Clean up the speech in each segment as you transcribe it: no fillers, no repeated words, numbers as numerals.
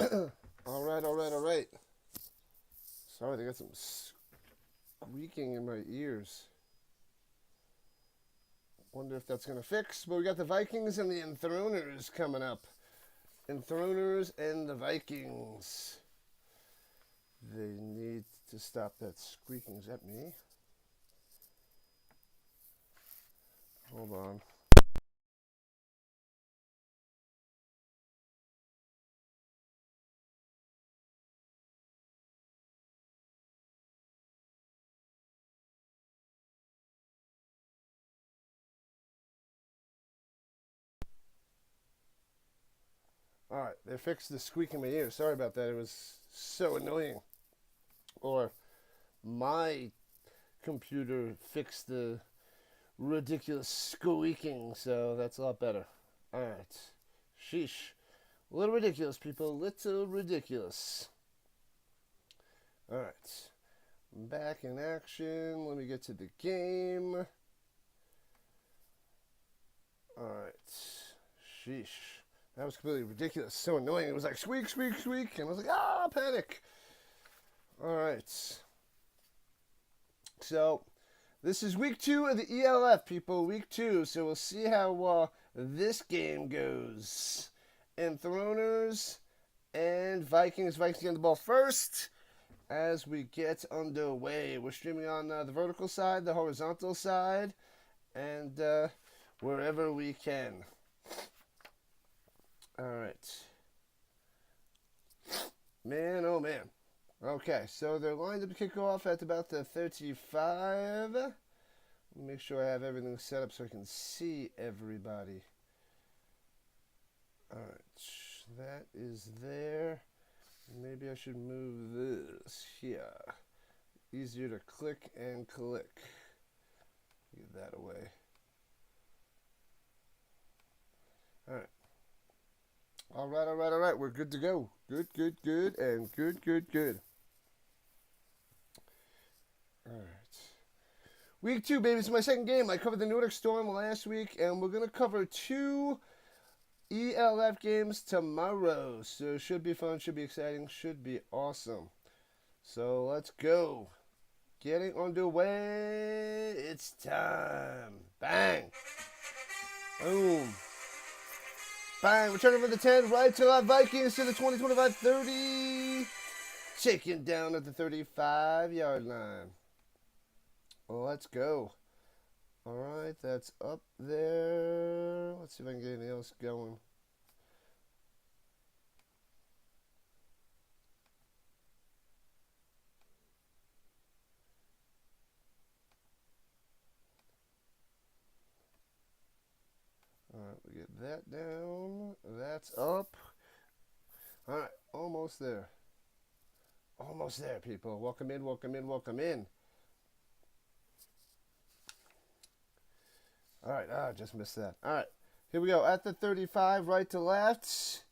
All right. Sorry, they got some squeaking in my ears. Wonder if that's gonna fix. But we got the Vikings and the Enthroners coming up. Enthroners and the Vikings. They need to stop that squeaking. Is that me? Hold on. All right, they fixed the squeak in my ears. Sorry about that. It was so annoying. Or my computer fixed the ridiculous squeaking, so that's a lot better. All right. Sheesh. A little ridiculous, people. Little ridiculous. All right. I'm back in action. Let me get to the game. All right. Sheesh. That was completely ridiculous. So annoying. It was like squeak, squeak, squeak. And I was like, panic. All right. So, this is week 2 of the ELF, people. Week 2. So, we'll see how this game goes. Enthroners and Vikings. Vikings getting the ball first as we get underway. We're streaming on the vertical side, the horizontal side, and wherever we can. All right. Man, oh man. Okay, so they're lined up to kick off at about the 35. Make sure I have everything set up so I can see everybody. All right, that is there. Maybe I should move this here. Easier to click and click. Get that away. All right. All right. We're good to go. Good, and good. All right. Week 2, baby. It's my second game. I covered the Nordic Storm last week, and we're going to cover 2 ELF games tomorrow. So it should be fun, should be exciting, should be awesome. So let's go. Getting underway. It's time. Bang. Boom. Bang. Returning from the 10. Right to left. Vikings to the 20, 25, 30. Taken down at the 35-yard line. Well, let's go. All right. That's up there. Let's see if I can get anything else going. All right, we get that down. That's up. All right, almost there. Almost there, people. Welcome in. All right, just missed that. All right, here we go. At the 35, right to left.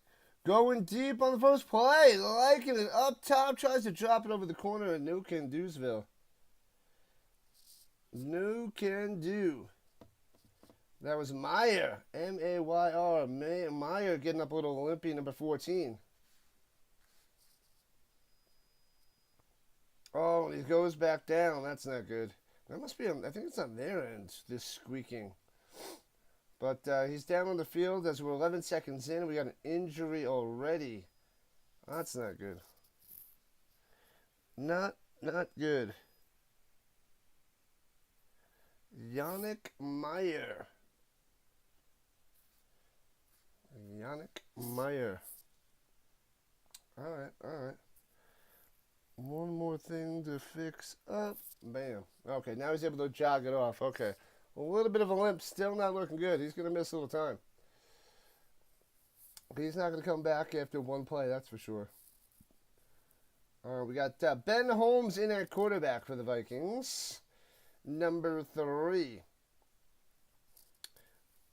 Going deep on the first play. Liking it. Up top, tries to drop it over the corner at No Can Do'sville. No Can Do. That was Meyer. M-A-Y-R. Meyer getting up a little limpy, number 14. Oh, he goes back down. That's not good. That must be, I think it's on their end, this squeaking. But he's down on the field as we're 11 seconds in. We got an injury already. That's not good. Not good. Yannick Meyer. All right. One more thing to fix up. Bam. Okay, now he's able to jog it off. Okay. A little bit of a limp. Still not looking good. He's going to miss a little time. He's not going to come back after one play, that's for sure. All right, we got Ben Holmes in at quarterback for the Vikings. Number 3.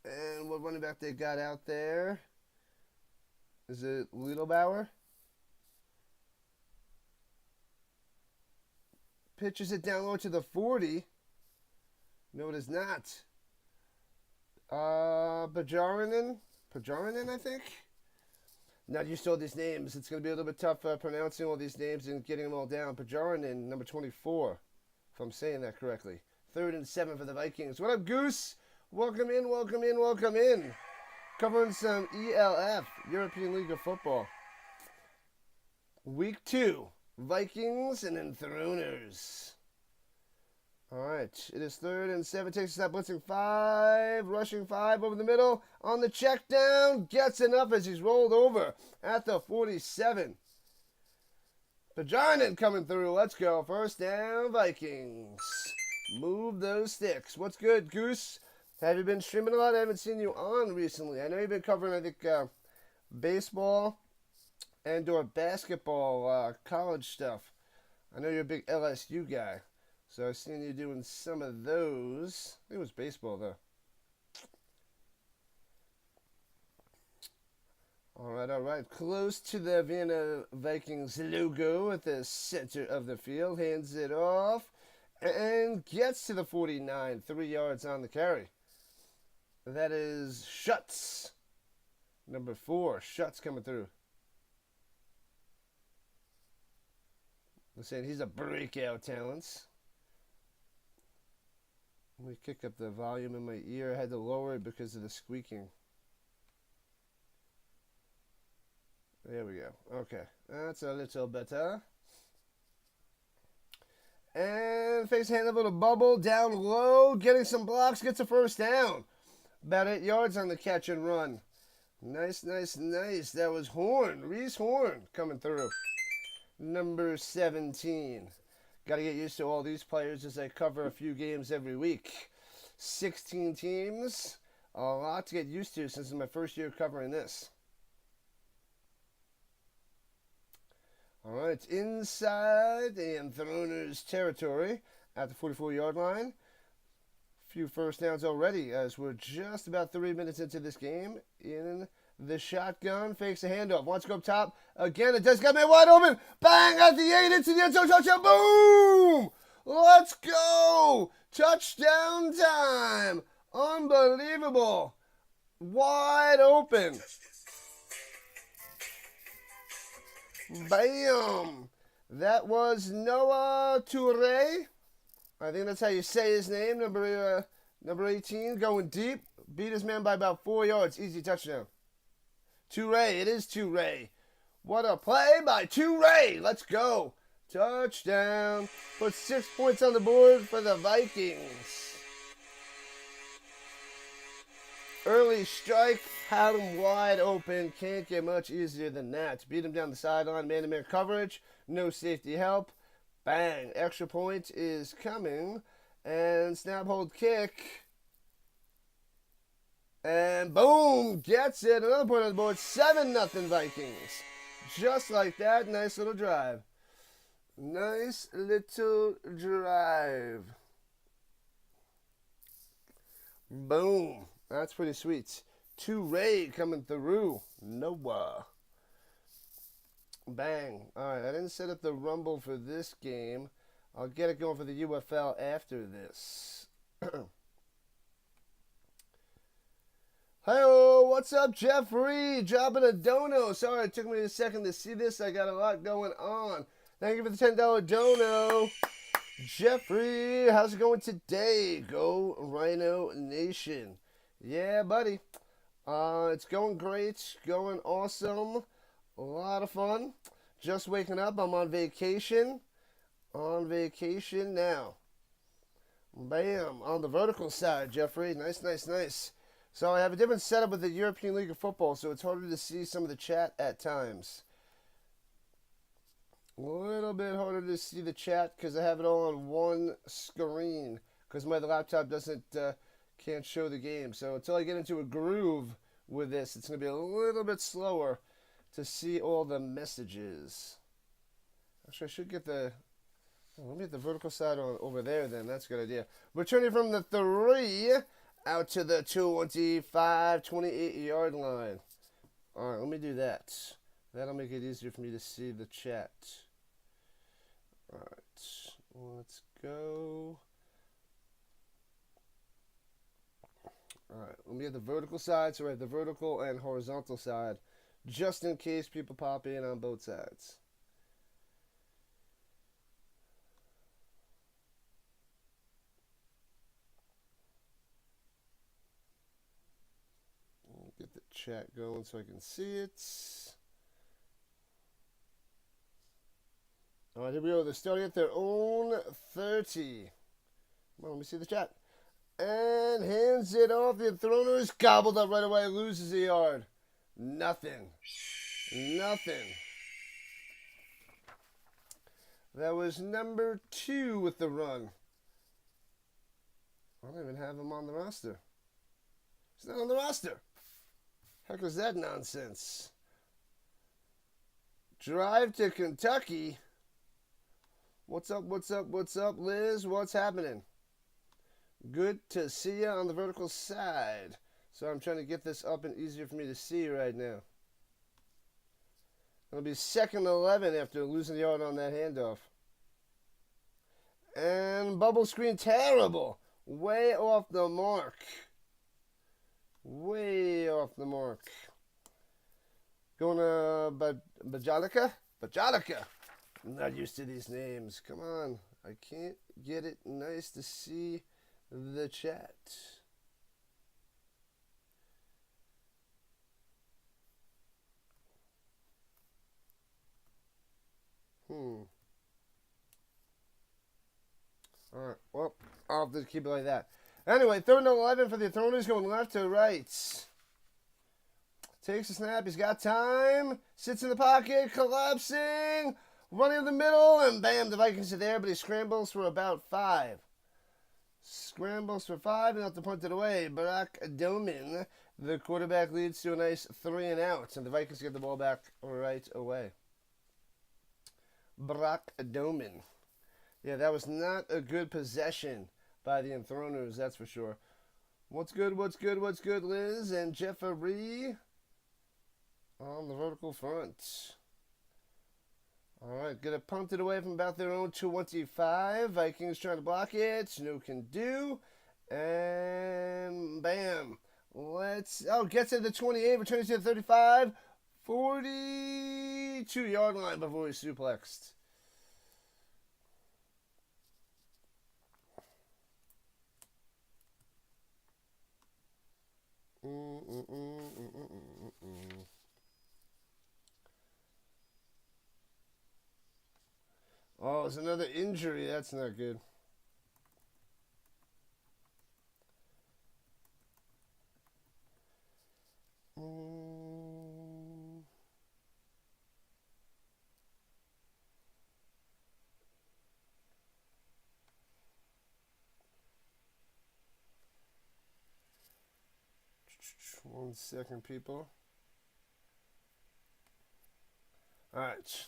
And what running back they got out there? Is it Liedelbauer? Pitches it down low to the 40. No, it is not. Pajaranen, I think. Not used to all these names. It's going to be a little bit tough pronouncing all these names and getting them all down. Fehervar, number 24, if I'm saying that correctly. 3rd and 7 for the Vikings. What up, Goose? Welcome in, welcome in, welcome in. Covering some ELF, European League of Football. Week 2, Vikings and Enthroners. Alright, it is 3rd and 7. Takes a snap, blitzing 5, rushing 5 over the middle. On the check down, gets enough as he's rolled over at the 47. Fehervar coming through. Let's go. First down, Vikings. Move those sticks. What's good, Goose? Have you been streaming a lot? I haven't seen you on recently. I know you've been covering, I think, baseball and or basketball, college stuff. I know you're a big LSU guy. So I've seen you doing some of those. I think it was baseball, though. All right. Close to the Vienna Vikings logo at the center of the field. Hands it off and gets to the 49. 3 yards on the carry. That is Schutz. Number 4. Schutz coming through. They're saying he's a breakout talent. Let me kick up the volume in my ear. I had to lower it because of the squeaking. There we go. Okay. That's a little better. And fakes a hand of a little bubble. Down low. Getting some blocks. Gets a first down. About 8 yards on the catch and run. Nice, nice, nice. That was Horn. Reese Horn coming through. Number 17. Got to get used to all these players as I cover a few games every week. 16 teams. A lot to get used to since it's my first year covering this. All right, inside the Enthroners territory at the 44-yard line. Few first downs already as we're just about 3 minutes into this game. In the shotgun, fakes a handoff. Wants to go up top. Again, it does got me wide open. Bang! At the 8, into the end zone. Touchdown. Boom! Let's go! Touchdown time. Unbelievable. Wide open. Bam! That was Noah Toure. I think that's how you say his name. Number 18, going deep. Beat his man by about 4 yards. Easy touchdown. Toure. It is Toure. What a play by Toure. Let's go. Touchdown. Put 6 points on the board for the Vikings. Early strike, had him wide open. Can't get much easier than that. Beat him down the sideline, man-to-man coverage. No safety help. Bang. Extra point is coming. And snap, hold, kick. And boom, gets it. Another point on the board. 7-0 Vikings. Just like that. Nice little drive. Nice little drive. Boom. That's pretty sweet. Toure coming through. Noah. Bang. All right, I didn't set up the Rumble for this game. I'll get it going for the UFL after this. Hey-oh, what's up, Jeffrey? Dropping a dono. Sorry, it took me a second to see this. I got a lot going on. Thank you for the $10 dono. Jeffrey, how's it going today? Go Rhino Nation. Yeah, buddy. It's going great. Going awesome. A lot of fun. Just waking up. I'm on vacation. On vacation now. Bam. On the vertical side, Jeffrey. Nice, nice, nice. So I have a different setup with the European League of Football, so it's harder to see some of the chat at times. A little bit harder to see the chat because I have it all on one screen because my laptop can't show the game. So until I get into a groove with this, it's going to be a little bit slower to see all the messages. Actually, I should get let me get the vertical side on over there then. That's a good idea. Returning from the 3 out to the 25, 28-yard line. All right, let me do that. That'll make it easier for me to see the chat. All right, let's go. All right, let me get the vertical side. So we have the vertical and horizontal side just in case people pop in on both sides. Get the chat going so I can see it. All right, here we go. They're starting at their own 30. Come on, let me see the chat. And hands it off. The Enthroners gobbled up right away. Loses a yard. Nothing. Nothing. That was number 2 with the run. I don't even have him on the roster. He's not on the roster. Heck is that nonsense? Drive to Kentucky. What's up, what's up, what's up, Liz? What's happening? Good to see you on the vertical side. So I'm trying to get this up and easier for me to see right now. It'll be 2nd and 11 after losing the yard on that handoff. And bubble screen, terrible. Way off the mark. Way off the mark. Going to Bajalica? Bajalica. I'm not used to these names. Come on. I can't get it nice to see the chat. All right. Well, I'll have to keep it like that. Anyway, 3rd and 11 for the Enthroners, going left to right. Takes a snap. He's got time. Sits in the pocket. Collapsing. Running in the middle. And bam, the Vikings are there, but he scrambles for about 5. Scrambles for 5 and have to punt it away. Barack Doman, the quarterback, leads to a nice 3 and out. And the Vikings get the ball back right away. Barack Doman. Yeah, that was not a good possession by the Enthroners, that's for sure. What's good, what's good, what's good, Liz and Jeffrey on the vertical front. All right, gonna punt it away from about their own 25. Vikings trying to block it. No can do. And bam. Gets to the 28, returns to the 35. 42-yard line before he's suplexed. Oh, it's another injury. That's not good. One second, people. All right.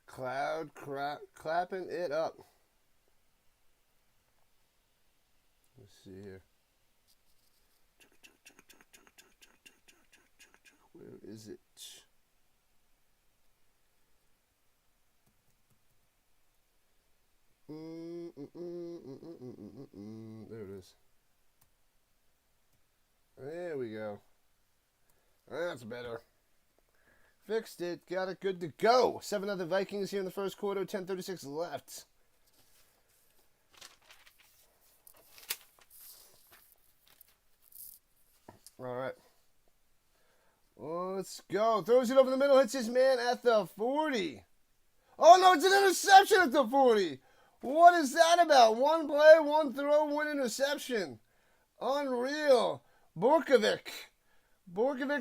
Cloud clapping it up. Let's see here. Where is it? There it is. There we go. That's better. Fixed it. Got it good to go. 7 other Vikings here in the first quarter. 10:36 left. All right. Let's go. Throws it over the middle. Hits his man at the 40. Oh, no. It's an interception at the 40. What is that about? One play, one throw, one interception. Unreal. Borkovic,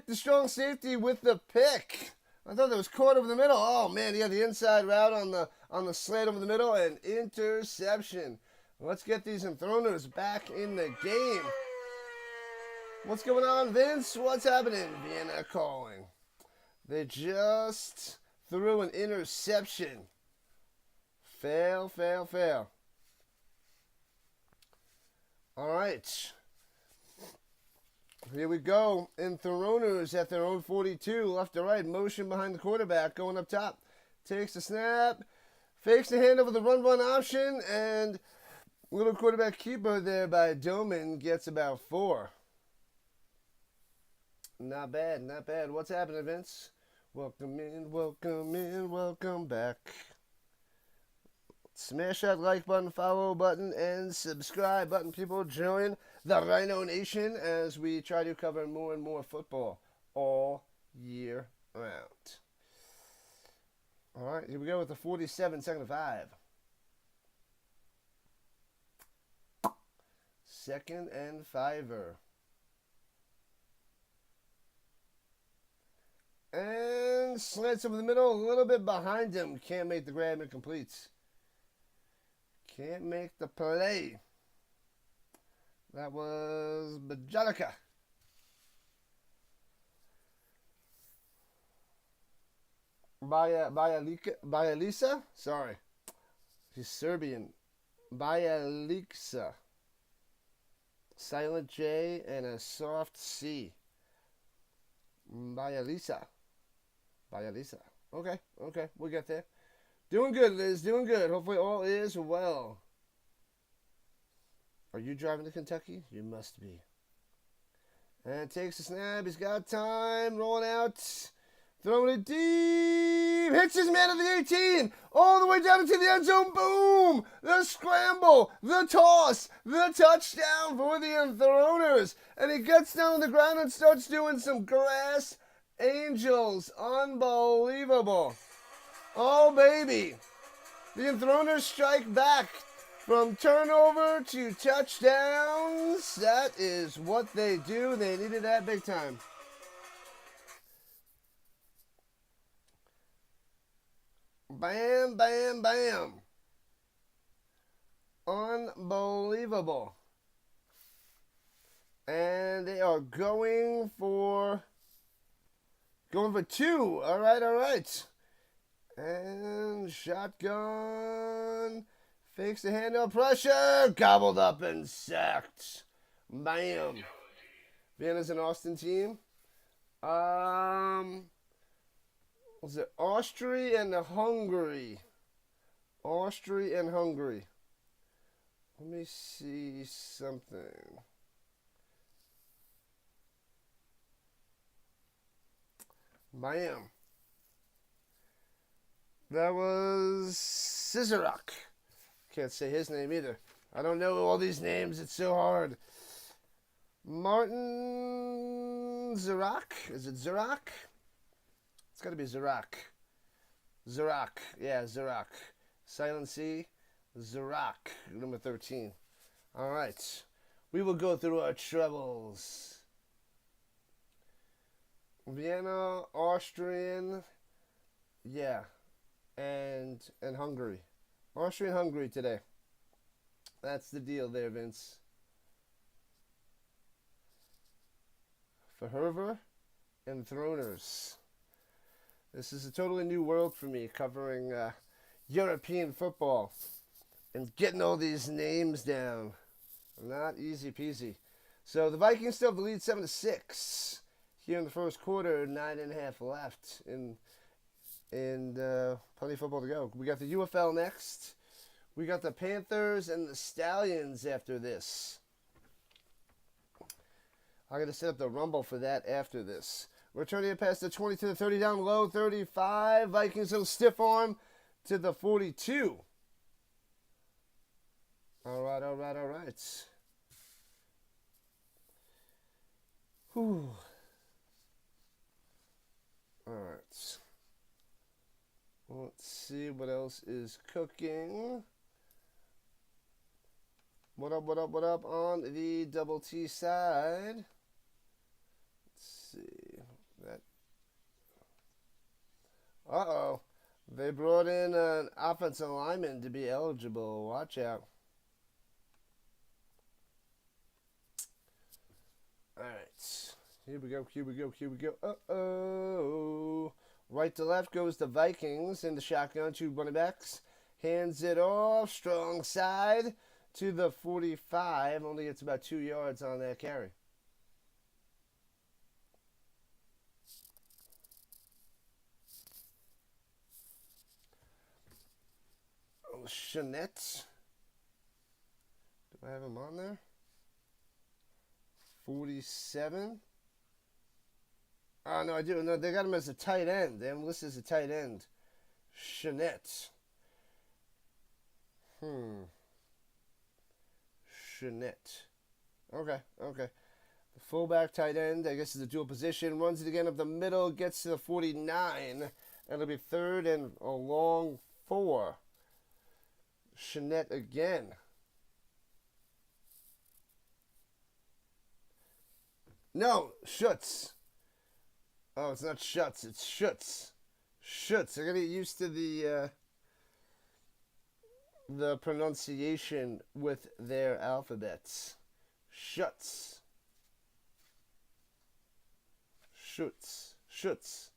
the strong safety with the pick. I thought that was caught over the middle. Oh man, he had the inside route on the slant over the middle and interception. Let's get these Enthroners back in the game. What's going on, Vince? What's happening? Vienna calling. They just threw an interception. Fail. All right. Here we go. Enthroners at their own 42. Left to right. Motion behind the quarterback. Going up top. Takes the snap. Fakes the handover the run option. And little quarterback keeper there by Doman gets about 4. Not bad. What's happening, Vince? Welcome in, welcome in, welcome back. Smash that like button, follow button, and subscribe button. People, join the Rhino Nation as we try to cover more and more football all year round. All right, here we go with the 47, second and 5. Second and 5-er. And slants over the middle, a little bit behind him. Can't make the grab and completes. Can't make the play. That was Bajalica. Bajalica? Sorry. He's Serbian. Bajalica. Silent J and a soft C. Bajalica. Okay, we'll get there. Doing good, Liz. Doing good. Hopefully all is well. Are you driving to Kentucky? You must be. And takes a snap. He's got time. Rolling out. Throwing it deep. Hits his man at the 18. All the way down into the end zone. Boom. The scramble. The toss. The touchdown for the Enthroners. And he gets down on the ground and starts doing some grass angels. Unbelievable. Oh, baby. The Enthroners strike back from turnover to touchdowns. That is what they do. They needed that big time. Bam, bam, bam. Unbelievable. And they are going for two. All right. And shotgun. Fakes the handoff pressure. Gobbled up and sacked. Bam. Vienna's an Austin team. Was it Austria and Hungary? Austria and Hungary. Let me see something. Bam. That was Scissorak. Can't say his name either. I don't know all these names. It's so hard. Martin Zirak? Is it Zirak? It's got to be Zirak. Zirak. Yeah, Zirak. Silent C. Zirak. Number 13. All right. We will go through our troubles. Vienna, Austrian. Yeah. And Hungary. Austria and Hungary today. That's the deal there, Vince. Fehervar Enthroners. This is a totally new world for me, covering European football and getting all these names down. Not easy peasy. So the Vikings still have the lead 7-6 here in the first quarter. 9.5 left and plenty of football to go. We got the UFL next. We got the Panthers and the Stallions after this. I'm going to set up the Rumble for that after this. We're turning it past the 20 to the 30, down low, 35. Vikings little stiff arm to the 42. All right. Whew. All right. Let's see what else is cooking. What up on the double T side? Let's see. That. Uh-oh. They brought in an offensive lineman to be eligible. Watch out. All right. Here we go. Uh-oh. Right to left goes the Vikings in the shotgun. 2 running backs. Hands it off. Strong side to the 45. Only gets about 2 yards on that carry. Oh, Chanette. Do I have him on there? 47. Oh, no, I do. No, they got him as a tight end. They have him listed as a tight end. Shanette. Shanette. Okay, okay. The fullback tight end, I guess, is a dual position. Runs it again up the middle, gets to the 49. And it'll be third and a long 4. Shanette again. No, Schutz. Oh, it's not Schutz, it's Schutz. Schutz. I gotta get used to the pronunciation with their alphabets. Schutz. Schutz. Schutz.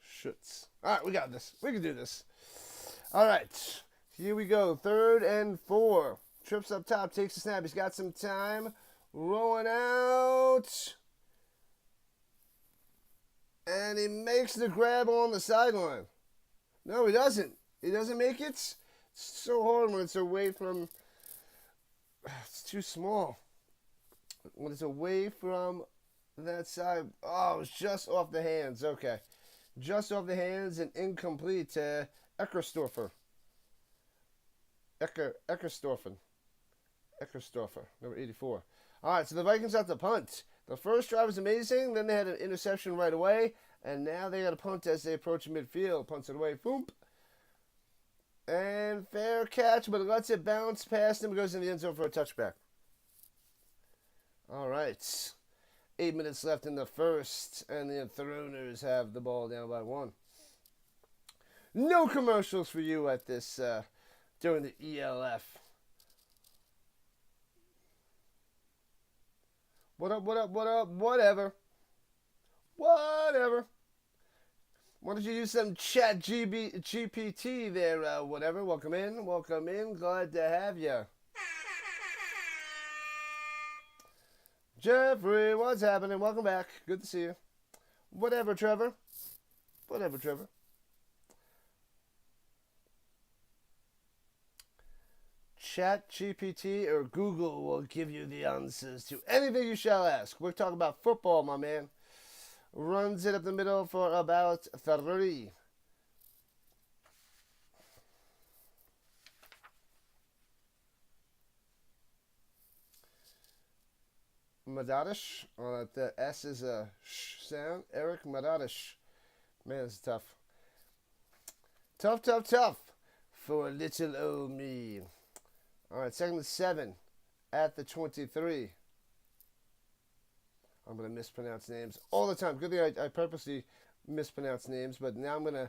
Schutz. Alright, we got this. We can do this. Alright. Here we go. 3rd and 4. Trips up top, takes a snap. He's got some time. Rolling out. And he makes the grab on the sideline. No, he doesn't. He doesn't make it. It's so hard when it's away from... It's too small. When it's away from that side... Oh, it's just off the hands. Okay. Just off the hands and incomplete to Eckerstorfer. Eckerstorfer, number 84. All right, so the Vikings have to punt. The first drive was amazing. Then they had an interception right away. And now they got a punt as they approach midfield. Punts it away. Boom. And fair catch, but it lets it bounce past him. Goes in the end zone for a touchback. All right. 8 minutes left in the first. And the Enthroners have the ball down by 1. No commercials for you at this during the ELF. What up, what up, what up, whatever. Whatever. Why don't you use some chat GPT there, whatever. Welcome in, welcome in. Glad to have you. Jeffrey, what's happening? Welcome back. Good to see you. Whatever, Trevor. Whatever, Trevor. Chat GPT or Google will give you the answers to anything you shall ask. We're talking about football, my man. Runs it up the middle for about 3. Madadish. The S is a sh sound. Eric Madadish. Man, it's tough. Tough for little old me. All right, 2nd and 7 at the 23. I'm going to mispronounce names all the time. Good thing I purposely mispronounce names, but now I'm going to,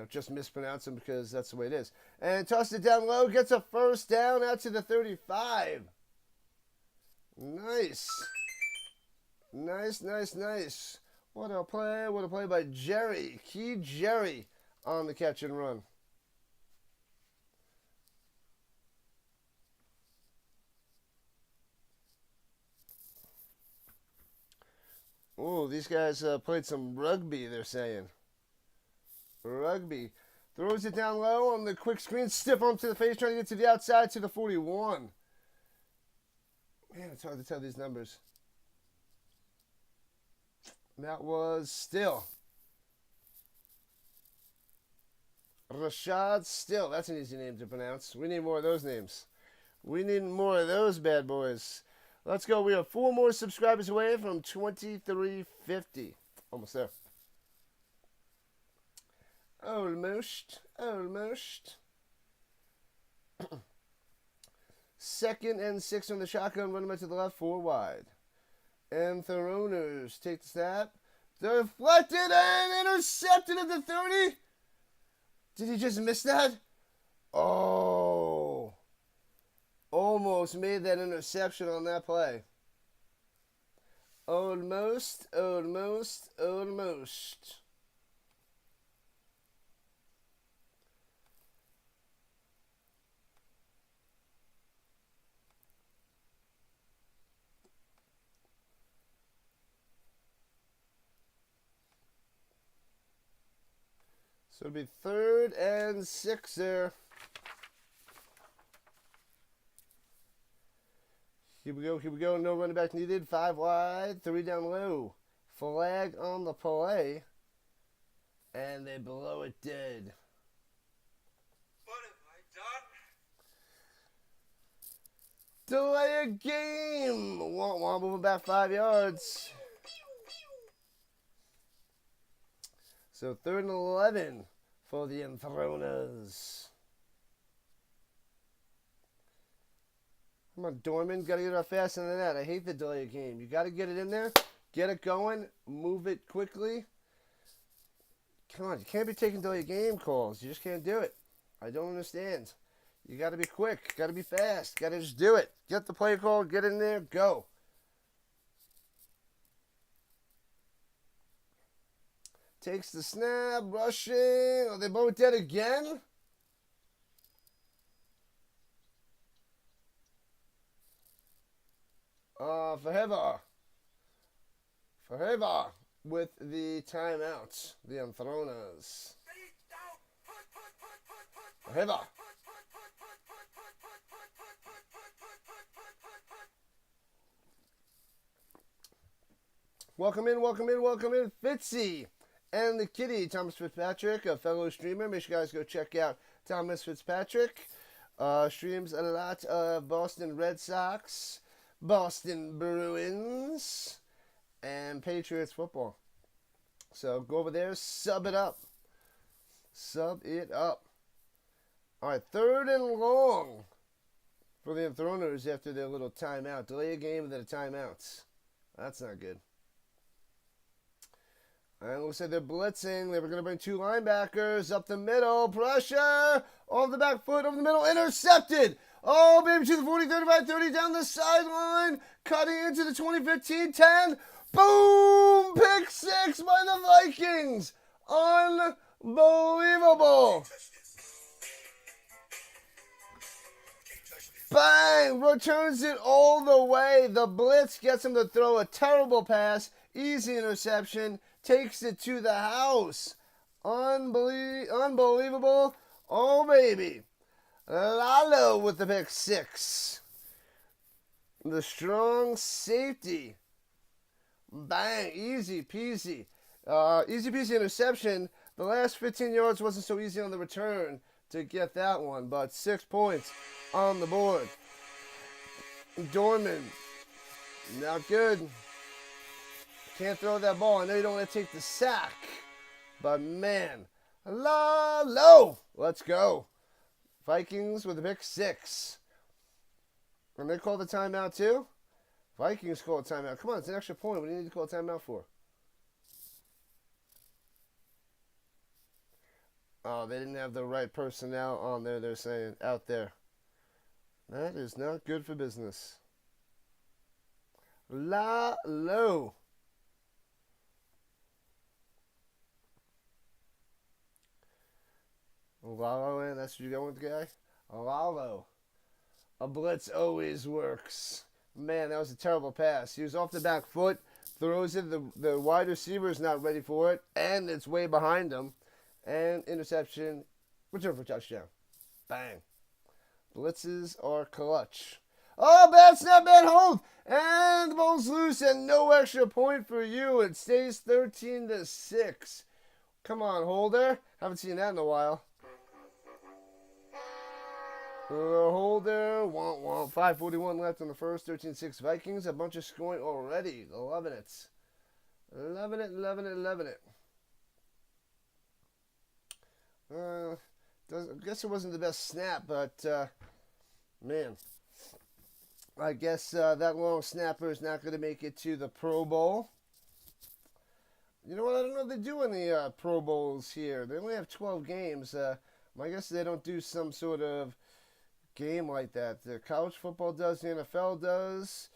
just mispronounce them because that's the way it is. And toss it down low, gets a first down out to the 35. Nice. Nice. What a play by Jerry. Key Jerry on the catch and run. Oh, these guys played some rugby, they're saying. Rugby. Throws it down low on the quick screen. Stiff arm to the face, trying to get to the outside to the 41. Man, it's hard to tell these numbers. That was Still. Rashad Still. That's an easy name to pronounce. We need more of those names. We need more of those bad boys. Let's go. We are 4 more subscribers away from 2350. Almost there. Almost. 2nd and 6 on the shotgun. Running back to the left. 4 wide. Enthroners take the snap. Deflected and intercepted at the 30. Did he just miss that? Oh. Almost made that interception on that play. Almost. So it'll be 3rd and 6 there. Here we go. No running back needed. 5 wide, 3 down low. Flag on the play. And they blow it dead. What have I done? Delay a game. Womp moving back 5 yards. So 3rd and 11 for the Enthroners. Come on, Dorman. Got to get it out faster than that. I hate the delay of game. You got to get it in there. Get it going. Move it quickly. Come on. You can't be taking delay of game calls. You just can't do it. I don't understand. You got to be quick. Got to be fast. Got to just do it. Get the play call. Get in there. Go. Takes the snap. Rushing. Are they both dead again? Fehervar with the timeout. The Enthroners. Fehervar. Welcome in. Fitzy and the kitty, Thomas Fitzpatrick, a fellow streamer. Make sure you guys go check out Thomas Fitzpatrick. Streams a lot of Boston Red Sox, Boston Bruins, and Patriots football. So go over there, sub it up. All right, 3rd and long for the Enthroners after their little timeout. Delay a game and then a timeout. That's not good. And looks like they're blitzing. They were going to bring 2 linebackers up the middle. Pressure off the back foot, over the middle. Intercepted. Oh, baby, to the 40, 35, 30 down the sideline. Cutting into the 20, 15, 10. Boom! Pick 6 by the Vikings. Unbelievable. Bang! Returns it all the way. The blitz gets him to throw a terrible pass. Easy interception. Takes it to the house. Unbelievable. Oh, baby. Lalo with the pick 6. The strong safety. Bang. Easy peasy. Easy peasy interception. The last 15 yards wasn't so easy on the return to get that one, but 6 points on the board. Dorman. Not good. Can't throw that ball. I know you don't want to take the sack. But, man. Low. Let's go. Vikings with a pick 6. And they call the timeout, too? Vikings call a timeout. Come on, it's an extra point. What do you need to call a timeout for? Oh, they didn't have the right personnel on there, they're saying, out there. That is not good for business. Low. Lalo, and that's what you got with the guy? Lalo. A blitz always works. Man, that was a terrible pass. He was off the back foot, throws it. The wide receiver is not ready for it, and it's way behind him. And interception, return for touchdown. Bang. Blitzes are clutch. Oh, bad snap, bad hold. And the ball's loose, and no extra point for you. It stays 13-6. Come on, Holder. Haven't seen that in a while. Holder, 5:41 left in the first, 13-6 Vikings. A bunch of scoring already. Loving it. I guess it wasn't the best snap, but, man. I guess that long snapper is not going to make it to the Pro Bowl. You know what? I don't know if they do any Pro Bowls here. They only have 12 games. I guess they don't do some sort of game like that. The college football does, the NFL does,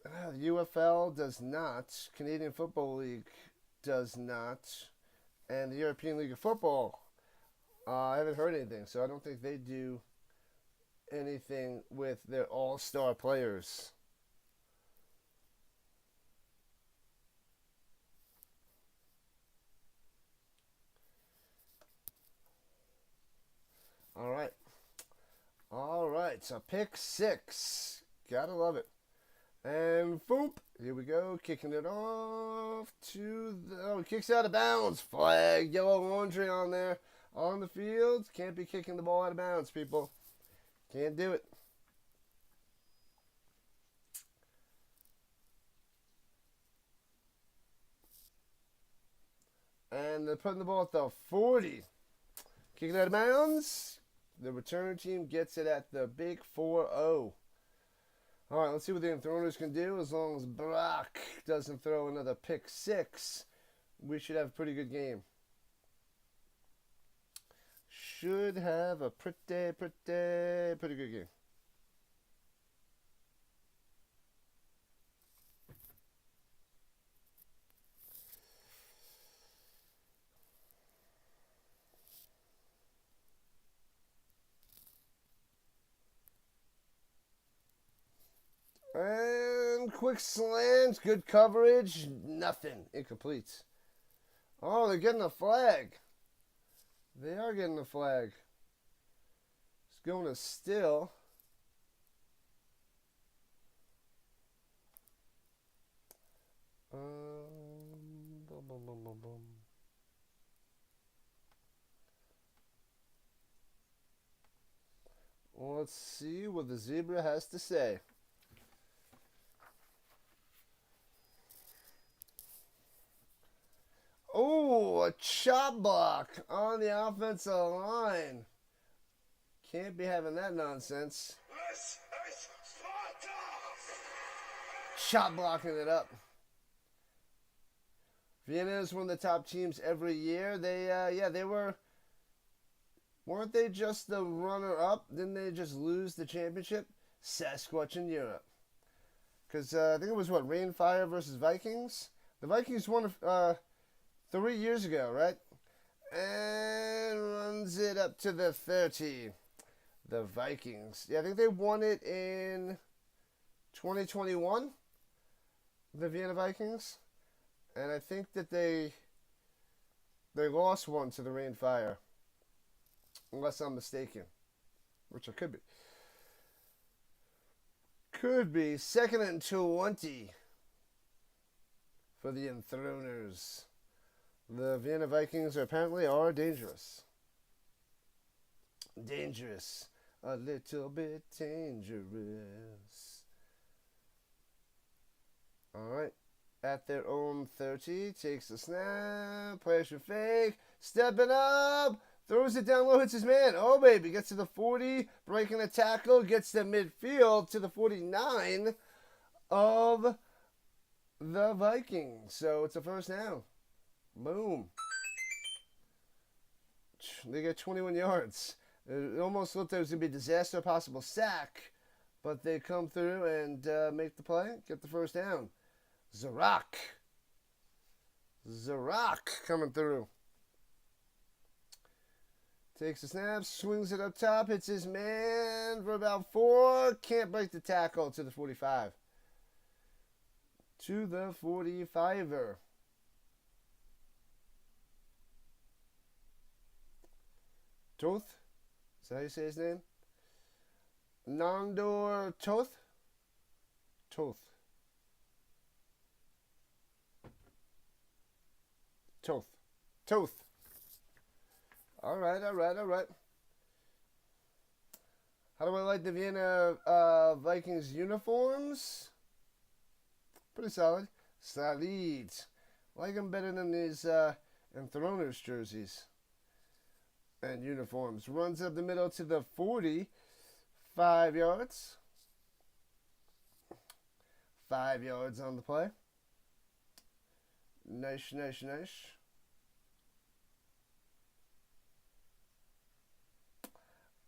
the UFL does not, Canadian Football League does not, and the European League of Football, I haven't heard anything, so I don't think they do anything with their all-star players. All right, so pick 6. Gotta love it. And boop, here we go, kicking it off to the, oh, kicks out of bounds. Flag, yellow laundry on there. On the field, can't be kicking the ball out of bounds, people. Can't do it. And they're putting the ball at the 40. Kicking out of bounds. The return team gets it at the big 4-0. All right, let's see what the Enthroners can do. As long as Brock doesn't throw another pick six, we should have a pretty good game. Should have a pretty good game. And quick slant, good coverage, nothing, incomplete. Oh, they're getting a flag. They are getting a flag. It's going to still. Let's see what the zebra has to say. Oh, a chop block on the offensive line. Can't be having that nonsense. Chop blocking it up. Vienna is one of the top teams every year. They weren't they just the runner-up? Didn't they just lose the championship? Sasquatch in Europe. Because I think it was, Rainfire versus Vikings? The Vikings won 3 years ago, right? And runs it up to the 30. The Vikings. Yeah, I think they won it in 2021. The Vienna Vikings. And I think that they lost one to the Rainfire. Unless I'm mistaken. Which I could be. Could be. 2nd and 20 for the Enthroners. The Vienna Vikings apparently are dangerous. Dangerous. A little bit dangerous. Alright. At their own 30. Takes the snap. Pressure fake. Stepping up. Throws it down low. Hits his man. Oh, baby. Gets to the 40. Breaking a tackle. Gets to midfield to the 49 of the Vikings. So it's a first down. Boom. They get 21 yards. It almost looked like it was going to be a disaster, possible sack. But they come through and make the play. Get the first down. Zarak coming through. Takes a snap, swings it up top, hits his man for about 4. Can't break the tackle to the 45. To the 45er. Toth? Is that how you say his name? Nandor Toth? Toth. All right. How do I like the Vienna Vikings uniforms? Pretty solid. Solid. Like them better than these Enthroners jerseys and uniforms. Runs up the middle to the 40. 5 yards. 5 yards on the play. Nice.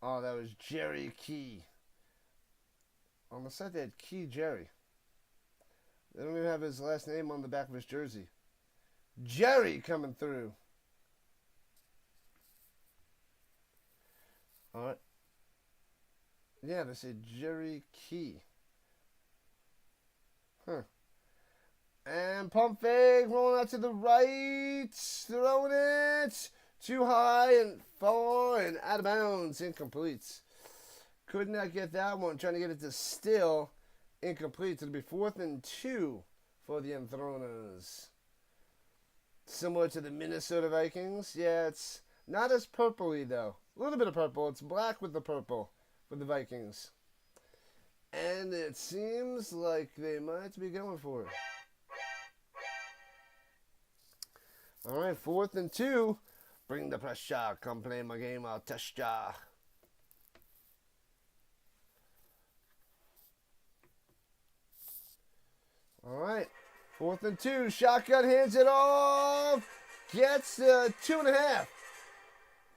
Oh, that was Jerry Key. On the side they had Key Jerry. They don't even have his last name on the back of his jersey. Jerry coming through. Alright. Yeah, they say Jerry Key. Huh. And pump fake, rolling out to the right. Throwing it. Too high and far and out of bounds. Incomplete. Could not get that one. Trying to get it to still. Incomplete. It'll be 4th and 2 for the Enthroners. Similar to the Minnesota Vikings. Yeah, it's not as purpley, though. A little bit of purple. It's black with the purple for the Vikings. And it seems like they might be going for it. All right, 4th and 2. Bring the pressure. Come play my game. I'll test ya. All right, 4th and 2. Shotgun hands it off. Gets 2.5.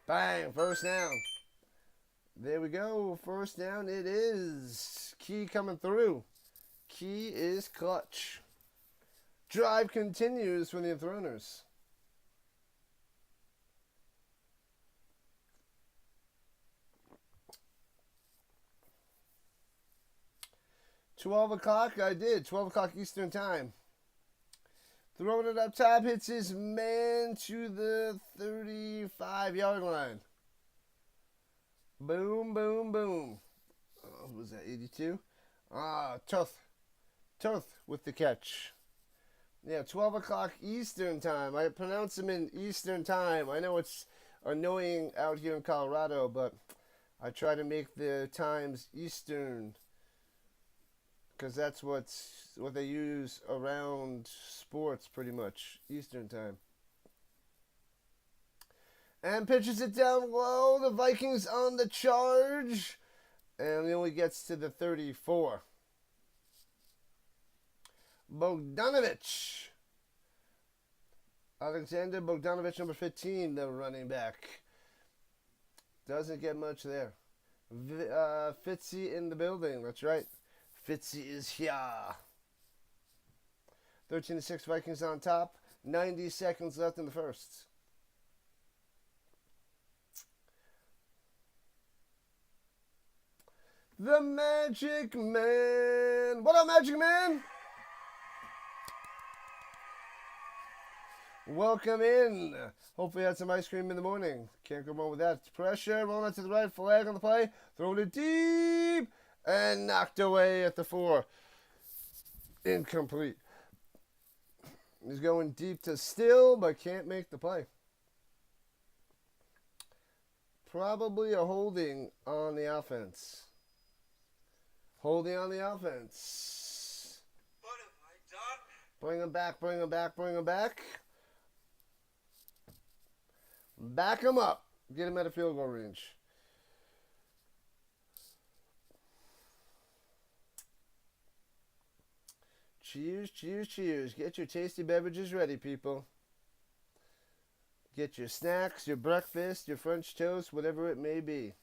Bang, first down. There we go. First down it is. Key coming through. Key is clutch. Drive continues for the Enthroners. $12 I did. 12 o'clock Eastern time. Throwing it up top. Hits his man to the 35-yard line. Boom, boom, boom. What was that, 82? Toth with the catch. Yeah, 12 o'clock Eastern time. I pronounce them in Eastern time. I know it's annoying out here in Colorado, but I try to make the times Eastern because that's what they use around sports pretty much, Eastern time. And pitches it down low. The Vikings on the charge. And he only gets to the 34. Bogdanovich. Alexander Bogdanovich, number 15, the running back. Doesn't get much there. Fitzy in the building. That's right. Fitzy is here. 13-6 Vikings on top. 90 seconds left in the first. The Magic Man. What up, Magic Man? Welcome in. Hopefully you had some ice cream in the morning. Can't go wrong with that. Pressure, rolling out to the right, flag on the play. Throwing it deep. And knocked away at the 4. Incomplete. He's going deep to Still, but can't make the play. Probably a holding on the offense. Holding on the offense. What have I done? Bring him back, bring him back, bring him back. Back him up. Get him at a field goal range. Cheers, cheers, cheers. Get your tasty beverages ready, people. Get your snacks, your breakfast, your French toast, whatever it may be.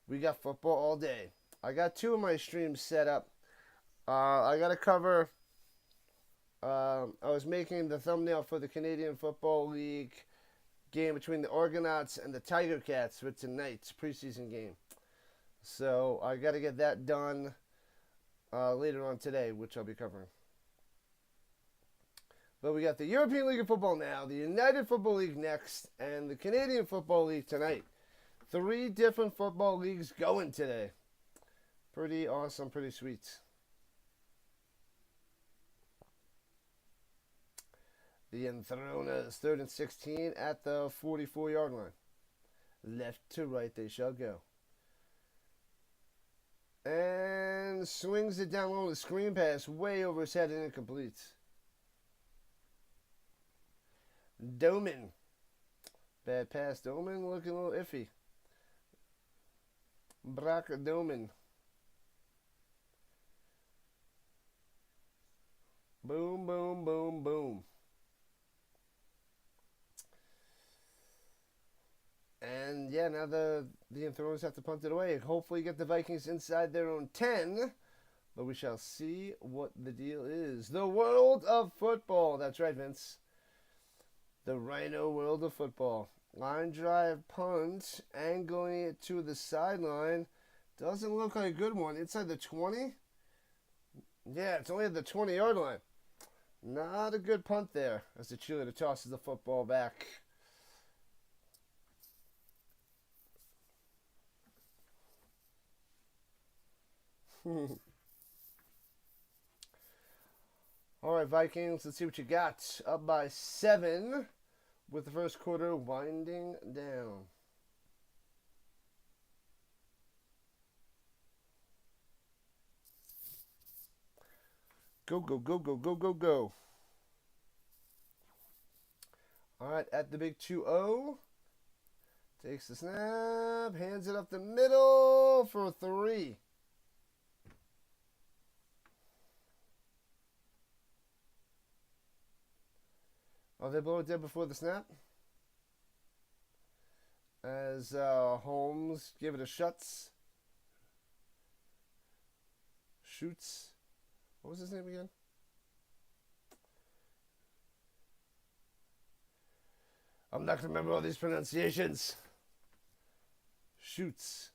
We got football all day. I got 2 of my streams set up. I got to cover. I was making the thumbnail for the Canadian Football League game between the Argonauts and the Tiger Cats for tonight's preseason game. So I got to get that done later on today, which I'll be covering. But we got the European League of Football now, the United Football League next, and the Canadian Football League tonight. 3 different football leagues going today. Pretty awesome, pretty sweet. The Enthroners, 3rd and 16 at the 44-yard line. Left to right they shall go. And swings it down low. The screen pass way over his head and incomplete. Doman. Bad pass. Doman looking a little iffy. Brock Doman. Boom, boom, boom, boom. And yeah, now the Enthroners have to punt it away. Hopefully get the Vikings inside their own 10. But we shall see what the deal is. The world of football. That's right, Vince. The Rhino world of football. Line drive punt. Angling it to the sideline. Doesn't look like a good one. Inside the 20? Yeah, it's only at the 20-yard line. Not a good punt there as the cheerleader tosses the football back. All right, Vikings, let's see what you got. Up by 7 with the first quarter winding down. Go, go, go, go, go, go, go. All right, at the big 2-0. Takes the snap, hands it up the middle for 3. Oh, they blow it dead before the snap? As Holmes give it a shuts. Shoots. What was his name again? I'm not going to remember all these pronunciations. Shoots.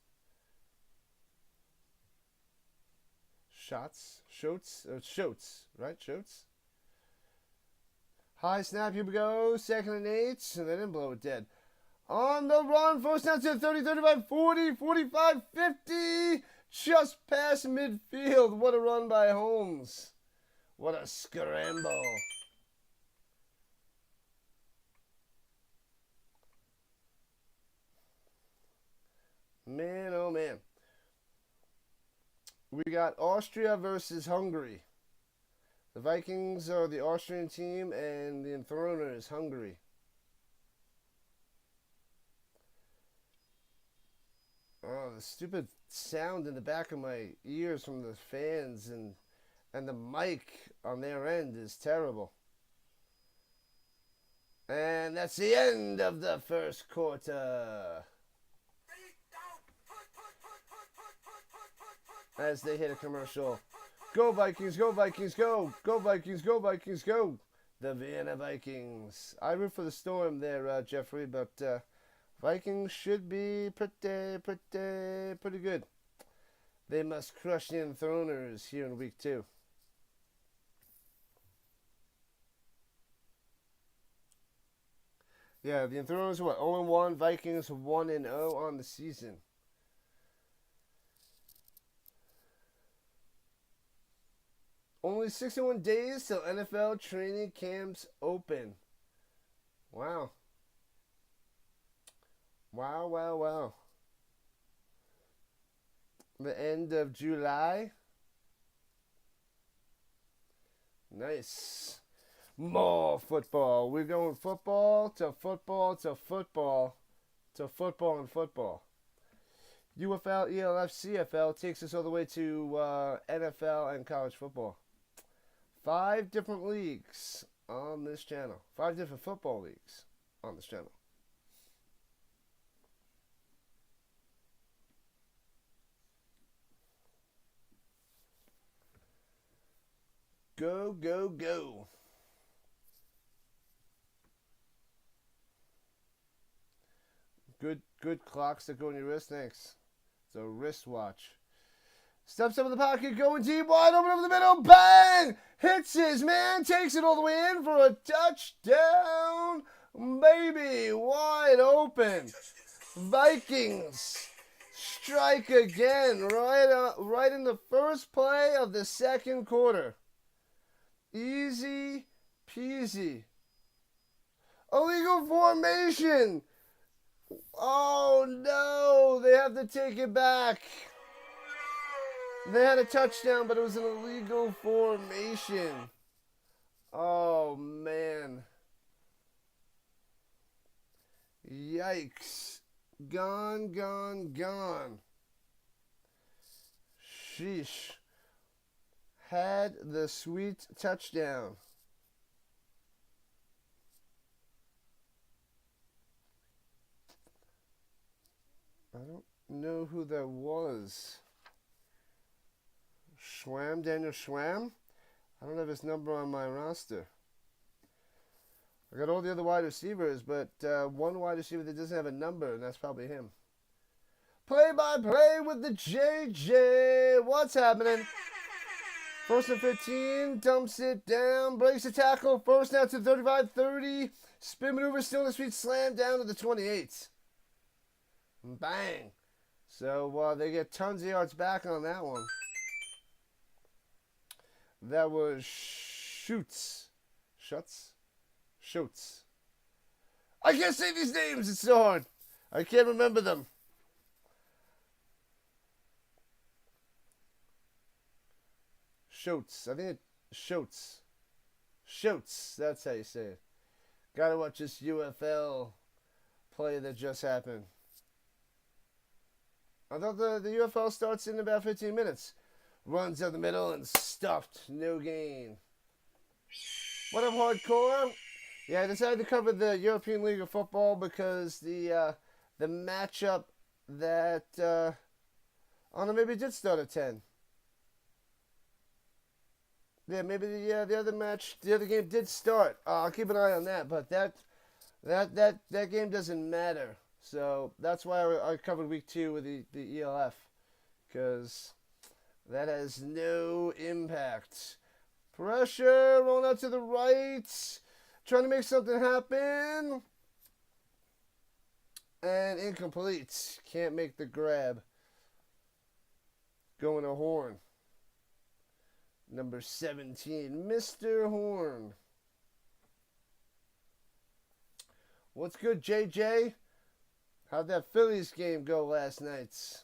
Shots. Shotes. Shotes. Right? Shotes. High snap. Here we go. 2nd and 8. And they didn't blow it dead. On the run. First down to 30, 35, 40, 45, 50. Just past midfield. What a run by Holmes. What a scramble. Man, oh man. We got Austria versus Hungary. The Vikings are the Austrian team and the Enthroners, Hungary. Oh, the stupid sound in the back of my ears from the fans and the mic on their end is terrible. And that's the end of the first quarter. As they hit a commercial. Go Vikings, go Vikings, go! Go Vikings, go Vikings, go! The Vienna Vikings. I root for the Storm there, Jeffrey, but Vikings should be pretty good. They must crush the Enthroners here in week 2. Yeah, the Enthroners are what? 0-1, Vikings 1-0 on the season. Only 61 days till NFL training camps open. Wow. Wow, wow, wow. The end of July. Nice. More football. We're going football to football to football to football and football. UFL, ELF, CFL takes us all the way to NFL and college football. 5 different leagues on this channel. 5 different football leagues on this channel. Go, go, go. Good clocks that go on your wrist. Thanks. It's a wristwatch. Steps up in the pocket, going deep, wide open over the middle, bang! Hits his man, takes it all the way in for a touchdown, baby, wide open. Vikings strike again, right in the first play of the second quarter. Easy peasy. Illegal formation. Oh no, they have to take it back. They had a touchdown, but it was an illegal formation. Oh, man. Yikes. Gone, gone, gone. Sheesh. Had the sweet touchdown. I don't know who that was. Daniel Schwamm? I don't have his number on my roster. I got all the other wide receivers, but one wide receiver that doesn't have a number, and that's probably him. Play-by-play with the JJ. What's happening? 1st and 15, dumps it down, breaks the tackle, first down to 35-30. Spin maneuver, still in the street, slam down to the 28. Bang. So they get tons of yards back on that one. That was Schutz. Schutz. I can't say these names. It's so hard. I can't remember them. Schutz. I think it's Schutz. Schutz. That's how you say it. Gotta watch this UFL play that just happened. I thought the UFL starts in about 15 minutes. Runs up the middle and stuffed. No gain. What up, hardcore? Yeah, I decided to cover the European League of Football because the matchup that I don't know, maybe it did start at 10. Yeah, maybe the other game did start. I'll keep an eye on that, but that game doesn't matter. So that's why I covered week 2 with the ELF, because that has no impact. Pressure, rolling out to the right, trying to make something happen, and incomplete. Can't make the grab. Going to Horn. Number 17, Mr. Horn. What's good, JJ? How'd that Phillies game go last night?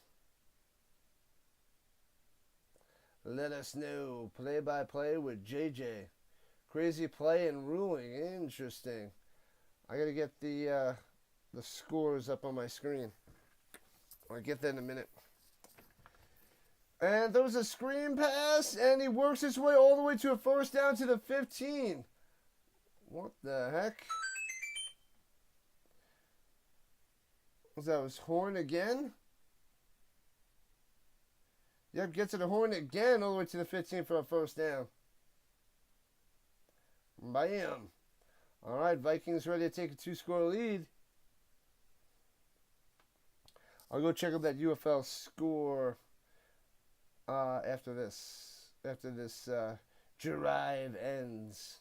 Let us know. Play-by-play with JJ. Crazy play and ruling. Interesting. I gotta get the scores up on my screen. I'll get that in a minute. And there was a screen pass, and he works his way all the way to a first down to the 15. What the heck? Was Horn again? Yep, gets to the Horn again all the way to the 15 for a first down. Bam. All right, Vikings ready to take a 2-score lead. I'll go check out that UFL score after this drive ends.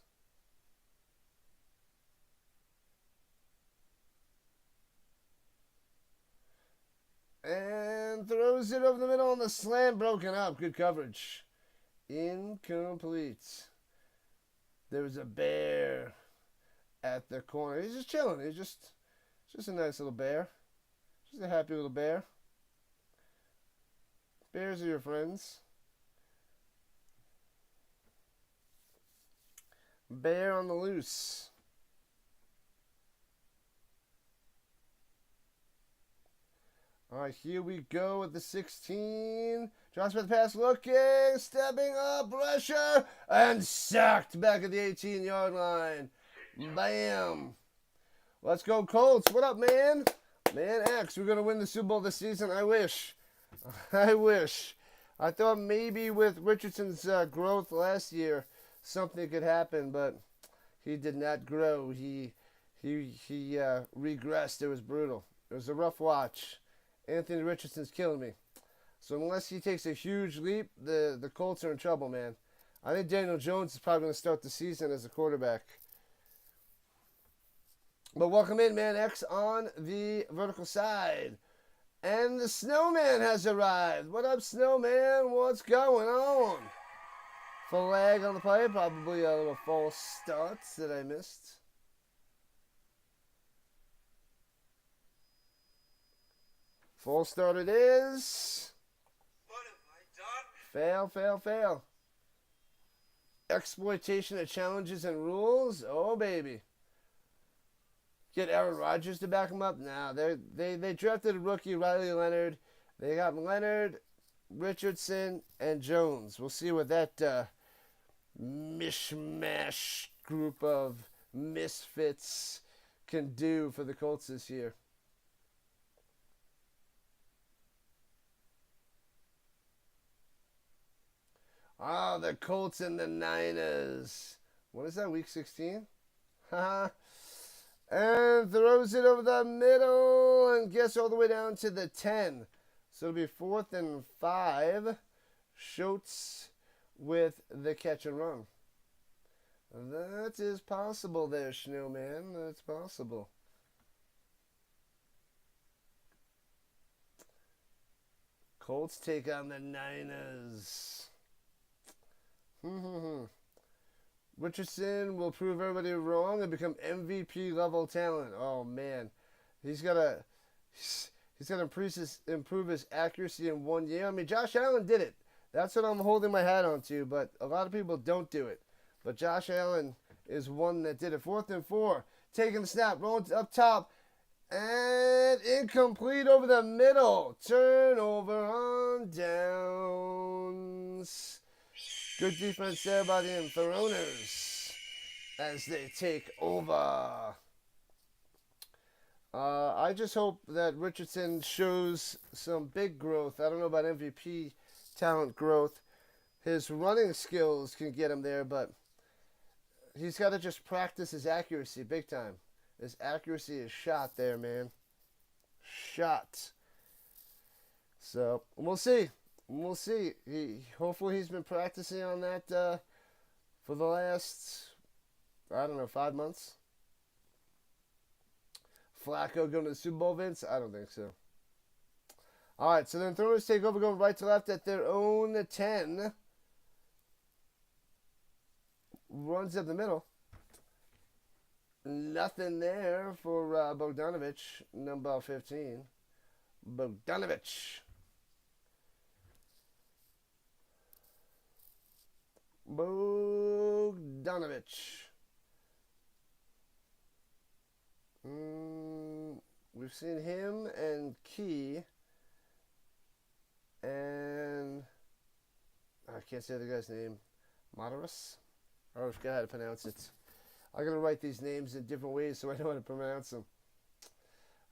And throws it over the middle on the slant, broken up. Good coverage. Incomplete. There was a bear at the corner. He's just chilling. He's just a nice little bear. Just a happy little bear. Bears are your friends. Bear on the loose. All right, here we go with the 16. Drops for the pass, looking, stepping up, pressure, and sacked back at the 18-yard line. Bam. Let's go, Colts. What up, man? Man X, we're going to win the Super Bowl this season. I wish. I wish. I thought maybe with Richardson's growth last year, something could happen, but he did not grow. He regressed. It was brutal. It was a rough watch. Anthony Richardson's killing me. So unless he takes a huge leap, the Colts are in trouble, man. I think Daniel Jones is probably going to start the season as a quarterback. But welcome in, Man X, on the vertical side. And the Snowman has arrived. What up, Snowman? What's going on? Flag on the play. Probably a little false start that I missed. Full start it is. What have I done? Fail. Exploitation of challenges and rules. Oh, baby. Get Aaron Rodgers to back him up? Nah, they drafted a rookie, Riley Leonard. They got Leonard, Richardson, and Jones. We'll see what that mishmash group of misfits can do for the Colts this year. Oh, the Colts and the Niners. What is that, week 16? Haha. And throws it over the middle and gets all the way down to the 10. So it'll be 4th and 5. Schultz with the catch and run. That is possible there, Snowman. That's possible. Colts take on the Niners. Richardson will prove everybody wrong and become MVP level talent. Oh man, he's gotta improve his accuracy in 1 year. I mean, Josh Allen did it. That's what I'm holding my hat on to. But a lot of people don't do it. But Josh Allen is one that did it. 4th and 4, taking the snap, rolling up top, and incomplete over the middle. Turnover on downs. Good defense there by the Enthroners as they take over. I just hope that Richardson shows some big growth. I don't know about MVP talent growth. His running skills can get him there, but he's got to just practice his accuracy big time. His accuracy is shot there, man. Shot. So, we'll see. We'll see. Hopefully he's been practicing on that for the last, I don't know, 5 months. Flacco going to the Super Bowl, Vince? I don't think so. All right, so then Enthroners take over, going right to left at their own 10. Runs up the middle. Nothing there for Bogdanovich, number 15. Bogdanovich. We've seen him and Key, and I can't say the guy's name. Madaris? I forgot how to pronounce it. I'm going to write these names in different ways so I know how to pronounce them.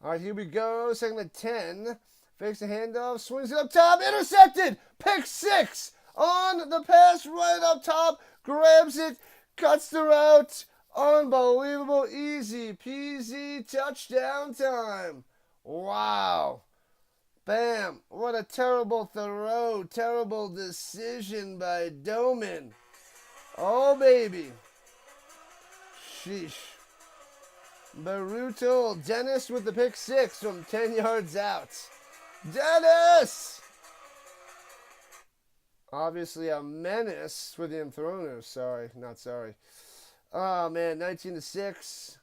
All right, here we go. Second and 10. Fakes the handoff. Swings it up top. Intercepted. Pick 6 on the pass right up top. Grabs it. Cuts the route. Unbelievable. Easy peasy. Touchdown time. Wow. Bam. What a terrible throw. Terrible decision by Doman. Oh, baby. Sheesh. Brutal. Dennis with the pick 6 from 10 yards out. Dennis! Obviously a menace for the Enthroners. Sorry, not sorry. Oh, man, 19-6.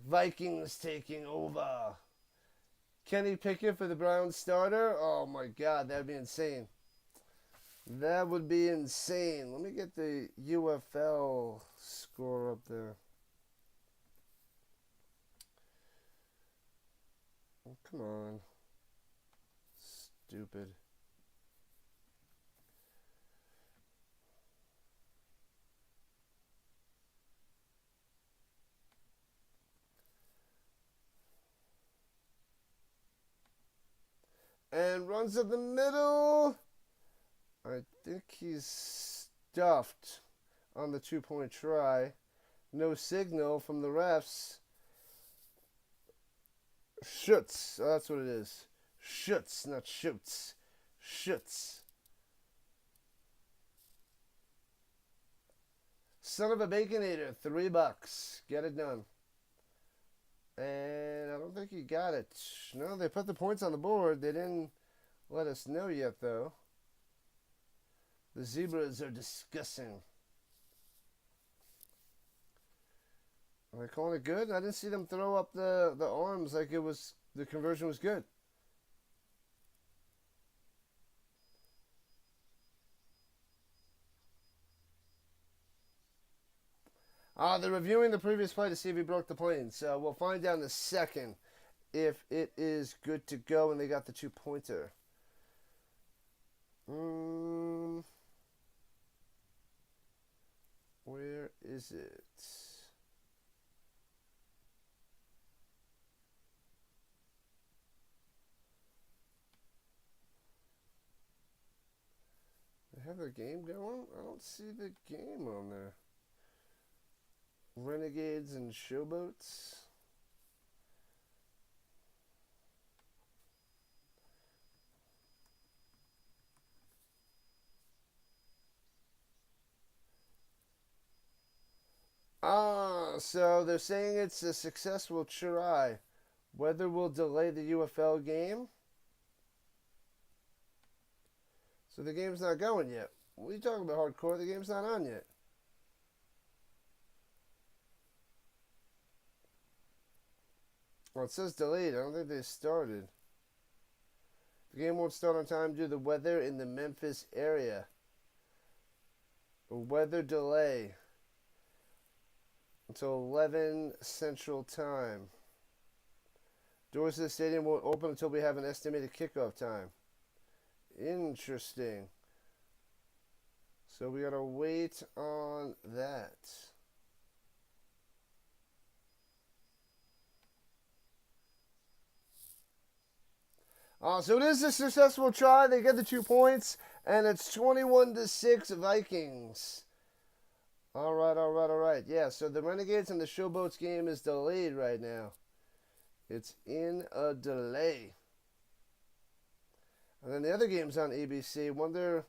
Vikings taking over. Kenny Pickett for the Browns starter. Oh, my God, that would be insane. That would be insane. Let me get the UFL score up there. Oh, come on. Stupid. And runs up the middle. I think he's stuffed on the 2-point try. No signal from the refs. Shoots. Oh, that's what it is. Shoots, not shoots. Shoots. Son of a Baconator, $3. Get it done. And I don't think he got it. No, they put the points on the board. They didn't let us know yet, though. The Zebras are disgusting. Are they calling it good? I didn't see them throw up the arms like it was, the conversion was good. They're reviewing the previous play to see if he broke the plane. So we'll find out in a second if it is good to go and they got the 2-pointer. Where is it? They have the game going? I don't see the game on there. Renegades and Showboats. So they're saying it's a successful try. Weather will delay the UFL game. So the game's not going yet. What are you talking about, hardcore? The game's not on yet. Well, it says delayed. I don't think they started. The game won't start on time due to the weather in the Memphis area. A weather delay until 11 Central Time. Doors to the stadium won't open until we have an estimated kickoff time. Interesting. So we gotta wait on that. So it is a successful try. They get the 2 points, and it's 21-6 Vikings. All right. Yeah, so the Renegades and the Showboats game is delayed right now. It's in a delay. And then the other game's on ABC. Wonder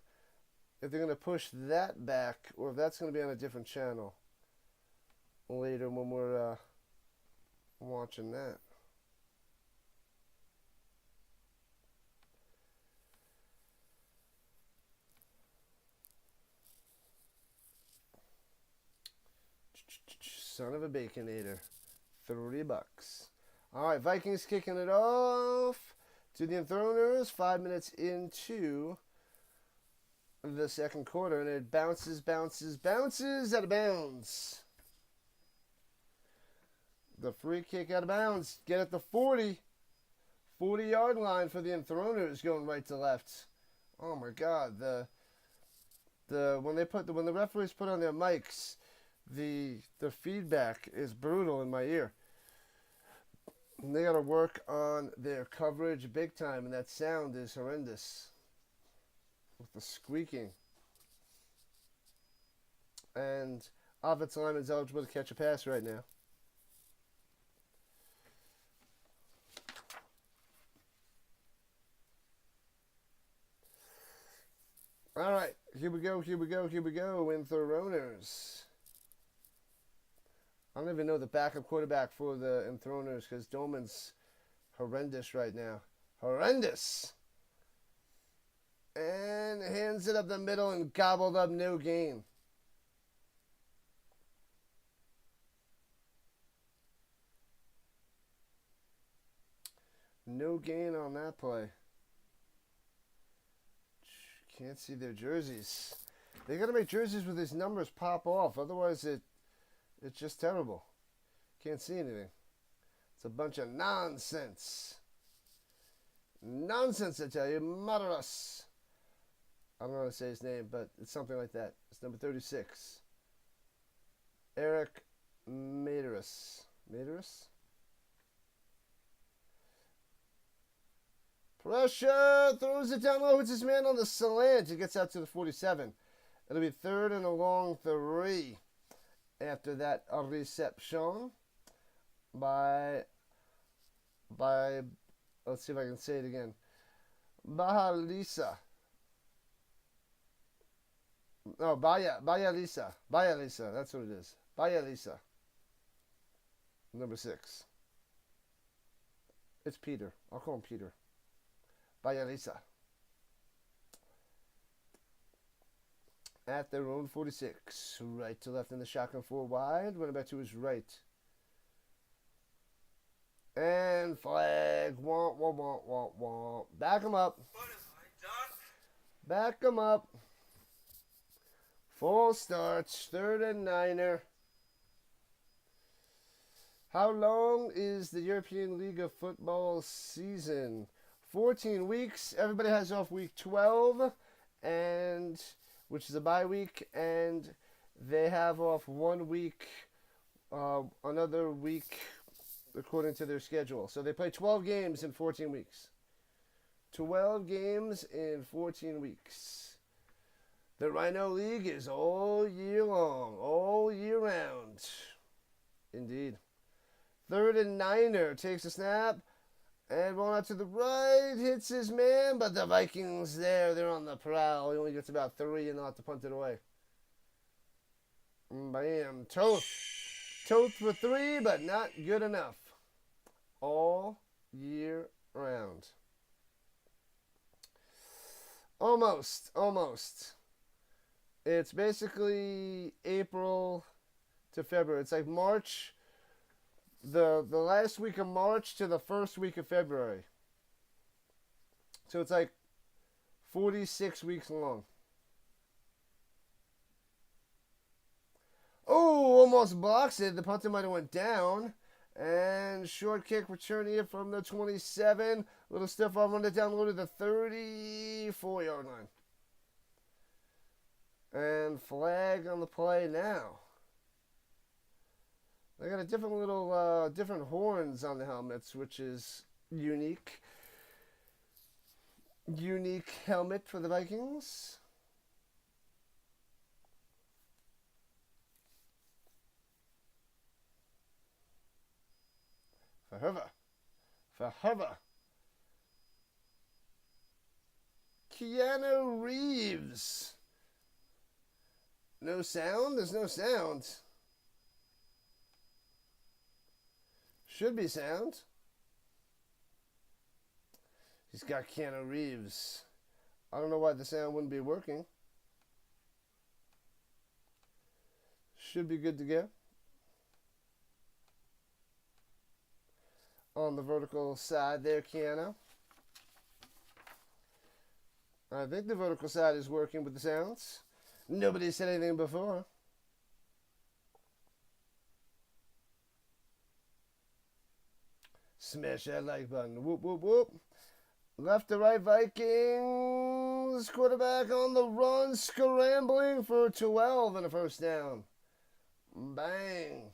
if they're going to push that back or if that's going to be on a different channel later when we're watching that. Son of a Baconator. $3. All right, Vikings kicking it off to the Enthroners. 5 minutes into the second quarter, and it bounces out of bounds. The free kick out of bounds. Get at the 40. 40-yard line for the Enthroners going right to left. Oh my God. When the referees put on their mics, the feedback is brutal in my ear. And they got to work on their coverage big time, and that sound is horrendous with the squeaking. And offensive lineman is eligible to catch a pass right now. All right, here we go, Enthroners. I don't even know the backup quarterback for the Enthroners because Doman's horrendous right now. Horrendous! And hands it up the middle and gobbled up, no gain. No gain on that play. Can't see their jerseys. They got to make jerseys where these numbers pop off. Otherwise, it's just terrible. Can't see anything. It's a bunch of nonsense. Nonsense, I tell you. Madaras. I don't know how to say his name, but it's something like that. It's number 36. Eric Madaras. Madaras? Pressure. Throws it down low. Hits his man on the slant. It gets out to the 47. It'll be 3rd and a long 3. After that reception by let's see if I can say it again. Bahalisa. No, Bayalisa. That's what it is. Bayalisa. Number 6. It's Peter. I'll call him Peter. Bayalisa. At their own 46. Right to left in the shotgun 4 wide. Running back to his right. And flag. Womp, womp, womp, womp, womp. Back him up. What have I done? Back him up. Full starts. 3rd and 9er. How long is the European League of Football season? 14 weeks. Everybody has off week 12. And which is a bye week, and they have off 1 week, another week, according to their schedule. So they play 12 games in 14 weeks. 12 games in 14 weeks. The Rhino League is all year long, all year round. Indeed. 3rd and 9er takes a snap. And rolling out to the right, hits his man, but the Vikings they're on the prowl. He only gets about 3 and they'll have to punt it away. Bam, Toth for 3, but not good enough. All year round. Almost. It's basically April to February. It's like March the last week of March to the first week of February. So it's like 46 weeks long. Oh, almost blocks it. The punter might have went down. And short kick return here from the 27. Little stiff arm, run it down low to the 34-yard line. And flag on the play now. They got a different little, different horns on the helmets, which is unique. Unique helmet for the Vikings. Fehervar. Keanu Reeves. No sound? There's no sound. Should be sound. He's got Keanu Reeves. I don't know why the sound wouldn't be working. Should be good to go. On the vertical side there, Keanu. I think the vertical side is working with the sounds. Nobody said anything before. Smash that like button. Whoop, whoop, whoop. Left to right Vikings. Quarterback on the run. Scrambling for 12 and a first down. Bang.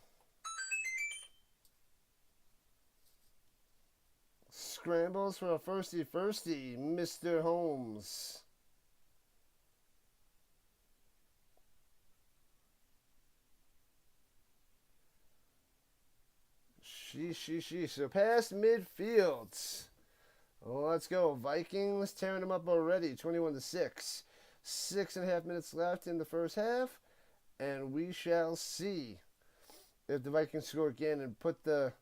Scrambles for a firsty, Mr. Holmes. She. So past midfield. Let's go. Vikings tearing them up already. 21-6. 6.5 minutes left in the first half. And we shall see if the Vikings score again and put the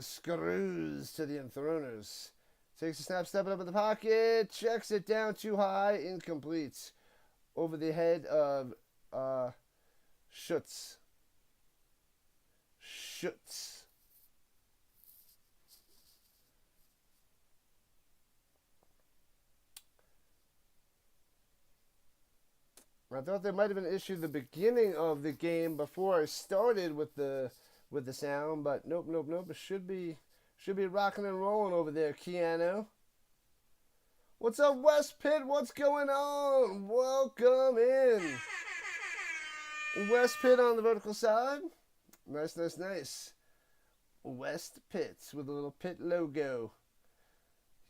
screws to the Enthroners. Takes a snap, stepping up in the pocket. Checks it down too high. Incomplete. Over the head of Schutz. I thought there might have been an issue at the beginning of the game before I started with the sound, but nope. It should be rocking and rolling over there, Keanu. What's up, West Pitt? What's going on? Welcome in. West Pitt on the vertical side. Nice. West Pitt with a little Pitt logo.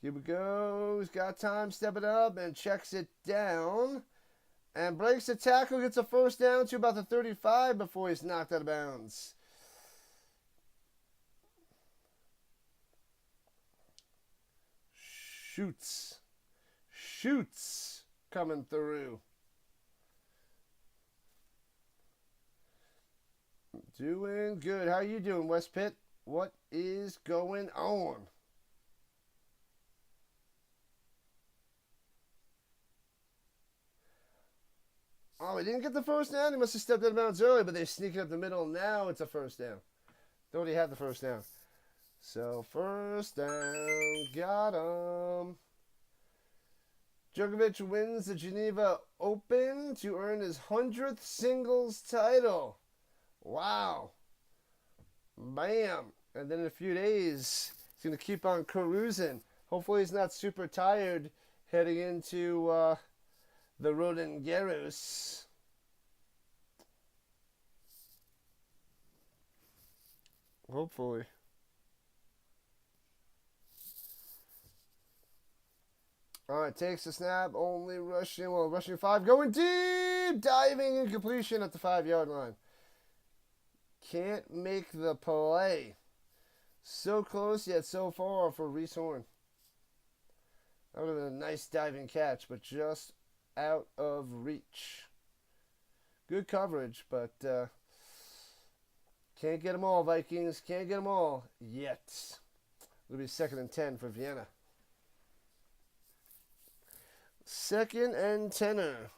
Here we go. He's got time, step it up, and checks it down. And breaks the tackle, gets a first down to about the 35 before he's knocked out of bounds. Shoots coming through. Doing good. How are you doing, West Pitt? What is going on? Oh, he didn't get the first down. He must have stepped out of bounds early, but they're sneaking up the middle. Now it's a first down. Thought he had the first down. So, first down. Got him. Djokovic wins the Geneva Open to earn his 100th singles title. Wow. Bam. And then in a few days, he's going to keep on cruising. Hopefully he's not super tired heading into the Roland Garros. Hopefully. Alright, takes the snap, only rushing, rushing 5, going deep, diving incompletion at the 5-yard line. Can't make the play. So close, yet so far for Reese Horn. That would have been a nice diving catch, but just out of reach. Good coverage, but can't get them all, Vikings. Can't get them all yet. It'll be 2nd and 10 for Vienna. 2nd and 10er.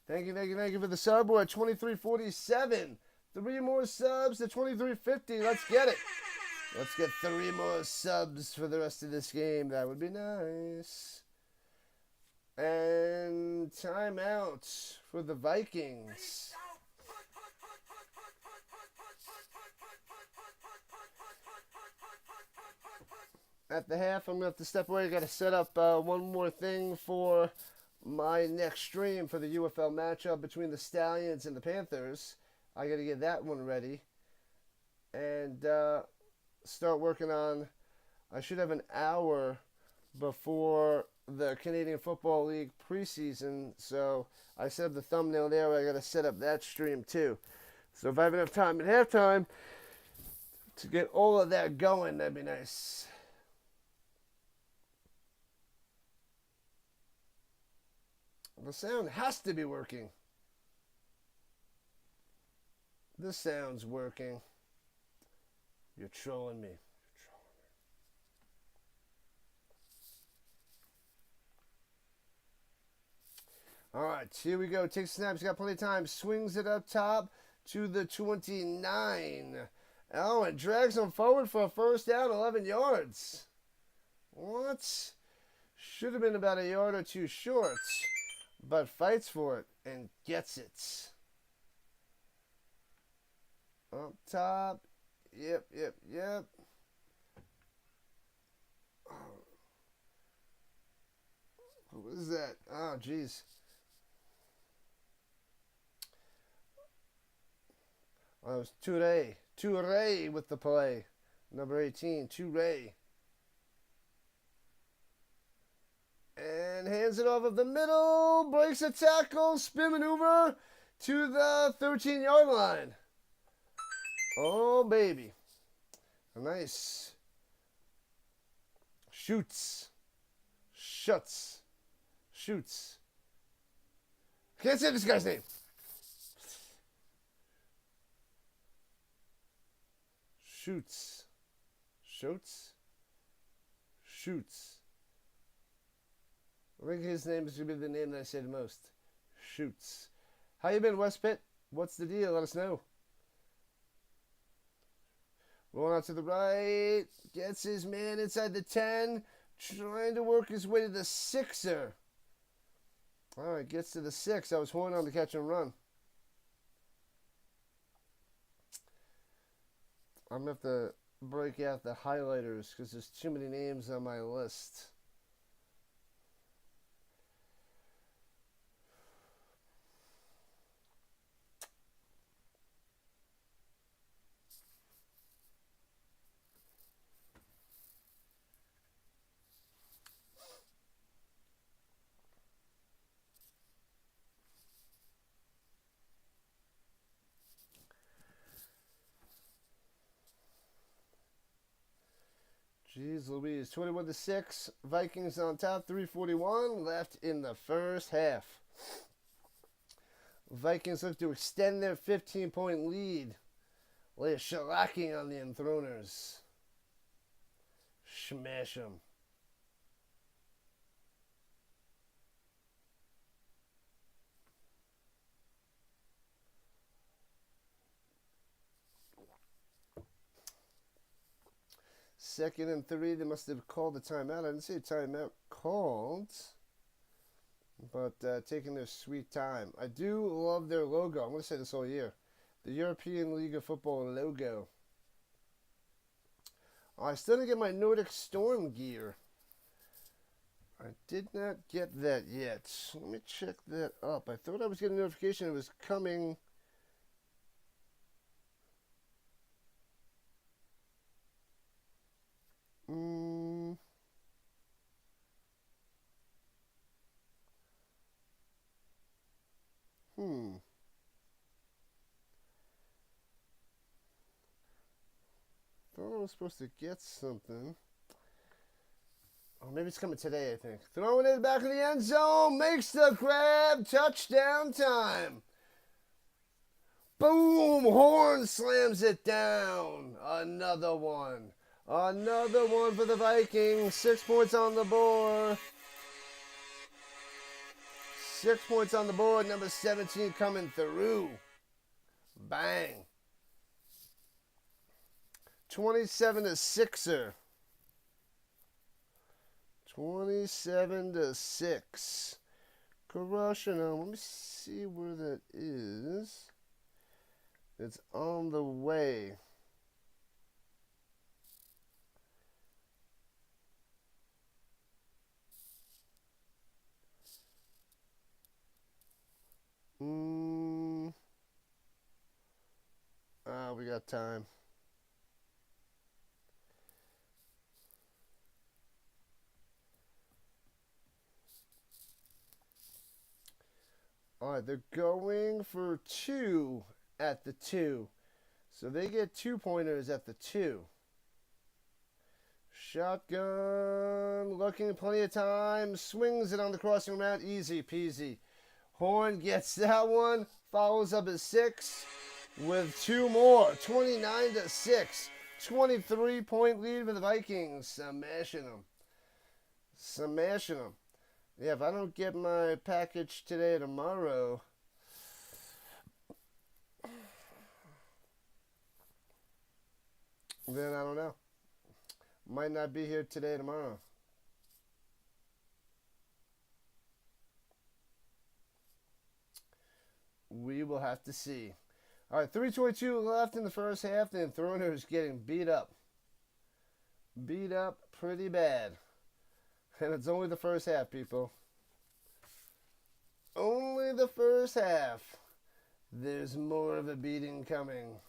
Thank you for the sub. We're at 2347. 3 more subs to 2350. Let's get it. Let's get 3 more subs for the rest of this game. That would be nice. And timeout for the Vikings. At the half, I'm going to have to step away. I got to set up one more thing for my next stream for the UFL matchup between the Stallions and the Panthers. I got to get that one ready and start working on. I should have an hour before the Canadian Football League preseason, so I set up the thumbnail there. I got to set up that stream too. So if I have enough time at halftime to get all of that going, that'd be nice. The sound has to be working. The sound's working. You're trolling me. All right, here we go. Takes snaps. Got plenty of time. Swings it up top to the 29. Oh, and drags him forward for a first down, 11 yards. What? Should have been about a yard or two short, but fights for it and gets it. Up top. Yep. Oh. What is that? Oh, jeez. Oh, it was Toure. Toure with the play. Number 18, Toure. And hands it off of the middle. Breaks a tackle. Spin maneuver to the 13-yard line. Oh, baby. Nice. Shoots. Can't say this guy's name. Shoots. I think his name is going to be the name that I say the most. Shoots. How you been, West Pitt? What's the deal? Let us know. Rolling out to the right. Gets his man inside the 10. Trying to work his way to the 6er. All right, gets to the 6. I was holding on to catch and run. I'm going to have to break out the highlighters because there's too many names on my list. Jeez Louise, 21-6. Vikings on top, 3:41 left in the first half. Vikings look to extend their 15-point lead. Lay a shellacking on the Enthroners. Smash them. Second and 3, they must have called the timeout. I didn't see a timeout called, but taking their sweet time. I do love their logo. I'm going to say this all year. The European League of Football logo. I still didn't get my Nordic Storm gear. I did not get that yet. Let me check that up. I thought I was getting a notification it was coming. Thought I was supposed to get something. Oh, maybe it's coming today, I think. Throwing it back in the end zone. Makes the grab. Touchdown time. Boom. Horn slams it down. Another one. Another one for the Vikings. 6 points on the board. 6 points on the board. Number 17 coming through. Bang. 27 to 6er. 27 to 6. Crushing them. Let me see where that is. It's on the way. We got time. All right, they're going for 2 at the 2. So they get 2-pointers at the 2. Shotgun, looking, plenty of time. Swings it on the crossing route, easy peasy. Horn gets that one, follows up at 6 with 2 more. 29 to 6. 23-point lead for the Vikings. Smashing them. Smashing them. Yeah, if I don't get my package today or tomorrow, then I don't know. Might not be here today or tomorrow. We will have to see. All right, 3:22 left in the first half. The Enthroners getting beat up. Beat up pretty bad. And it's only the first half, people. Only the first half. There's more of a beating coming.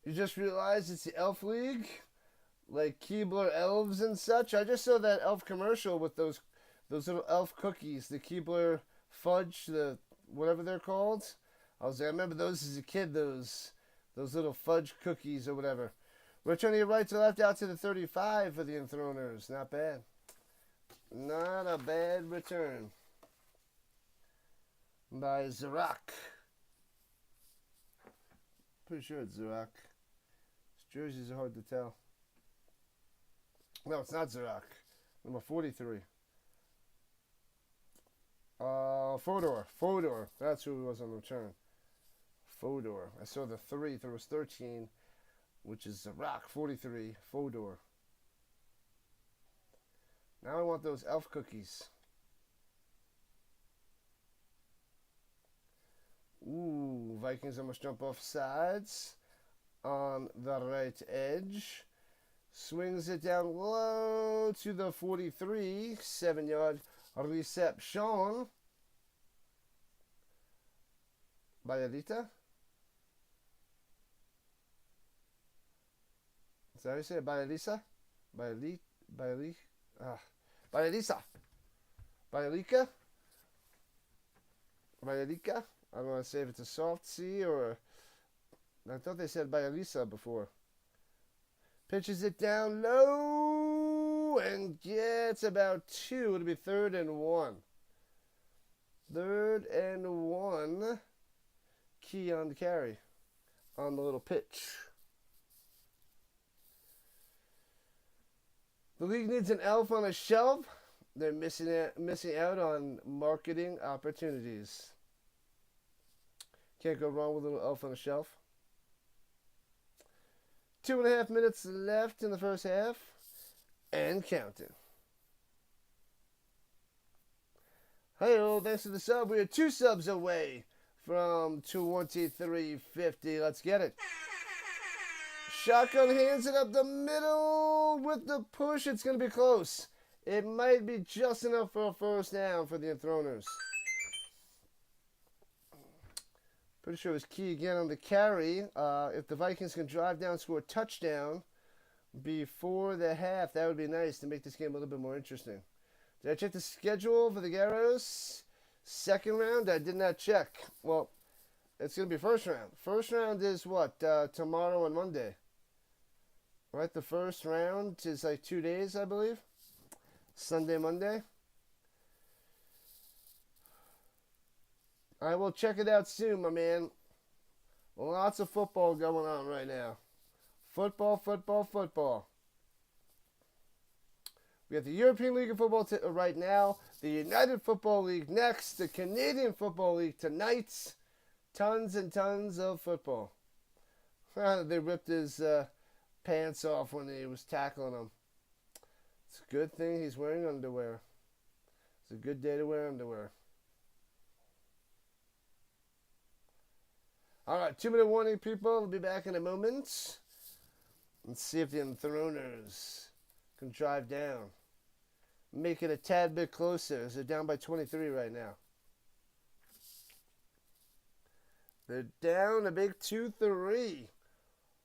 You just realized it's the Elf League? Like Keebler elves and such? I just saw that elf commercial with those little elf cookies, the Keebler fudge, the whatever they're called. I remember those as a kid, those little fudge cookies or whatever. Returning your right to left out to the 35 for the Enthroners. Not bad. Not a bad return. By Zarak. Pretty sure it's Zarak. His jerseys are hard to tell. No, it's not Zarak. Number 43. Fodor. That's who it was on the return. Fodor. I saw the 3. There was 13, which is Zarak. 43. Fodor. Now I want those elf cookies. Ooh, Vikings almost jump off sides on the right edge. Swings it down low to the 43. 7-yard reception. Bayalita? Is that how you say it? Bayalisa? Bayalisa. Bayalika? Bayalika? I don't want to say if it's a soft C or... I thought they said Bayalisa before. Pitches it down low and gets about 2. It'll be 3rd and 1. 3rd and 1. Key on the carry. On the little pitch. The league needs an elf on a shelf. They're missing out on marketing opportunities. Can't go wrong with a little elf on a shelf. 2.5 minutes left in the first half. And counting. Hey-o, thanks for the sub. We are 2 subs away from 23.50. Let's get it. Shotgun hands it up the middle with the push. It's going to be close. It might be just enough for a first down for the Enthroners. Pretty sure it was Key again on the carry. If the Vikings can drive down, score a touchdown before the half, that would be nice to make this game a little bit more interesting. Did I check the schedule for the Garros? Second round? I did not check. Well, it's going to be first round. First round is what? Tomorrow and Monday. Right? The first round is like 2 days, I believe. Sunday, Monday. I will check it out soon, my man. Lots of football going on right now. Football, football, football. We have the European League of Football right now, the United Football League next, the Canadian Football League tonight. Tons and tons of football. They ripped his pants off when he was tackling him. It's a good thing he's wearing underwear. It's a good day to wear underwear. Alright, 2-minute warning, people. We'll be back in a moment. Let's see if the Enthroners can drive down. Make it a tad bit closer. They're down by 23 right now. They're down a big 2-3.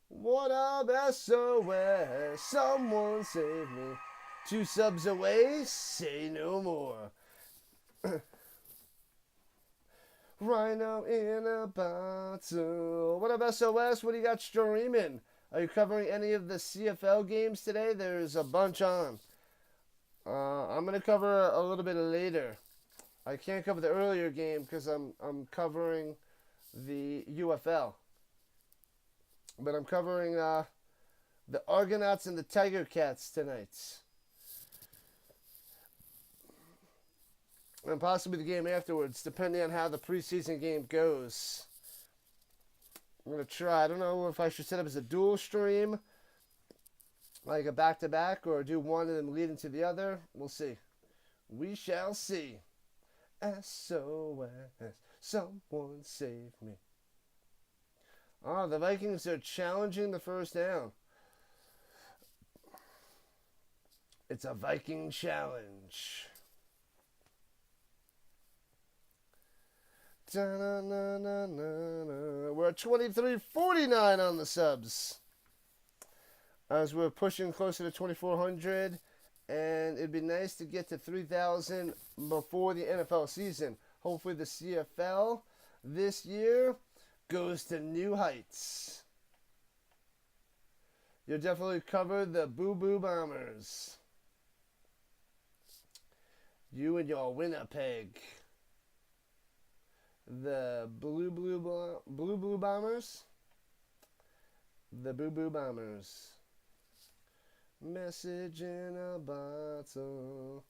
What up, SOS? Someone save me. 2 subs away, say no more. Rhino in a bottle. What up, SOS? What do you got streaming? Are you covering any of the CFL games today? There's a bunch on. I'm going to cover a little bit later. I can't cover the earlier game because I'm covering the UFL. But I'm covering the Argonauts and the Tiger Cats tonight. And possibly the game afterwards, depending on how the preseason game goes. I'm going to try. I don't know if I should set up as a dual stream, like a back-to-back, or do one and then lead into the other. We'll see. We shall see. SOS, someone save me. Oh, the Vikings are challenging the first down. It's a Viking challenge. We're at 23.49 on the subs. As we're pushing closer to 2,400. And it'd be nice to get to 3,000 before the NFL season. Hopefully the CFL this year goes to new heights. You'll definitely cover the Boo Boo Bombers. You and your Winnipeg. The Blue Bombers. The Boo Boo Bombers. Message in a bottle.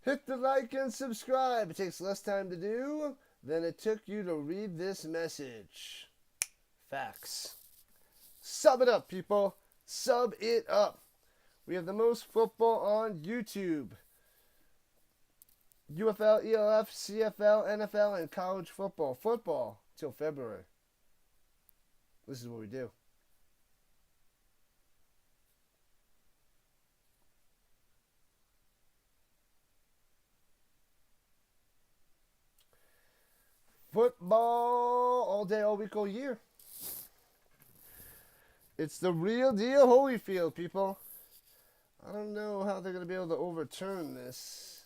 Hit the like and subscribe. It takes less time to do than it took you to read this message. Facts. Sub it up, people. Sub it up. We have the most football on YouTube. UFL, ELF, CFL, NFL, and college football. Football till February. This is what we do. Football all day, all week, all year. It's the real deal Holyfield, people. I don't know how they're going to be able to overturn this.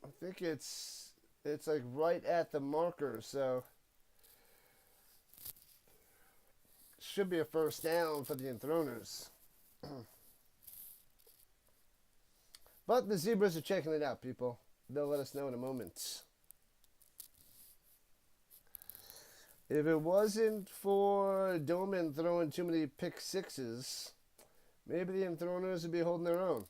I think it's like right at the marker, so should be a first down for the Enthroners. But the Zebras are checking it out, people. They'll let us know in a moment. If it wasn't for Doman throwing too many pick sixes, maybe the Enthroners would be holding their own.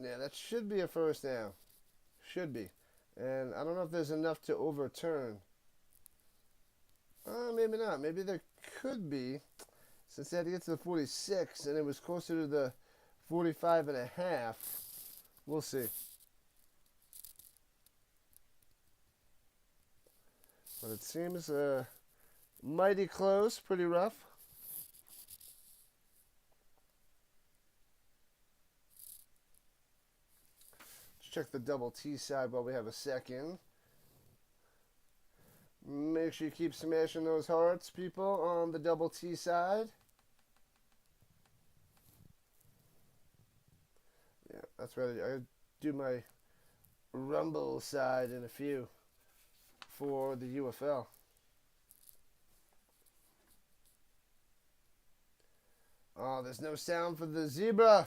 Yeah, that should be a first down. Should be. And I don't know if there's enough to overturn. Maybe not. Maybe there could be, since they had to get to the 46, and it was closer to the 45 and a half. We'll see. But it seems mighty close, pretty rough. Let's check the double T side while we have a second. Make sure you keep smashing those hearts, people, on the double T side. Yeah, that's right. I do my Rumble side in a few for the UFL. Oh, there's no sound for the zebra.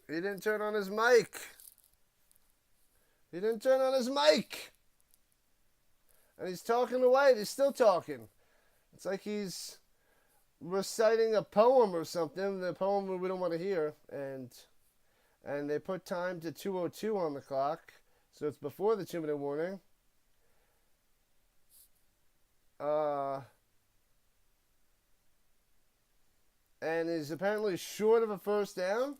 He didn't turn on his mic. He didn't turn on his mic. And he's talking away. He's still talking. It's like he's reciting a poem or something. The poem we don't want to hear. And they put time to 2:02 on the clock. So it's before the 2-minute warning. And he's apparently short of a first down.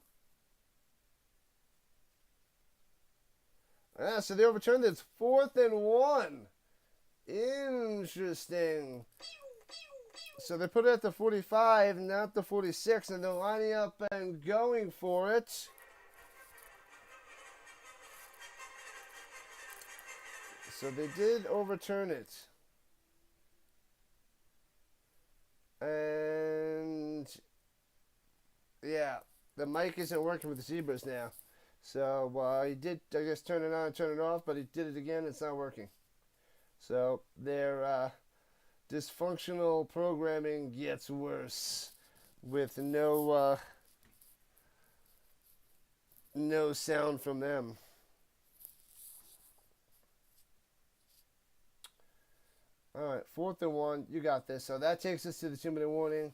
Yeah, so they overturned it. It's 4th and 1. Interesting. So they put it at the 45, not the 46, and they're lining up and going for it. So they did overturn it. And yeah, the mic isn't working with the zebras now. So he did, I guess, turn it on and turn it off, but he did it again. It's not working. So their dysfunctional programming gets worse with no sound from them. All right, 4th and 1. You got this. So that takes us to the 2-minute warning.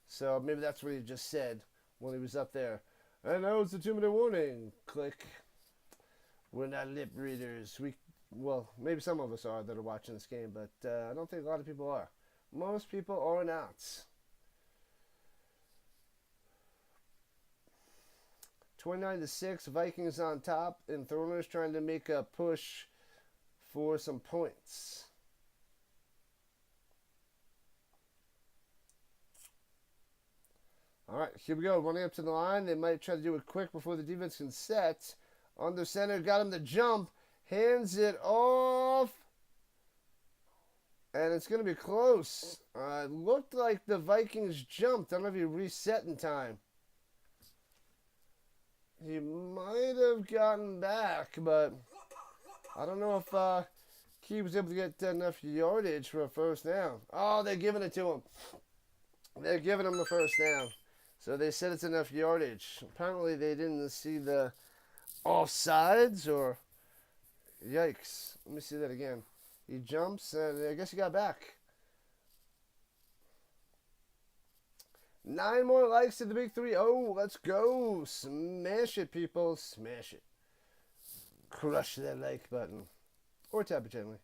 So maybe that's what he just said when he was up there. And now it's the 2-minute warning. Click. We're not lip readers. Well, maybe some of us are that are watching this game, but I don't think a lot of people are. Most people are not. 29-6, Vikings on top. Enthroners trying to make a push for some points. All right, here we go. Running up to the line. They might try to do it quick before the defense can set. Under center, got him to jump. Hands it off. And it's going to be close. It looked like the Vikings jumped. I don't know if he reset in time. He might have gotten back, but I don't know if Key was able to get enough yardage for a first down. Oh, they're giving it to him. They're giving him the first down. So they said it's enough yardage. Apparently they didn't see the offsides or... Yikes. Let me see that again. He jumps and I guess he got back. 9 more likes to the big 3. Oh, let's go. Smash it, people. Smash it. Crush that like button. Or tap it gently.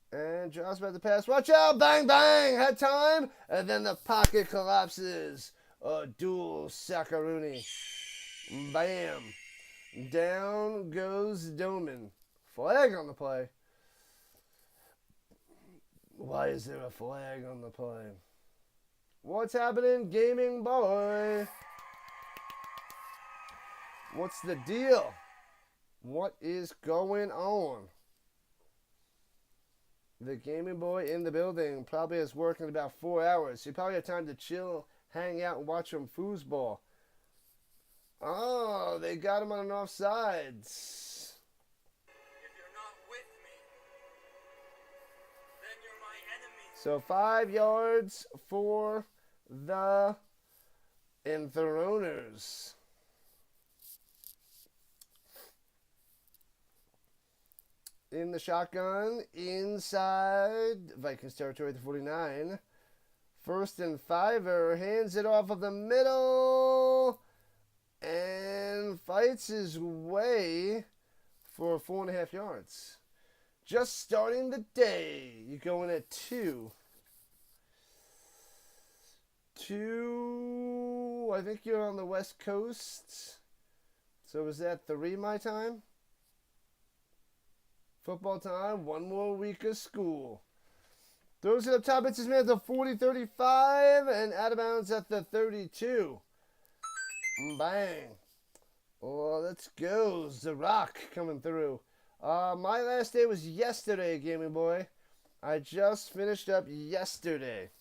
And John's about to pass. Watch out! Bang, bang! Head time! And then the pocket collapses. A dual sackaroonie. Bam. Down goes Doman. Flag on the play. Why is there a flag on the play? What's happening, gaming boy? What's the deal? What is going on? The gaming boy in the building probably has work in about 4 hours. He probably had time to chill, hang out, and watch some foosball. Oh, they got him on an offsides. If you're not with me, then you're my enemy. So 5 yards for the Enthroners. In the shotgun, inside Vikings territory at the 49. 1st and 5, hands it off of the middle and fights his way for 4.5 yards. Just starting the day. You go in at 2. 2, I think you're on the West Coast. So is that 3 my time? Football time, 1 more week of school. Throws it up top, it's his man at the 40-35, and out of bounds at the 32. Bang. Oh, let's go. The Rock coming through. My last day was yesterday, gaming boy. I just finished up yesterday.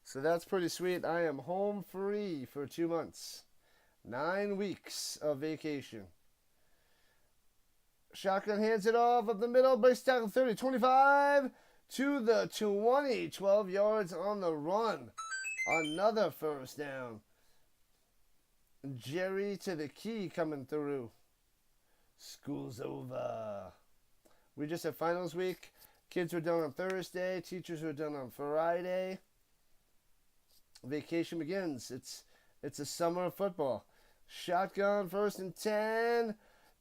So that's pretty sweet. I am home free for 2 months. 9 weeks of vacation. Shotgun hands it off up the middle. Breaks tackle 30, 25 to the 20. 12 yards on the run. Another first down. Jerry to the key coming through. School's over. We just had finals week. Kids were done on Thursday. Teachers were done on Friday. Vacation begins. It's a summer of football. Shotgun, 1st and 10.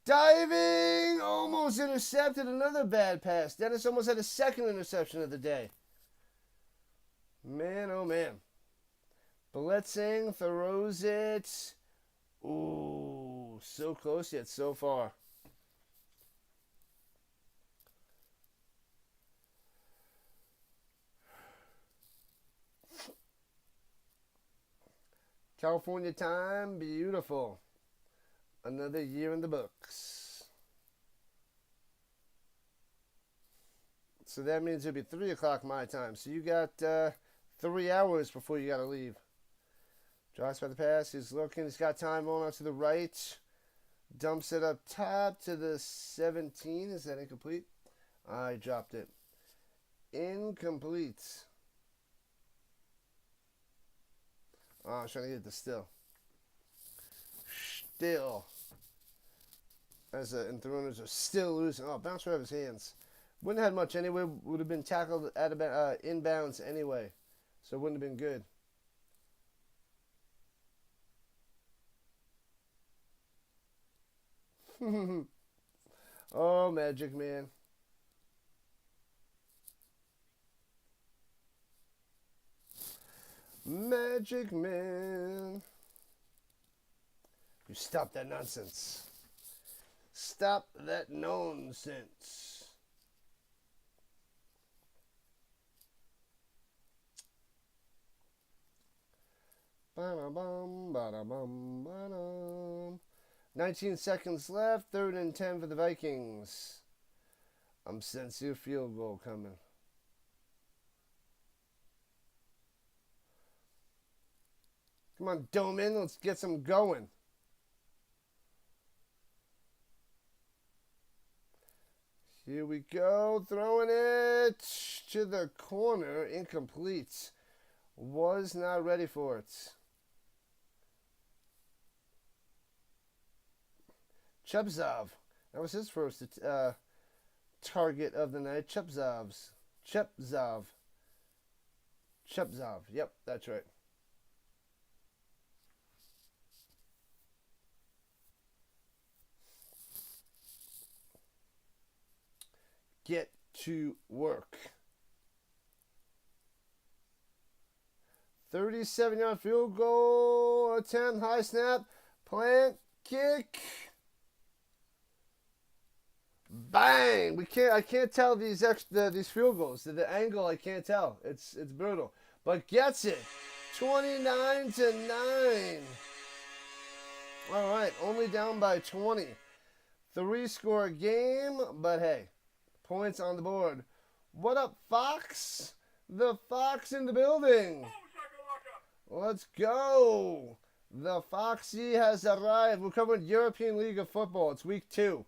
Diving! Almost intercepted. Another bad pass. Dennis almost had a second interception of the day. Man, oh man. Blitzing, throws it. Ooh, so close yet so far. California time, beautiful. Another year in the books. So that means it'll be 3 o'clock my time. So you got 3 hours before you got to leave. Drops by the pass. He's looking. He's got time going out to the right. Dumps it up top to the 17. Is that incomplete? I dropped it. Incomplete. Oh, I was trying to get the still. Still. As the Enthroners are still losing. Oh, bounced right out of his hands. Wouldn't have had much anyway. Would have been tackled at about inbounds anyway. So it wouldn't have been good. Oh, Magic Man. Magic Man. You stop that nonsense. Stop that nonsense. Ba-da-bum, ba-da-bum, ba-dum. 19 seconds left. 3rd and 10 for the Vikings. I'm sensing a field goal coming. Come on, Doman. Let's get some going. Here we go. Throwing it to the corner. Incomplete. Was not ready for it. Chebzov. That was his first target of the night. Chebzov. Yep, that's right. Get to work. 37-yard field goal attempt. High snap. Plant kick. Bang! I can't tell these field goals. The angle I can't tell. It's brutal. But gets it. 29-9. All right, only down by 20. 3-score game, but hey, points on the board. What up, Fox? The Fox in the building. Let's go. The Foxy has arrived. We're covering European League of Football. It's week 2.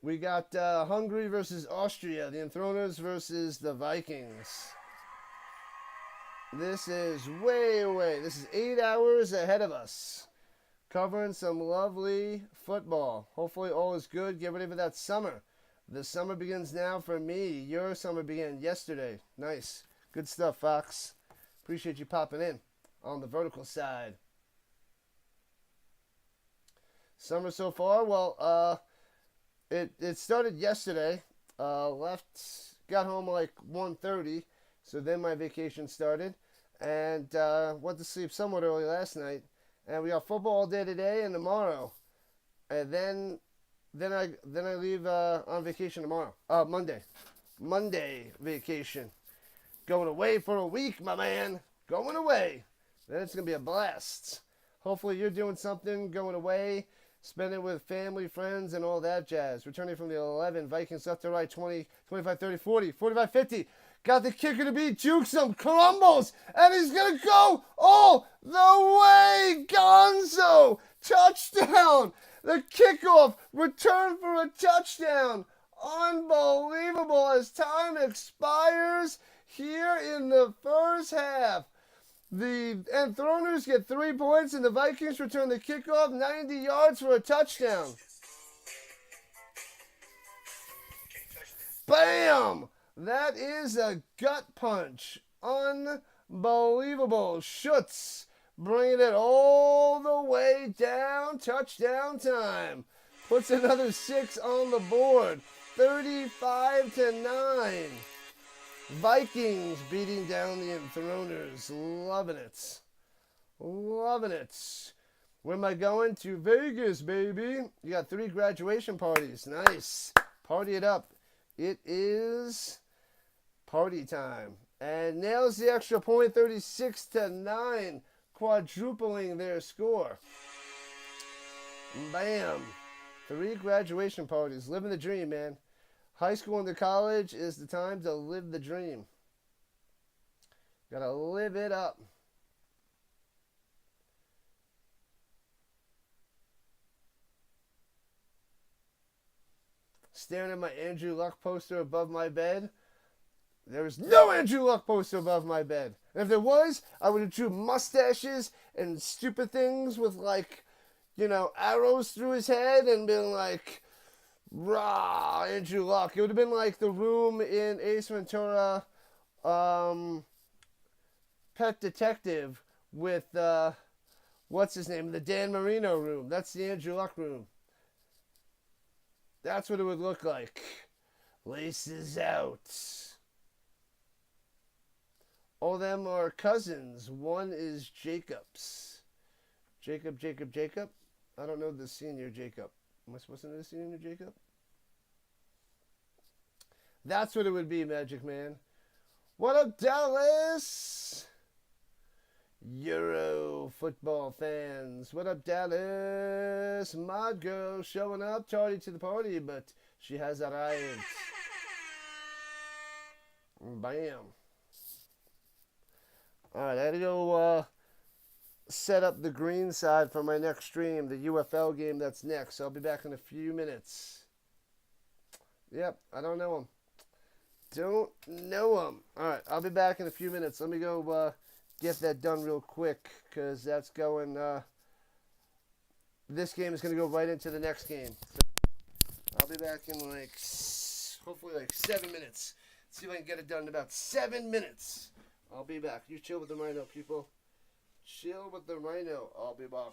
We got Hungary versus Austria. The Enthroners versus the Vikings. This is this is 8 hours ahead of us. Covering some lovely football. Hopefully all is good. Get ready for that summer. The summer begins now for me. Your summer began yesterday. Nice. Good stuff, Fox. Appreciate you popping in on the vertical side. Summer so far, well, it started yesterday. Got home like 1:30, so then my vacation started, and went to sleep somewhat early last night. And we got football all day today and tomorrow, and then I leave on vacation tomorrow. Monday vacation. Going away for a week, my man. Going away. Then it's gonna be a blast. Hopefully you're doing something, going away, spending with family, friends, and all that jazz. Returning from the 11, Vikings left to right, 20, 25, 30, 40, 45, 50. Got the kicker to beat, jukes him, crumbles, and he's going to go all the way. Gonzo, touchdown. The kickoff, return for a touchdown. Unbelievable as time expires here in the first half. The Enthroners get 3 points and the Vikings return the kickoff 90 yards for a touchdown. Bam! That is a gut punch. Unbelievable. Schutz bringing it all the way down. Touchdown time. Puts another 6 on the board. 35-9. Vikings beating down the Enthroners. Loving it. Loving it. Where am I going? To Vegas, baby. You got 3 graduation parties. Nice. Party it up. It is party time. And nails the extra point, 36-9. Quadrupling their score. Bam. 3 graduation parties. Living the dream, man. High school into college is the time to live the dream. Gotta live it up. Staring at my Andrew Luck poster above my bed. There is no Andrew Luck poster above my bed. And if there was, I would have drew mustaches and stupid things with, like, you know, arrows through his head and been like, rah, Andrew Luck. It would have been like the room in Ace Ventura, Pet Detective with, what's his name? The Dan Marino room. That's the Andrew Luck room. That's what it would look like. Laces out. All of them are cousins. One is Jacob's. Jacob. I don't know the senior Jacob. Am I supposed to know the senior Jacob? That's what it would be, Magic Man. What up, Dallas? Euro football fans. What up, Dallas? Mod girl showing up, tardy to the party, but she has arrived. Bam. Alright, I gotta go set up the green side for my next stream, the UFL game that's next. So I'll be back in a few minutes. Yep, I don't know him. Don't know him. Alright, I'll be back in a few minutes. Let me go get that done real quick, because that's going, this game is going to go right into the next game. So I'll be back in hopefully 7 minutes. See if I can get it done in about 7 minutes. I'll be back. You chill with the Rhino, people. Chill with the Rhino. I'll be back.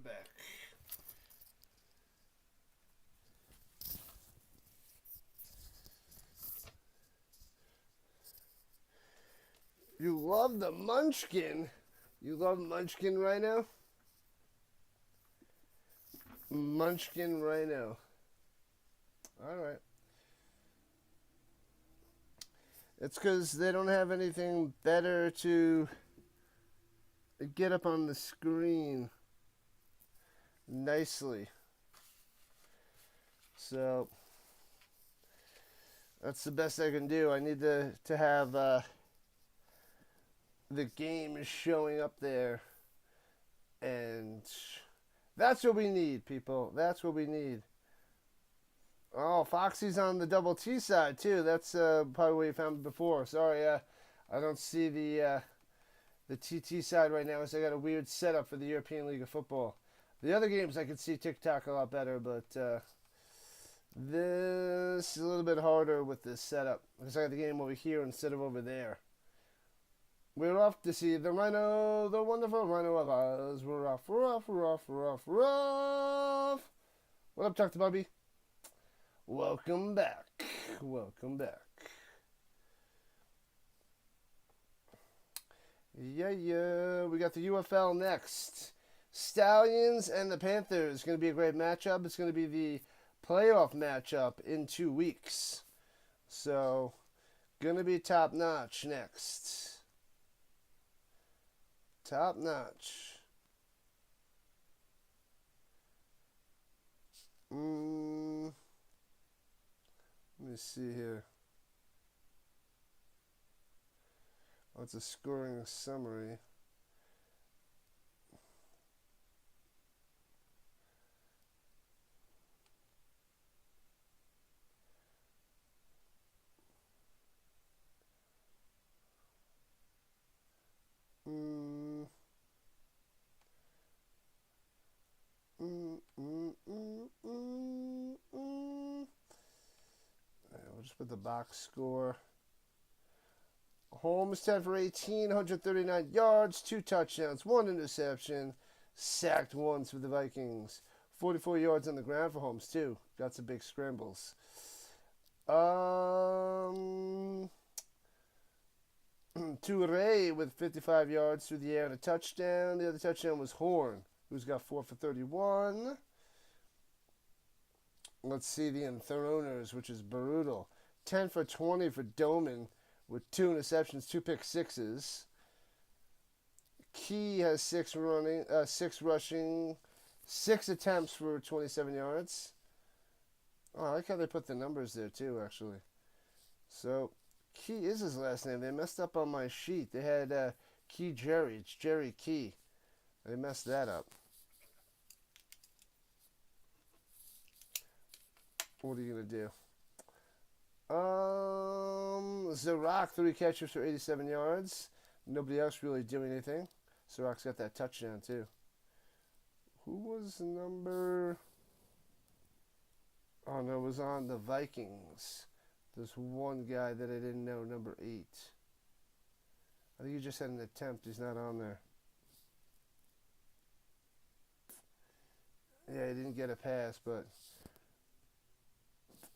back. You love the Munchkin. You love Munchkin Rhino? Munchkin Rhino. Alright. It's because they don't have anything better to get up on the screen nicely. So that's the best I can do. I need to have the game showing up there, and that's what we need, people. That's what we need. Oh, Foxy's on the double T side too. That's probably what you found before. Sorry, I don't see the TT side right now, so I got a weird setup for the European League of Football. The other games I could see TikTok a lot better, but this is a little bit harder with this setup because I got the game over here instead of over there. We're off to see the Rhino, the wonderful Rhino of Oz. We're off, we're off, we're off, we're off, we're off. What up, Dr. Bobby? Welcome back. Welcome back. Yeah. We got the UFL next. Stallions and the Panthers. Going to be a great matchup. It's going to be the playoff matchup in 2 weeks. So, going to be top notch next. Top notch. Let me see here. Oh, it's a scoring summary. We'll just put the box score. Holmes 10 for 18, 139 yards, 2 touchdowns, 1 interception, sacked once for the Vikings. 44 yards on the ground for Holmes too. Got some big scrambles. Toure with 55 yards through the air and a touchdown. The other touchdown was Horn, who's got 4 for 31. Let's see the Enthroners, which is brutal. 10 for 20 for Doman with 2 interceptions, 2 pick sixes. Key has 6 rushing, 6 attempts for 27 yards. Oh, I like how they put the numbers there too, actually. So, Key is his last name. They messed up on my sheet. They had Key Jerry. It's Jerry Key. They messed that up. What are you going to do? Zarak, 3 catches for 87 yards. Nobody else really doing anything. Zarak's got that touchdown, too. Who was number... Oh, no, it was on the Vikings. There's one guy that I didn't know, number 8. I think he just had an attempt. He's not on there. Yeah, he didn't get a pass, but...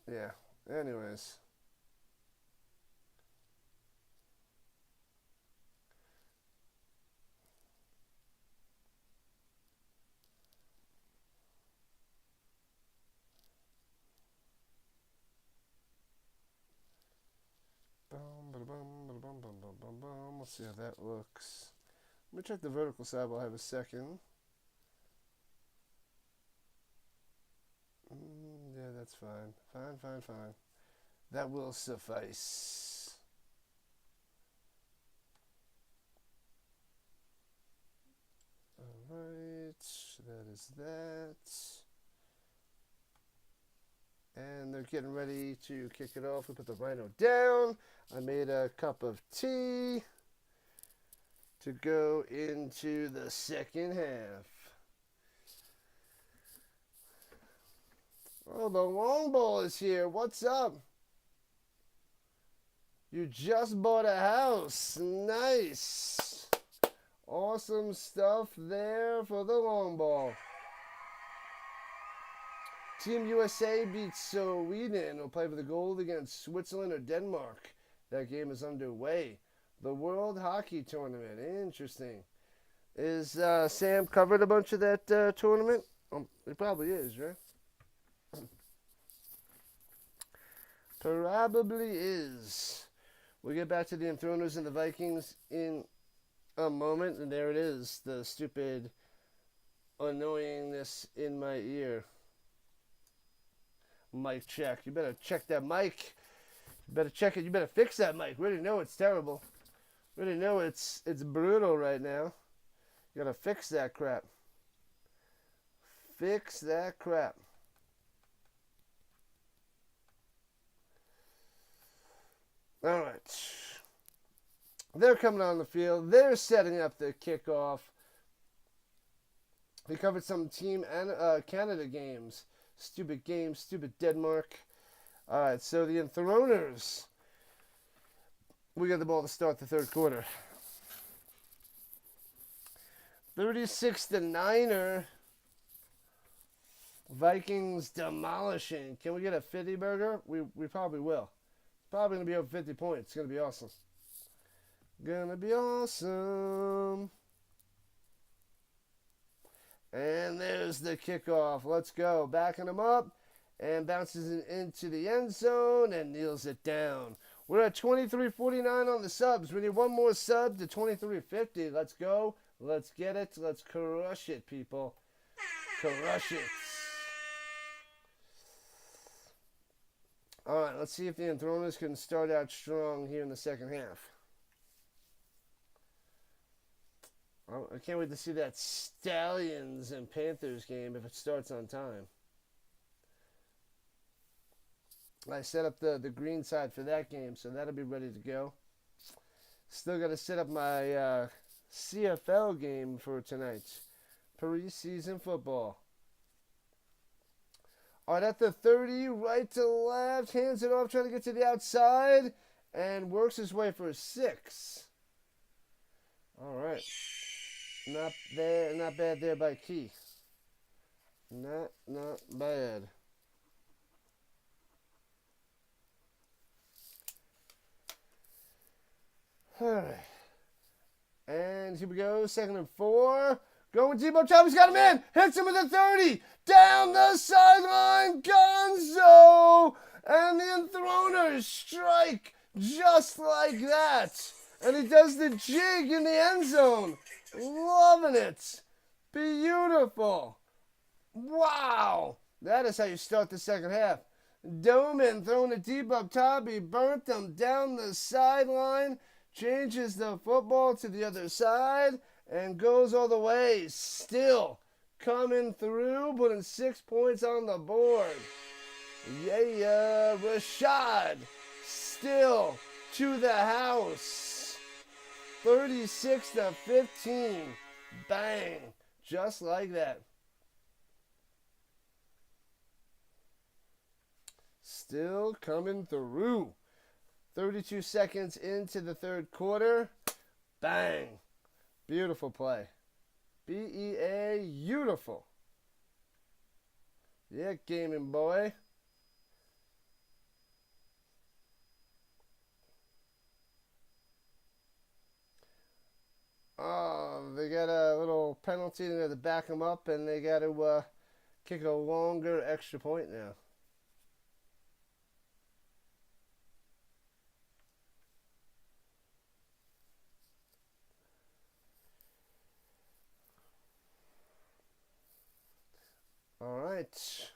Yeah, anyways. Let's see how that looks. Let me check the vertical side while I have a second. Yeah, that's fine. Fine. That will suffice. Alright, that is that. And they're getting ready to kick it off. We put the Rhino down. I made a cup of tea to go into the second half. Oh, the long ball is here. What's up? You just bought a house. Nice. Awesome stuff there for the long ball. Team USA beats Sweden. Will play for the gold against Switzerland or Denmark. That game is underway. The World Hockey Tournament. Interesting. Is Sam covered a bunch of that tournament? It probably is, right? Probably is. We'll get back to the Enthroners and the Vikings in a moment. And there it is. The stupid annoyingness in my ear. Mic check. You better check that mic. You better check it. You better fix that mic. We already know it's terrible. We already know it's brutal right now. You gotta fix that crap. Fix that crap. All right. They're coming on the field. They're setting up the kickoff. We covered some Team Canada games. Stupid games. Stupid Denmark. All right. So the Enthroners. We got the ball to start the third quarter. 36-9. Vikings demolishing. Can we get a 50 burger? We probably will. Probably going to be over 50 points. It's going to be awesome. Gonna be awesome. And there's the kickoff. Let's go. Backing him up. And bounces into the end zone and kneels it down. We're at 23:49 on the subs. We need one more sub to 23:50. Let's go. Let's get it. Let's crush it, people. Crush it. All right, let's see if the Enthroners can start out strong here in the second half. Oh, I can't wait to see that Stallions and Panthers game if it starts on time. I set up the green side for that game, so that'll be ready to go. Still got to set up my CFL game for tonight. Preseason football. All right, at the 30, right to left, hands it off, trying to get to the outside, and works his way for a 6. All right. Not bad there by Keith. Not bad. All right. And here we go, 2nd and 4. Going Debo Chavez, got him in. Hits him with a 30. Down the sideline, Gonzo. And the Enthroners strike just like that. And he does the jig in the end zone. Loving it. Beautiful. Wow. That is how you start the second half. Doman throwing it deep up top. He burnt them down the sideline. Changes the football to the other side. And goes all the way. Still coming through. Putting 6 points on the board. Yeah. Rashad. Still to the house. 36-15. Bang. Just like that. Still coming through. 32 seconds into the third quarter. Bang. Beautiful play. Beautiful. Yeah, gaming boy. Oh, they got a little penalty. They got to back them up, and they got to kick a longer extra point now. All right.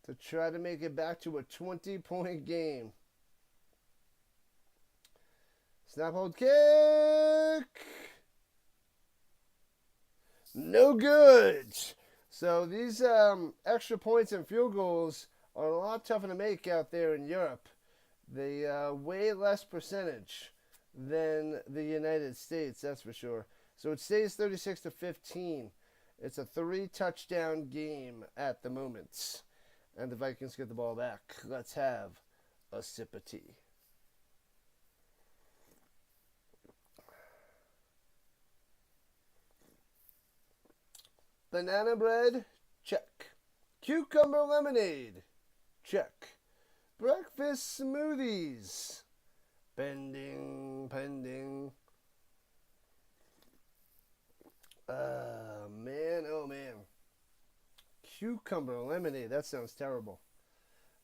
To try to make it back to a 20-point game. Snap, hold, kick. No good. So these extra points and field goals are a lot tougher to make out there in Europe. They way less percentage than the United States, that's for sure. So it stays 36-15. It's a 3-touchdown game at the moment. And the Vikings get the ball back. Let's have a sip of tea. Banana bread, check. Cucumber lemonade. Check. Breakfast smoothies. Pending. Man, oh man. Cucumber lemonade. That sounds terrible.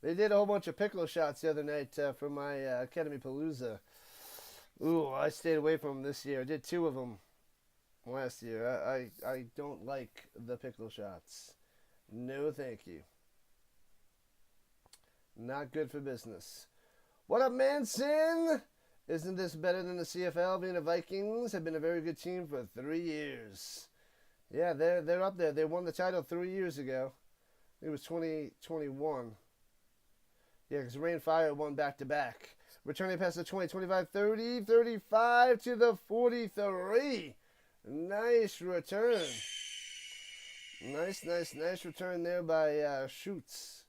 They did a whole bunch of pickle shots the other night for my Academy Palooza. Ooh, I stayed away from them this year. I did 2 of them last year. I don't like the pickle shots. No, thank you. Not good for business. What up, Manson? Isn't this better than the CFL? Vienna Vikings have been a very good team for 3 years. Yeah, they're up there. They won the title 3 years ago. It was 2021. Yeah, because Rain Fire won back-to-back. Returning past the 20, 25, 30, 35 to the 43. Nice return. Nice return there by Shoots.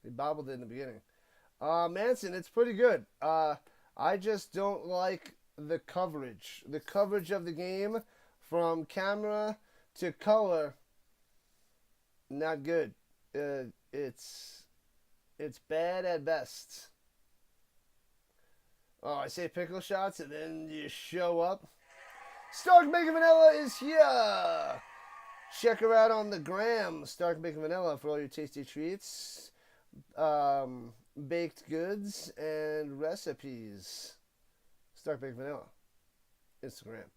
He bobbled it in the beginning. Manson, it's pretty good. I just don't like the coverage. The coverage of the game from camera to color, not good. It's bad at best. Oh, I say pickle shots and then you show up. Stark Bacon Vanilla is here. Check her out on the gram, Stark Bacon Vanilla, for all your tasty treats, baked goods, and recipes. Stark Bacon Vanilla. Instagram.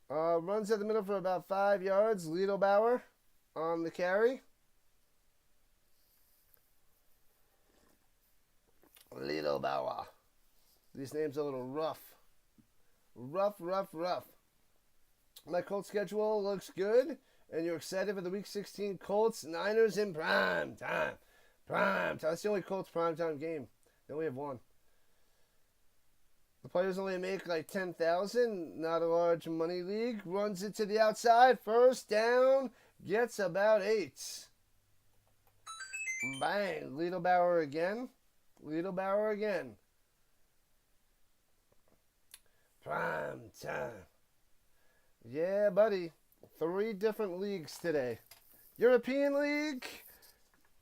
Runs at the middle for about 5 yards. Liedelbauer on the carry. Liedelbauer. These names are a little rough. Rough. My Colts schedule looks good, and you're excited for the Week 16 Colts Niners in prime time. That's the only Colts prime time game. They only have one. The players only make like 10,000. Not a large money league. Runs it to the outside. First down. Gets about 8. Bang. Liedelbauer again. Prime time. Yeah, buddy. 3 different leagues today. European League,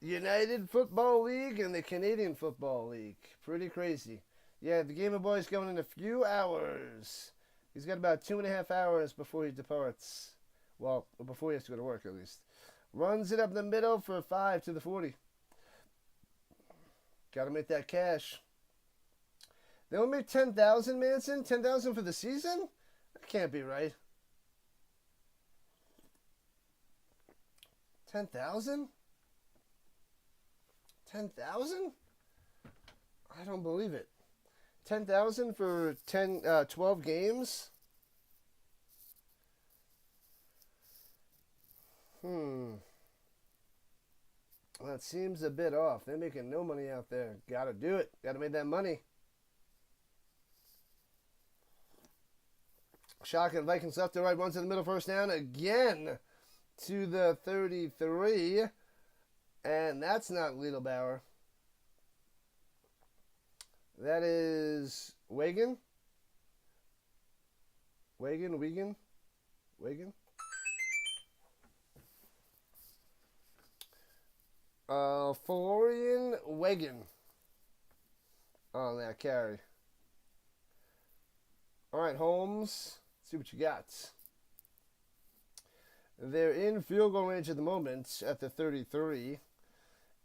United Football League, and the Canadian Football League. Pretty crazy. Yeah, the Gamer Boy's going in a few hours. He's got about 2.5 hours before he departs. Well, before he has to go to work, at least. Runs it up the middle for 5 to the 40. Gotta make that cash. They only make 10,000, Manson? 10,000 for the season? That can't be right. 10,000? 10,000? I don't believe it. 10,000 for 12 games? That seems a bit off. They're making no money out there. Gotta do it. Gotta make that money. Shotgun Vikings left to right. Runs in the middle, first down again to the 33. And that's not Liedelbauer. That is Wagon. Florian Wagon on that carry. All right, Holmes. See what you got. They're in field goal range at the moment at the 33.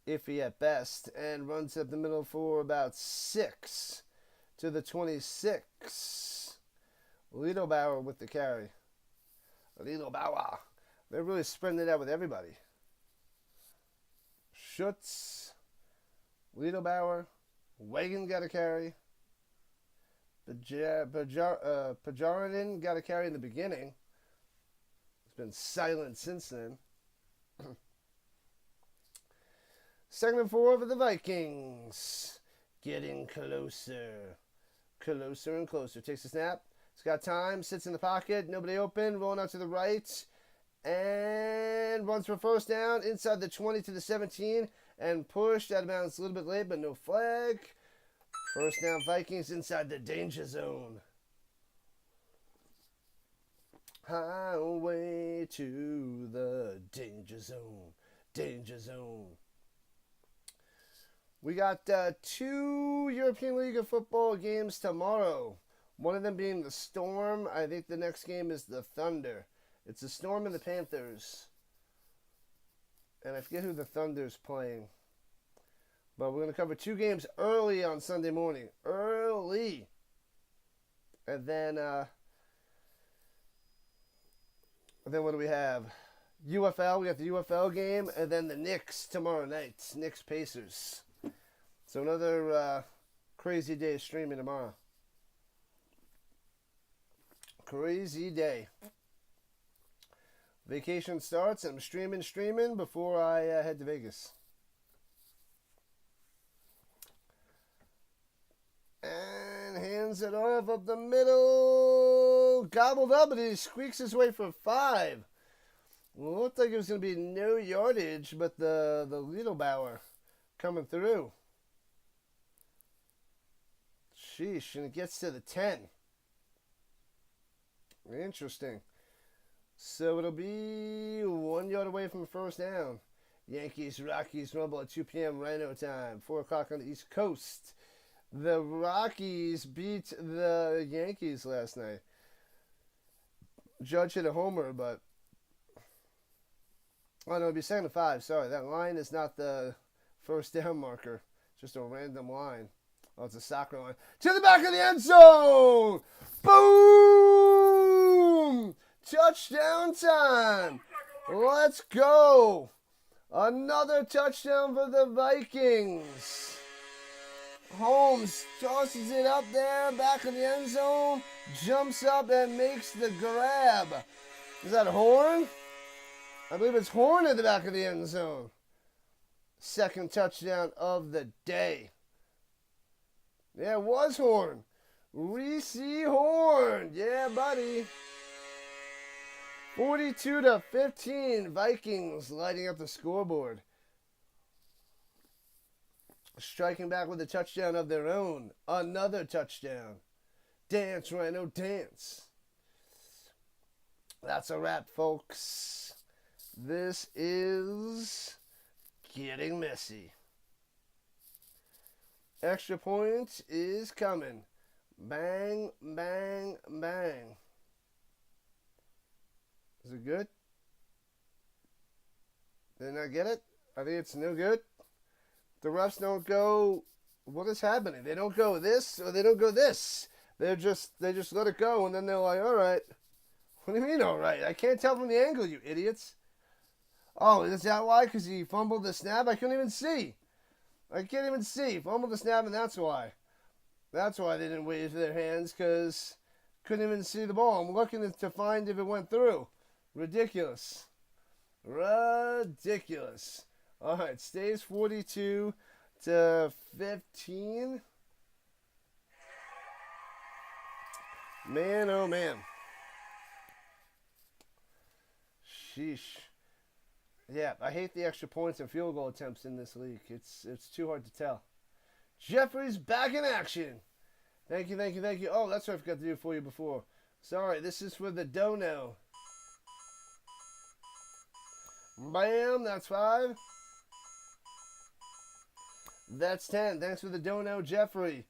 Iffy at best. And runs up the middle for about 6 to the 26. Liedelbauer with the carry. Liedelbauer. They're really spreading it out with everybody. Schutz. Liedelbauer. Wagon got a carry. Pajaradin got a carry in the beginning. It's been silent since then. Segment 4 for the Vikings. Getting closer. Closer and closer. Takes a snap. It's got time. Sits in the pocket. Nobody open. Rolling out to the right. And runs for first down. Inside the 20 to the 17. And pushed out of bounds a little bit late, but no flag. First down, Vikings inside the danger zone. Highway to the danger zone. Danger zone. We got 2 European League of Football games tomorrow. One of them being the Storm. I think the next game is the Thunder. It's the Storm and the Panthers. And I forget who the Thunder's playing. But we're going to cover 2 games early on Sunday morning. Early. And then what do we have? UFL. We got the UFL game. And then the Knicks tomorrow night. Knicks Pacers. So another crazy day of streaming tomorrow. Crazy day. Vacation starts. I'm streaming before I head to Vegas. And hands it off up the middle. Gobbled up, and he squeaks his way for 5. Well, it looked like it was going to be no yardage, but the Liedelbauer coming through. Sheesh, and it gets to the 10. Interesting. So it'll be 1 yard away from the first down. Yankees, Rockies rumble at 2 p.m. Rhino time. 4 o'clock on the East Coast. The Rockies beat the Yankees last night. Judge hit a homer, but... Oh, no, it'd be 2nd and 5. Sorry, that line is not the first down marker. Just a random line. Oh, it's a soccer line. To the back of the end zone! Boom! Touchdown time! Let's go! Another touchdown for the Vikings. Holmes tosses it up there, back of the end zone, jumps up and makes the grab. Is that Horn? I believe it's Horn at the back of the end zone. 2nd touchdown of the day. Yeah, it was Horn. Reese Horn. Yeah, buddy. 42-15. Vikings lighting up the scoreboard. Striking back with a touchdown of their own. Another touchdown. Dance, Rhino, dance. That's a wrap, folks. This is getting messy. Extra point is coming. Bang, bang, bang. Is it good? Did I get it? I think it's no good. The refs don't go, what is happening? They don't go this or they don't go this. They just let it go, and then they're like, all right. What do you mean, all right? I can't tell from the angle, you idiots. Oh, is that why? Because he fumbled the snap? I couldn't even see. I can't even see. Fumbled the snap, and that's why. That's why they didn't wave their hands, because couldn't even see the ball. I'm looking to find if it went through. Ridiculous. Ridiculous. All right, stays 42-15. Man, oh man. Sheesh. Yeah, I hate the extra points and field goal attempts in this league. It's too hard to tell. Jeffrey's back in action. Thank you, thank you, thank you. Oh, that's what I forgot to do for you before. Sorry, this is for the dono. Bam, that's 5. That's 10. Thanks for the dono, Jeffrey.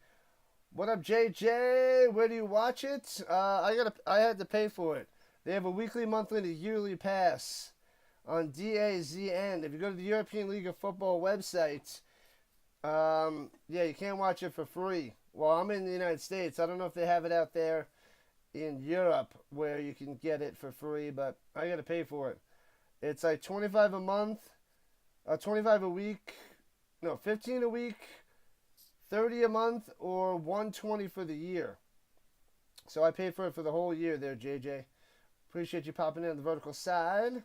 What up, JJ? Where do you watch it? I had to pay for it. They have a weekly, monthly, and a yearly pass on DAZN. If you go to the European League of Football website, yeah, you can't watch it for free. Well, I'm in the United States. I don't know if they have it out there in Europe where you can get it for free, but I got to pay for it. It's like $25 a month, $25 a week, no, $15 a week, $30 a month, or $120 for the year. So I paid for it for the whole year there, JJ. Appreciate you popping in on the vertical side.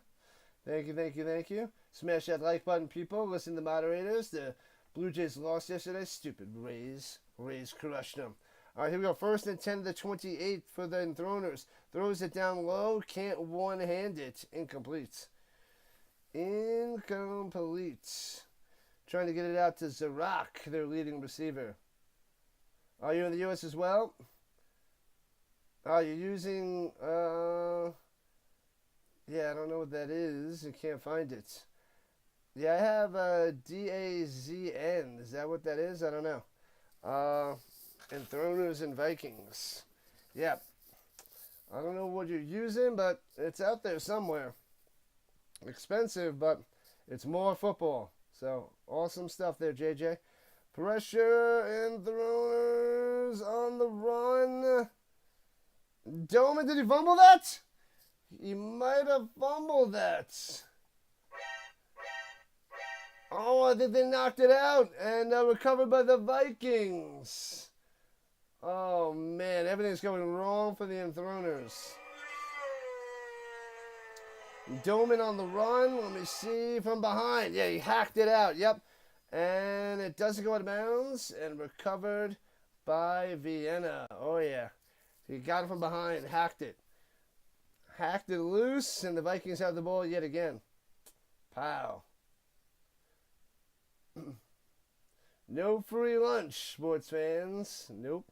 Thank you, thank you, thank you. Smash that like button, people. Listen to the moderators. The Blue Jays lost yesterday. Stupid Rays. Rays crushed them. All right, here we go. 1st and 10 to the 28 for the Enthroners. Throws it down low. Can't one-hand it. Incomplete. Incomplete. Trying to get it out to Zarak, their leading receiver. Are you in the U.S. as well? You're using, Yeah, I don't know what that is. I can't find it. Yeah, I have DAZN. Is that what that is? I don't know. Enthroners and Vikings. Yep. I don't know what you're using, but it's out there somewhere. Expensive, but it's more football. So, awesome stuff there, JJ. Pressure, Enthroners on the run. Doman, did he fumble that? He might have fumbled that. Oh, I think they knocked it out and recovered by the Vikings. Oh, man, everything's going wrong for the Enthroners. Doman on the run. Let me see from behind. Yeah, he hacked it out. Yep. And it doesn't go out of bounds and recovered by Vienna. Oh, yeah. He got it from behind, hacked it. Hacked it loose, and the Vikings have the ball yet again. Pow. No free lunch, sports fans. Nope.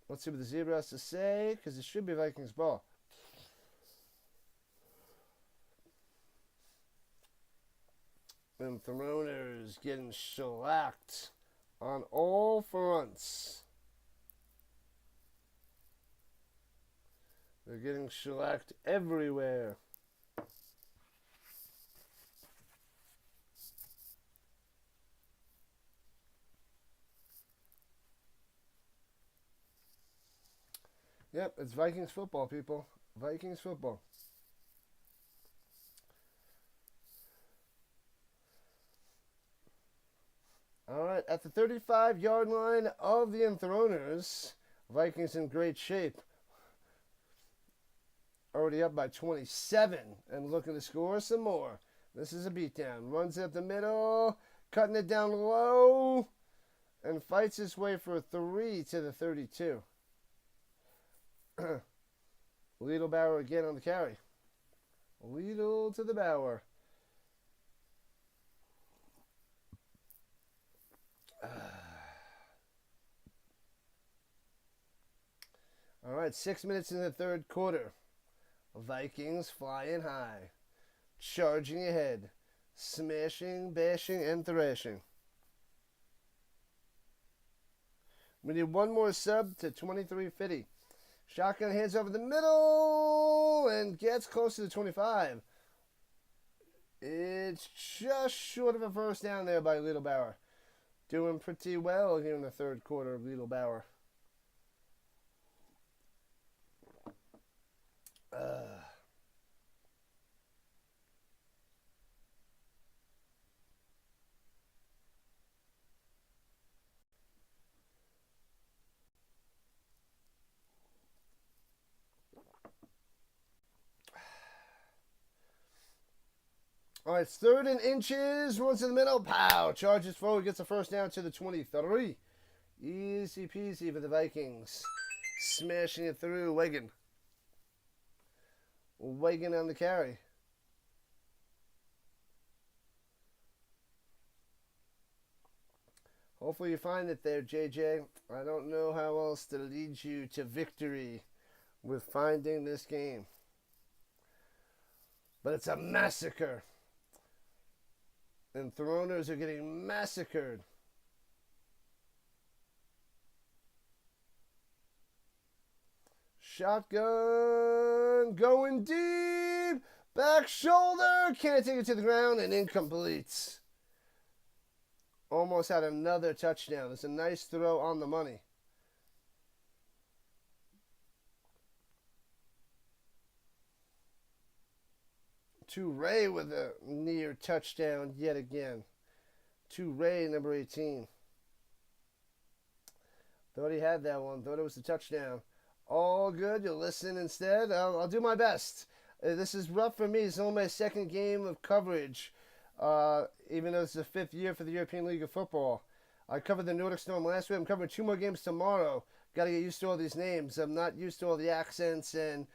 Let's see what the zebra has to say, because it should be Vikings ball. Enthroners getting shellacked on all fronts. They're getting shellacked everywhere. Yep, it's Vikings football, people. Vikings football. All right, at the 35-yard line of the Enthroners, Vikings in great shape. Already up by 27 and looking to score some more. This is a beatdown. Runs it up the middle, cutting it down low, and fights his way for a 3 to the 32. Lidl Bauer again on the carry. Lidl to the Bauer. All right, 6 minutes in the third quarter. Vikings flying high, charging ahead, smashing, bashing, and thrashing. We need one more sub to 23-50. Shotgun hands over the middle and gets close to the 25. It's just short of a first down there by Lidl Bauer. Doing pretty well here in the third quarter of Lidl Bauer. All right, it's 3rd and inches. Runs in the middle. Pow. Charges forward. Gets a first down to the 23. Easy peasy for the Vikings. Smashing it through. Wagon on the carry. Hopefully you find it there, JJ. I don't know how else to lead you to victory with finding this game. But it's a massacre. Enthroners are getting massacred. Shotgun going deep. Back shoulder. Can't take it to the ground and incomplete. Almost had another touchdown. It's a nice throw on the money. To Ray with a near touchdown yet again. To Ray, number 18. Thought he had that one. Thought it was a touchdown. All good. You'll listen instead. I'll do my best. This is rough for me. It's only my second game of coverage. Even though it's the 5th year for the European League of Football. I covered the Nordic Storm last week. I'm covering 2 more games tomorrow. Got to get used to all these names. I'm not used to all the accents and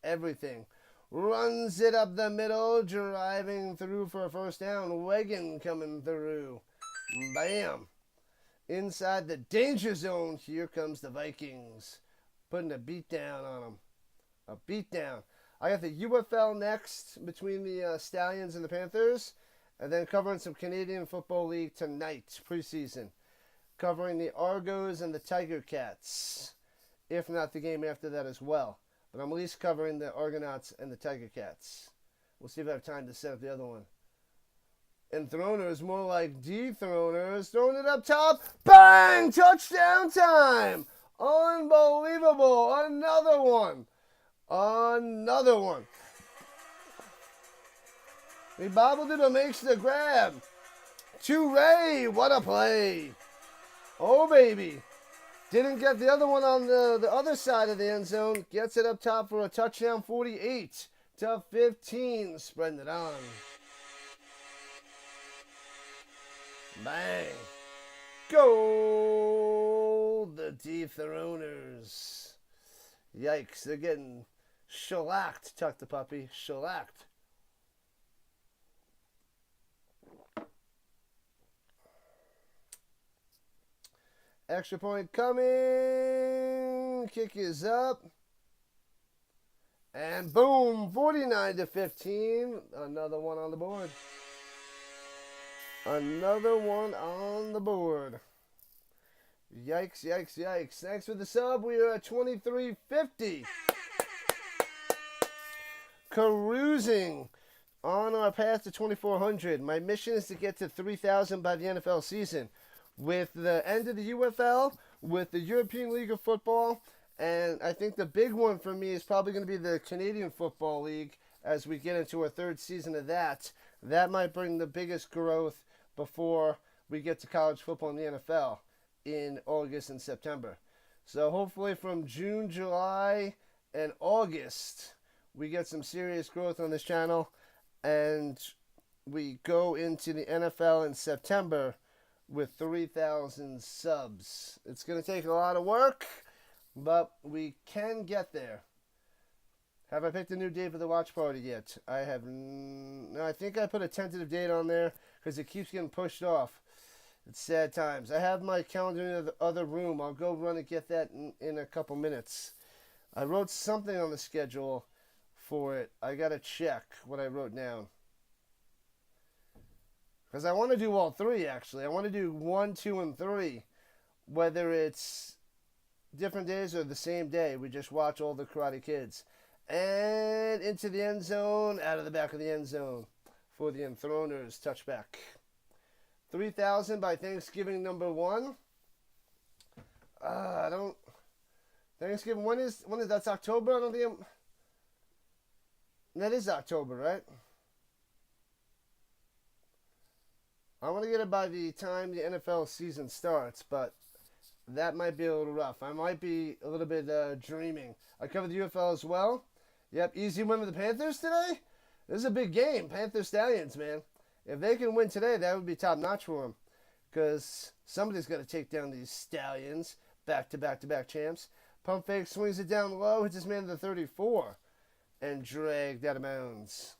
everything. Runs it up the middle, driving through for a first down. Wagon coming through. Bam. Inside the danger zone, here comes the Vikings. Putting a beat down on them. A beatdown. I got the UFL next between the Stallions and the Panthers, and then covering some Canadian Football League tonight, preseason. Covering the Argos and the Tiger Cats, if not the game after that as well. But I'm at least covering the Argonauts and the Tiger Cats. We'll see if I have time to set up the other one. Enthroners, more like Dethroners, throwing it up top. Bang! Touchdown time! Unbelievable! Another one! Another one! He bobbled it, but makes the grab. To Ray! What a play! Oh, baby! Didn't get the other one on the other side of the end zone. Gets it up top for a touchdown, 48-15. Spreading it on. Bang. Go the Dethroners. Yikes, they're getting shellacked, Tuck the puppy. Shellacked. Extra point coming. Kick is up. And boom, 49-15. Another one on the board. Another one on the board. Yikes, yikes, yikes. Thanks for the sub. We are at 23.50. Cruising on our path to 2,400. My mission is to get to 3,000 by the NFL season. With the end of the UFL, with the European League of Football, and I think the big one for me is probably going to be the Canadian Football League as we get into our third season of that. That might bring the biggest growth before we get to college football in the NFL in August and September. So hopefully from June, July, and August, we get some serious growth on this channel, and we go into the NFL in September with 3,000 subs. It's going to take a lot of work, but we can get there. Have I picked a new date for the watch party yet? I have. No, I think I put a tentative date on there because it keeps getting pushed off. It's sad times. I have my calendar in the other room. I'll go run and get that in a couple minutes. I wrote something on the schedule for it. I got to check what I wrote down. Because I want to do all three, actually. I want to do 1, 2, and 3. Whether it's different days or the same day. We just watch all the Karate Kids. And into the end zone, out of the back of the end zone for the Enthroners touchback. 3,000 by Thanksgiving number 1. I don't... Thanksgiving, when is that's October? I don't think that is October, right? I want to get it by the time the NFL season starts, but that might be a little rough. I might be a little bit dreaming. I covered the UFL as well. Yep, easy win with the Panthers today. This is a big game. Panthers Stallions, man. If they can win today, that would be top-notch for them. Because somebody's got to take down these Stallions. Back-to-back-to-back champs. Pump fake, swings it down low, hits his man to the 34. And dragged out of bounds.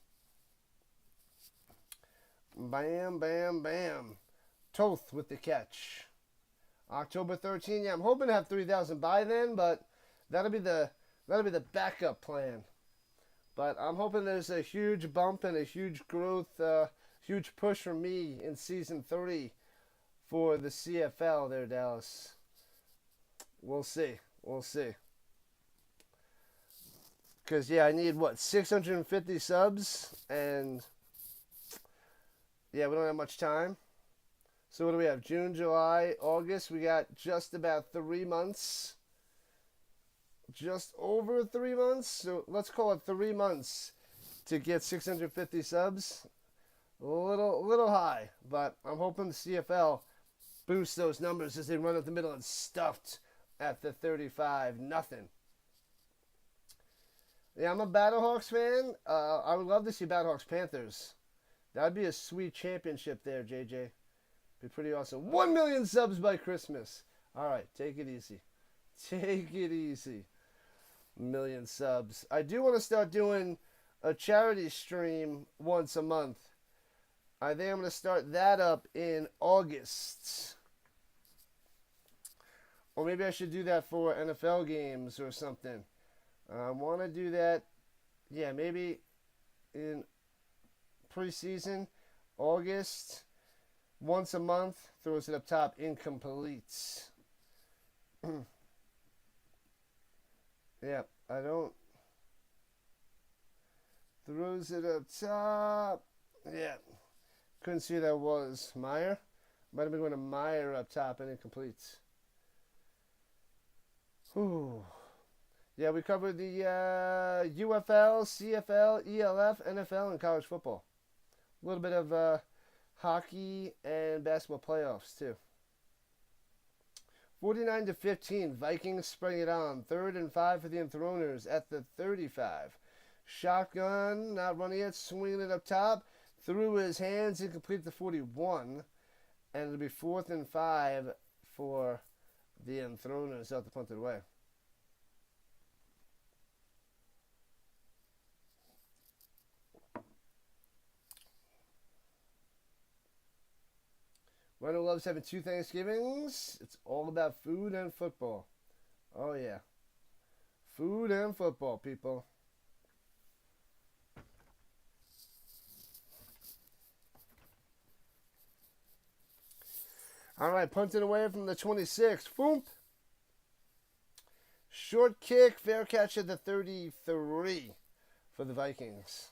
Bam, bam, bam. Toth with the catch. October 13th. Yeah, I'm hoping to have 3,000 by then, but that'll be the backup plan. But I'm hoping there's a huge bump and a huge growth, huge push for me in season 3 for the CFL there, Dallas. We'll see. We'll see. Because, yeah, I need, 650 subs? And, yeah, we don't have much time. So what do we have? June, July, August. We got just about 3 months. Just over 3 months. So let's call it 3 months to get 650 subs. A little high, but I'm hoping the CFL boosts those numbers as they run up the middle and stuffed at the 35-0. Yeah, I'm a Battlehawks fan. I would love to see Battlehawks Panthers. That'd be a sweet championship there, JJ. Be pretty awesome. 1 million subs by Christmas. All right, take it easy. Take it easy. 1 million subs. I do want to start doing a charity stream once a month. I think I'm going to start that up in August. Or maybe I should do that for NFL games or something. I want to do that. Yeah, maybe in preseason, August, once a month. Throws it up top. Incompletes. Yeah, I don't. Throws it up top. Yeah. Couldn't see who that was. Meyer? Might have been going to Meyer up top and incompletes. Whew. Yeah, we covered the UFL, CFL, ELF, NFL, and college football. A little bit of hockey and basketball playoffs, too. 49-15, Vikings spreading it on. 3rd and 5 for the Enthroners at the 35. Shotgun, not running it, swinging it up top. Through his hands, incomplete the 41. And it'll be 4th and 5 for the Enthroners out the punted way. Rhino loves having 2 Thanksgivings. It's all about food and football. Oh, yeah. Food and football, people. All right, punting away from the 26. Boom. Short kick, fair catch at the 33 for the Vikings.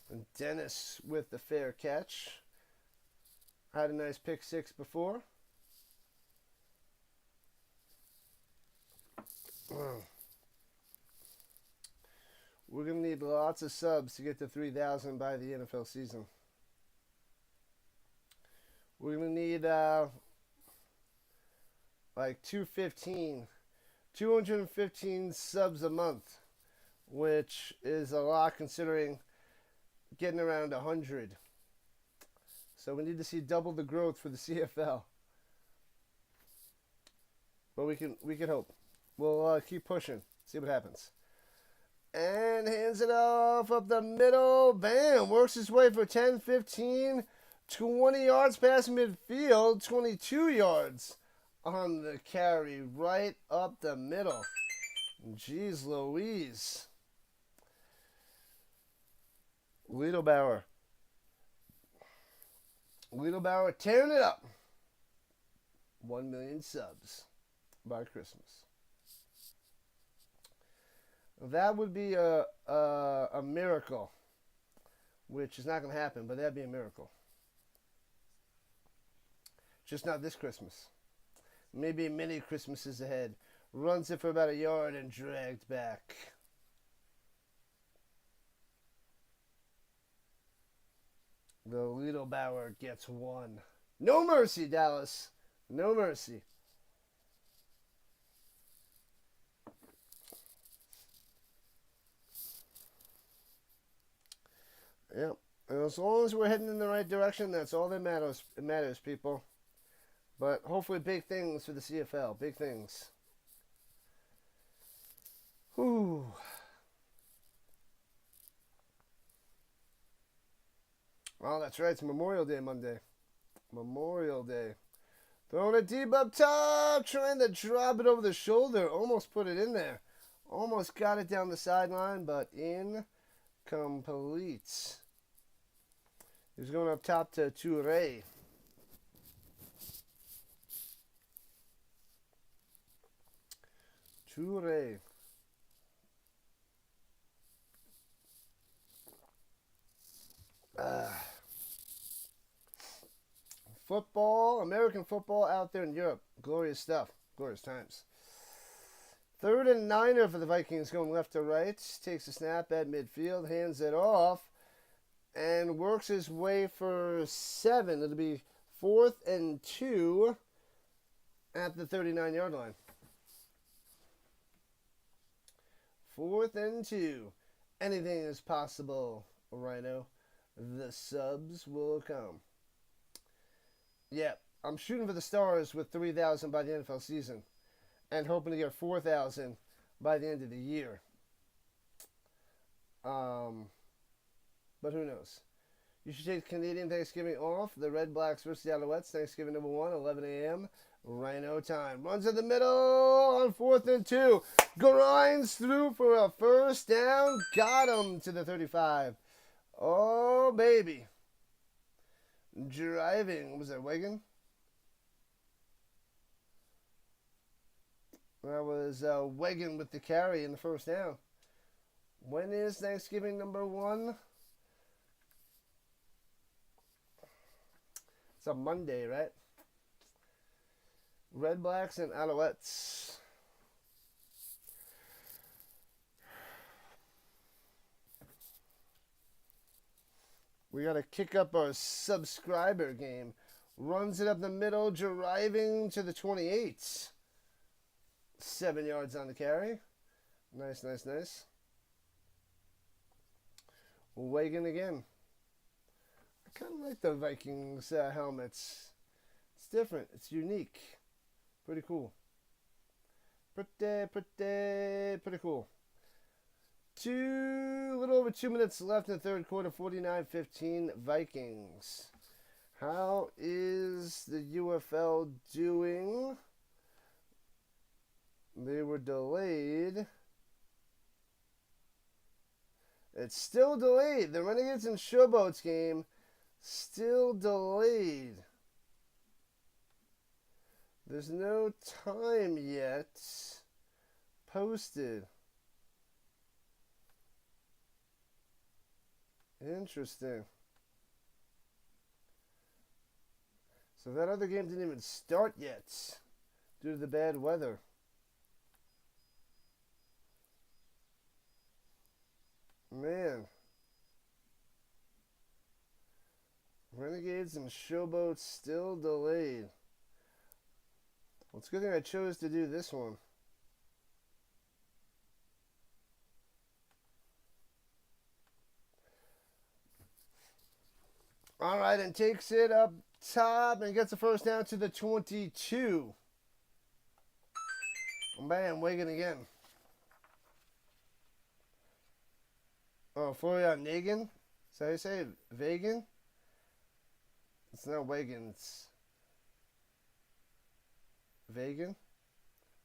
And Dennis with the fair catch. Had a nice pick 6 before. We're going to need lots of subs to get to 3,000 by the NFL season. We're going to need like 215 subs a month, which is a lot considering getting around 100. So we need to see double the growth for the CFL. But we can hope. We'll keep pushing. See what happens. And hands it off up the middle. Bam! Works his way for 10, 15, 20 yards past midfield. 22 yards on the carry. Right up the middle. Jeez Louise. Liedelbauer tearing it up. 1 million subs by Christmas. That would be a miracle, which is not going to happen, but that'd be a miracle. Just not this Christmas. Maybe many Christmases ahead. Runs it for about a yard and dragged back. The Liedelbauer gets 1. No mercy, Dallas. No mercy. Yep. And as long as we're heading in the right direction, that's all that matters, people. But hopefully big things for the CFL. Big things. Whew. Oh, that's right. It's Memorial Day Monday. Memorial Day. Throwing it deep up top. Trying to drop it over the shoulder. Almost put it in there. Almost got it down the sideline, but incomplete. He was going up top to Toure. Toure. Football, American football out there in Europe. Glorious stuff. Glorious times. 3rd and 9 for the Vikings going left to right. Takes a snap at midfield. Hands it off. And works his way for 7. It'll be 4th and 2 at the 39-yard line. 4th and 2. Anything is possible, Rhino. The subs will come. Yeah, I'm shooting for the stars with 3,000 by the NFL season and hoping to get 4,000 by the end of the year. But who knows? You should take Canadian Thanksgiving off. The Red Blacks versus the Alouettes. Thanksgiving number 1, 11 a.m. Rhino time. Runs in the middle on 4th and 2. Grinds through for a first down. Got him to the 35. Oh, baby. Driving. Was that Wigan? That was Wigan with the carry in the first down. When is Thanksgiving number 1? It's a Monday, right? Red Blacks and Alouettes. We got to kick up our subscriber game. Runs it up the middle, driving to the 28. 7 yards on the carry. Nice, nice, nice. Wigan again. I kind of like the Vikings helmets. It's different. It's unique. Pretty cool. Pretty cool. A little over 2 minutes left in the third quarter. 49-15 Vikings. How is the UFL doing? They were delayed. It's still delayed. The Renegades and Showboats game still delayed. There's no time yet posted. Interesting. So that other game didn't even start yet due to the bad weather. Man. Renegades and Showboats still delayed. Well, it's a good thing I chose to do this one. All right, and takes it up top and gets the first down to the 22. Bam, Wigan again. Oh, Florian Nagin? Is that how you say it? Vegan? It's not Wigan, it's Vegan?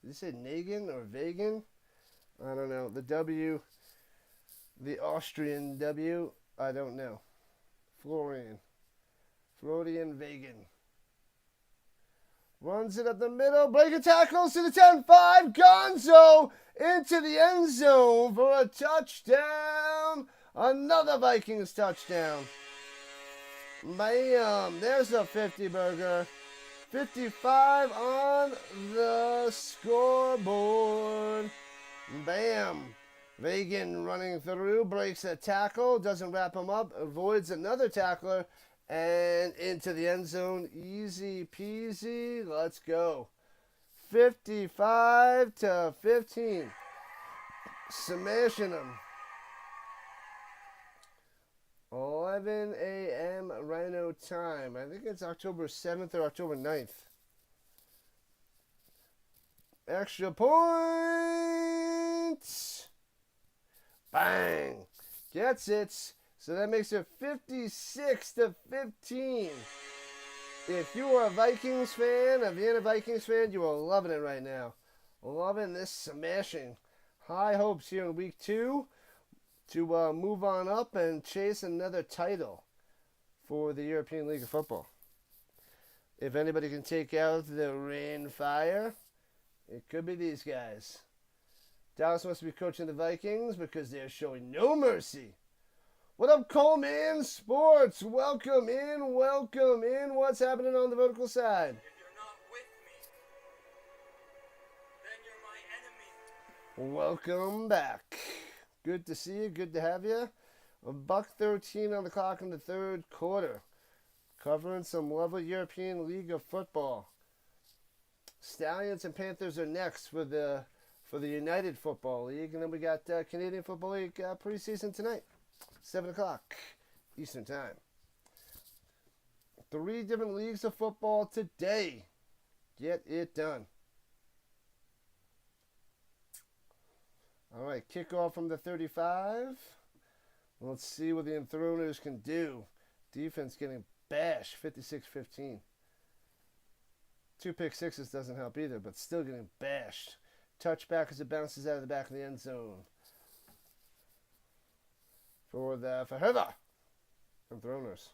Did you say Nagin or Vegan? I don't know. The W, the Austrian W, I don't know. Florian Vegan. Runs it up the middle, breaking tackles to the 10-5. Gonzo into the end zone for a touchdown. Another Vikings touchdown. Bam, there's a 50 burger. 55 on the scoreboard. Bam. Vegan running through, breaks a tackle, doesn't wrap him up, avoids another tackler, and into the end zone. Easy peasy. Let's go. 55-15. Smashing them. 11 a.m. Rhino time. I think it's October 7th or October 9th. Extra points. Bang. Gets it. So that makes it 56-15. If you are a Vikings fan, a Vienna Vikings fan, you are loving it right now. Loving this smashing. High hopes here in week 2 to move on up and chase another title for the European League of Football. If anybody can take out the rain fire, it could be these guys. Dallas must be coaching the Vikings because they're showing no mercy. What up, Coleman Sports? Welcome in, welcome in. What's happening on the vertical side? If you're not with me, then you're my enemy. Welcome back. Good to see you. Good to have you. $1:13 on the clock in the third quarter. Covering some level European League of Football. Stallions and Panthers are next for the United Football League. And then we got Canadian Football League preseason tonight. 7 o'clock Eastern Time. 3 different leagues of football today. Get it done. All right, kickoff from the 35. Let's see what the Enthroners can do. Defense getting bashed, 56-15. 2 pick sixes doesn't help either, but still getting bashed. Touchback as it bounces out of the back of the end zone. For the Fehervar Enthroners.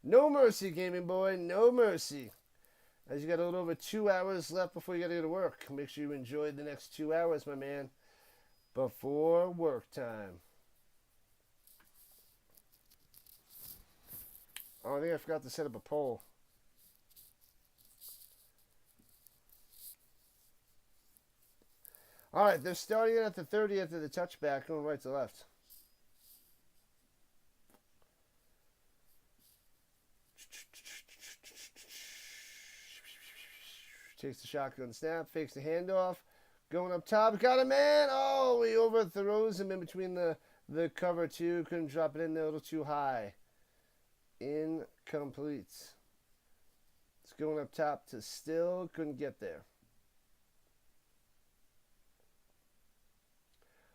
No mercy, gaming boy. No mercy. As you got a little over 2 hours left before you got to go to work. Make sure you enjoy the next 2 hours, my man, before work time. Oh, I think I forgot to set up a poll. All right, they're starting at the 30 after the touchback, going right to left. Takes the shotgun snap, fakes the handoff, going up top, got a man. Oh, he overthrows him in between the cover two. Couldn't drop it in there, a little too high. Incomplete. It's going up top to still, couldn't get there.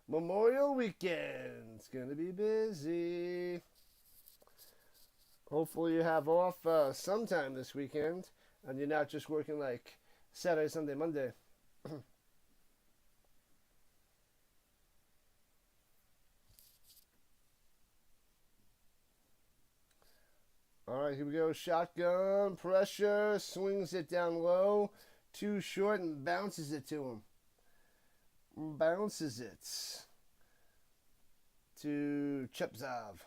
Memorial Weekend. It's going to be busy. Hopefully you have off sometime this weekend and you're not just working like Saturday, Sunday, Monday. All right, here we go. Shotgun, pressure, swings it down low, too short, and bounces it to him. Bounces it to Chebzov.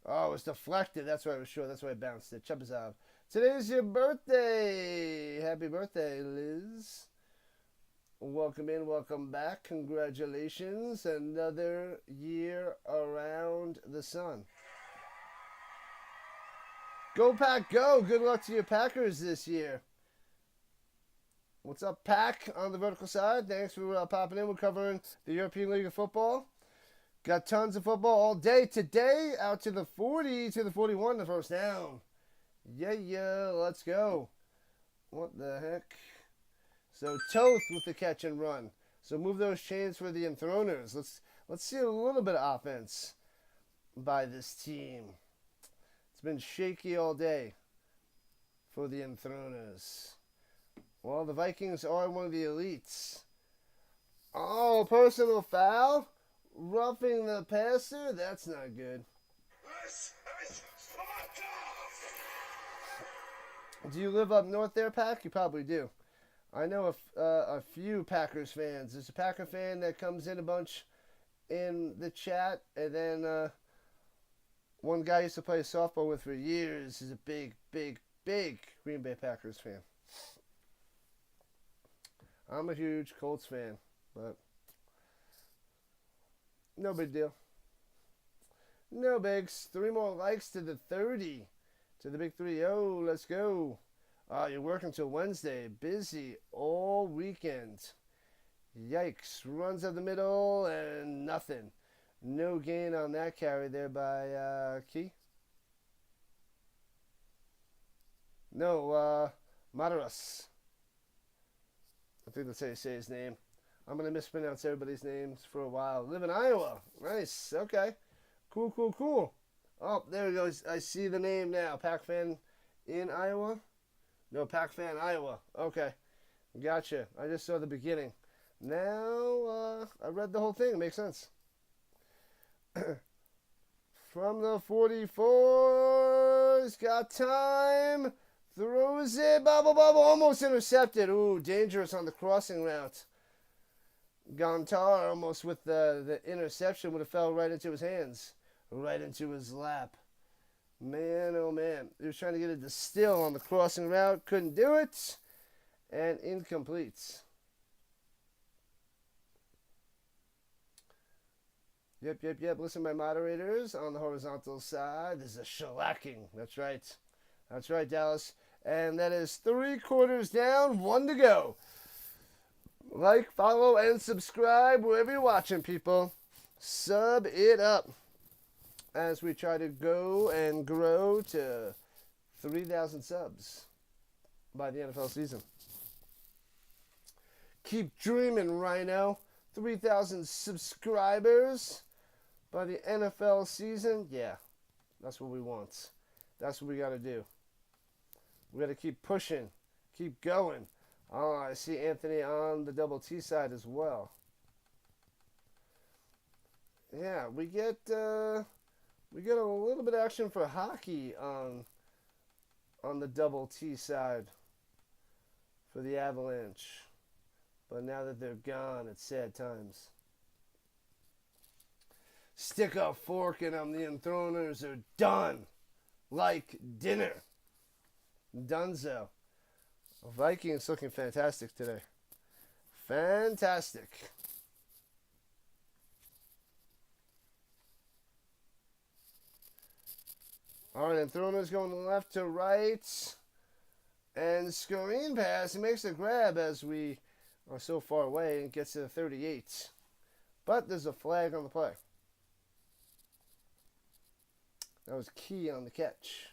Oh, it's deflected. That's why I was sure. That's why I bounced it. Chebzov. Today's your birthday. Happy birthday, Liz. Welcome in, welcome back. Congratulations. Another year around the sun. Go, Pack, go. Good luck to your Packers this year. What's up, Pack, on the vertical side? Thanks for popping in. We're covering the European League of Football. Got tons of football all day today. Out to the 40, to the 41, the first down. Yeah, let's go. What the heck? So Toth with the catch and run. So move those chains for the Enthroners. Let's see a little bit of offense by this team. It's been shaky all day for the Enthroners. Well, the Vikings are one of the elites. Oh, personal foul? Roughing the passer? That's not good. Do you live up north there, Pack? You probably do. I know a few Packers fans. There's a Packer fan that comes in a bunch in the chat, and then one guy I used to play softball with for years is a big Green Bay Packers fan. I'm a huge Colts fan, but no big deal. No bigs. 3 more likes to the 30. To the big 3-0. Let's go. You're working till Wednesday. Busy all weekend. Yikes. Runs up the middle and nothing. No gain on that carry there by Key. No, Madaras. I think that's how you say his name. I'm going to mispronounce everybody's names for a while. Live in Iowa. Nice. Okay. Cool. Oh, there we go. I see the name now. Pack fan in Iowa? No, Pack fan Iowa. Okay. Gotcha. I just saw the beginning. Now, I read the whole thing. It makes sense. From the 44, he's got time. Throws it. Bubble. Almost intercepted. Ooh, dangerous on the crossing route. Gontar almost with the interception would have fell right into his hands. Right into his lap. Man, oh man. He was trying to get it to still on the crossing route. Couldn't do it. And incomplete. Yep. Listen, my moderators on the horizontal side. This is a shellacking. That's right, Dallas. And that is 3 quarters down, 1 to go. Like, follow, and subscribe wherever you're watching, people. Sub it up as we try to go and grow to 3,000 subs by the NFL season. Keep dreaming, Rhino. 3,000 subscribers by the NFL season. Yeah, that's what we want. That's what we got to do. We got to keep pushing, keep going. Oh, I see Anthony on the double T side as well. Yeah, we get a little bit of action for hockey on the double T side for the Avalanche. But now that they're gone, it's sad times. Stick a fork in them. The Enthroners are done. Like dinner. Dunzo. Vikings looking fantastic today. Fantastic. All right, Enthroners going left to right. And screen pass. He makes a grab as we are so far away and gets to the 38. But there's a flag on the play. That was key on the catch.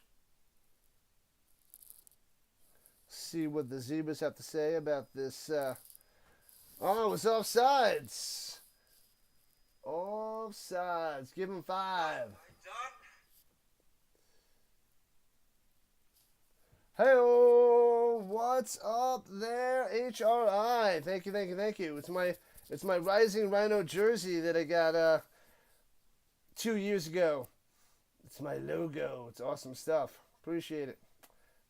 See what the Zebras have to say about this. Oh, it was offsides. Offsides. Give him 5. Hey, what's up there, HRI? Thank you. It's my Rising Rhino jersey that I got 2 years ago. It's my logo. It's awesome stuff. Appreciate it.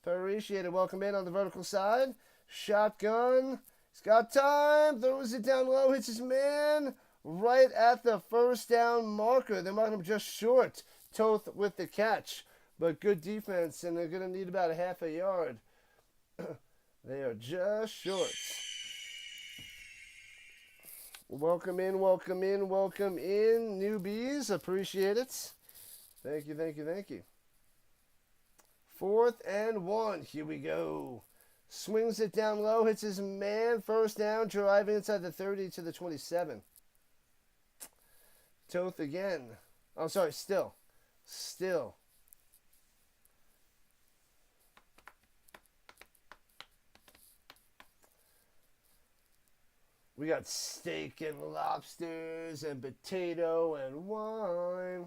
Welcome in on the vertical side. Shotgun. He's got time. Throws it down low. Hits his man right at the first down marker. They marked him just short. Toth with the catch. But good defense, and they're going to need about a half a yard. They are just short. Welcome in, newbies. Appreciate it. Thank you. 4th and 1. Here we go. Swings it down low, hits his man. First down, driving inside the 30 to the 27. Toth again. Oh, sorry, still. We got steak and lobsters and potato and wine.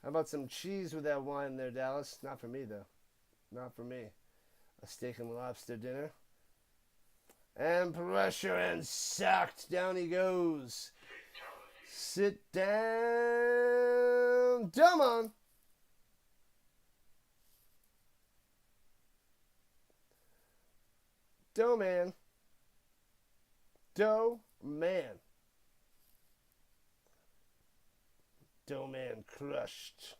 How about some cheese with that wine there, Dallas? Not for me, though. Not for me. A steak and lobster dinner. And pressure and sacked. Down he goes. Sit down. Come on. Doe man. Doe man crushed.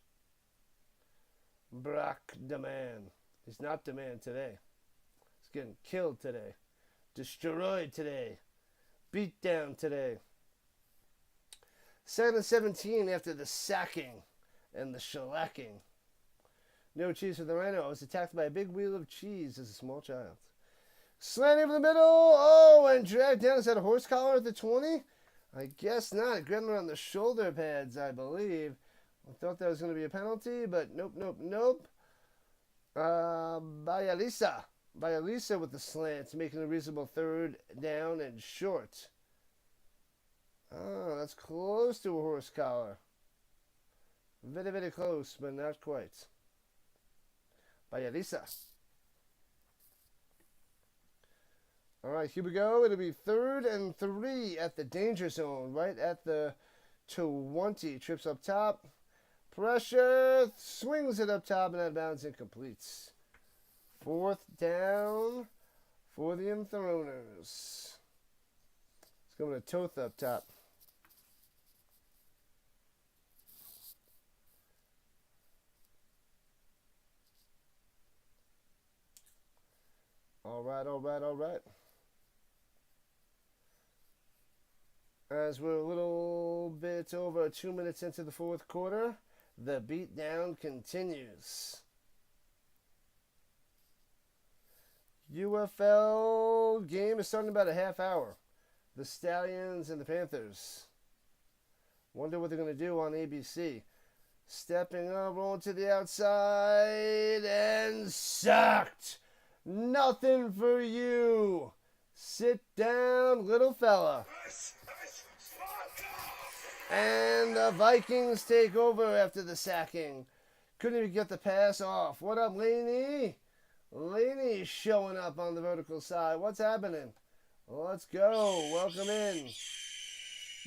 Brock the man. He's not the man today. He's getting killed today. Destroyed today. Beat down today. 2nd and 17 after the sacking and the shellacking. No cheese for the Rhino. I was attacked by a big wheel of cheese as a small child. Slanting over the middle. Oh, and dragged down. Is that a horse collar at the 20? I guess not. It grabbed him around the shoulder pads, I believe. I thought that was going to be a penalty, but nope. Bayalisa with the slant, making a reasonable 3rd down and short. Oh, that's close to a horse collar. Very, very close, but not quite. Bayalisa. All right, here we go. It'll be 3rd and 3 at the danger zone, right at the 20. Trips up top. Pressure. Swings it up top and out of bounds and completes. 4th down for the Enthroners. Let's go with a Toth up top. All right. As we're a little bit over 2 minutes into the 4th quarter, the beatdown continues. UFL game is starting in about a half hour. The Stallions and the Panthers. Wonder what they're going to do on ABC. Stepping up, rolling to the outside, and sacked. Nothing for you. Sit down, little fella. And the Vikings take over after the sacking. Couldn't even get the pass off. What up, Laney? Laney showing up on the vertical side. What's happening? Let's go. Welcome in.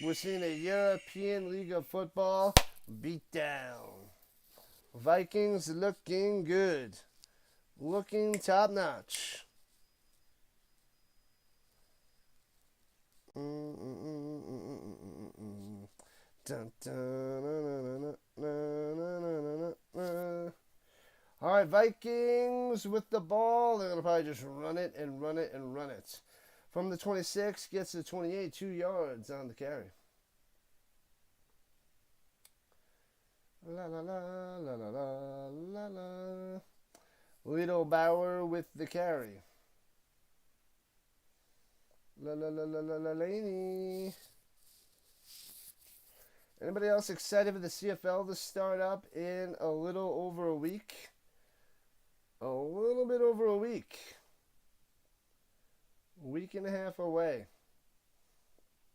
We're seeing a European League of Football beatdown. Vikings looking good. Looking top notch. All right, Vikings with the ball. They're going to probably just run it and run it and run it. From the 26, gets to the 28, 2 yards on the carry. La la la la la la la la. Little Bauer with the carry. La la la la la la Laney. Anybody else excited for the CFL to start up in a little over a week? A little bit over a week. Week and a half away.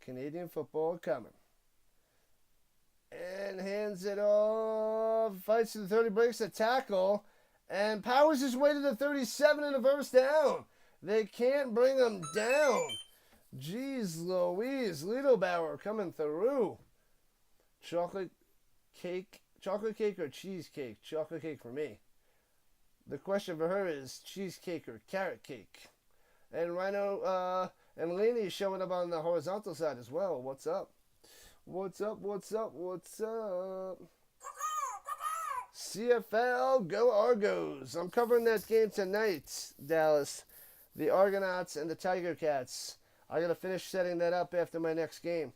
Canadian football coming. And hands it off. Fights to the 30, breaks a tackle. And powers his way to the 37 in the first down. They can't bring him down. Jeez Louise. Liedlbauer coming through. Chocolate cake or cheesecake? Chocolate cake for me. The question for her is cheesecake or carrot cake. And Rhino and Laney showing up on the horizontal side as well. What's up? What's up? What's up? What's up? CFL, go Argos. I'm covering that game tonight, Dallas. The Argonauts and the Tiger Cats. I got to finish setting that up after my next game.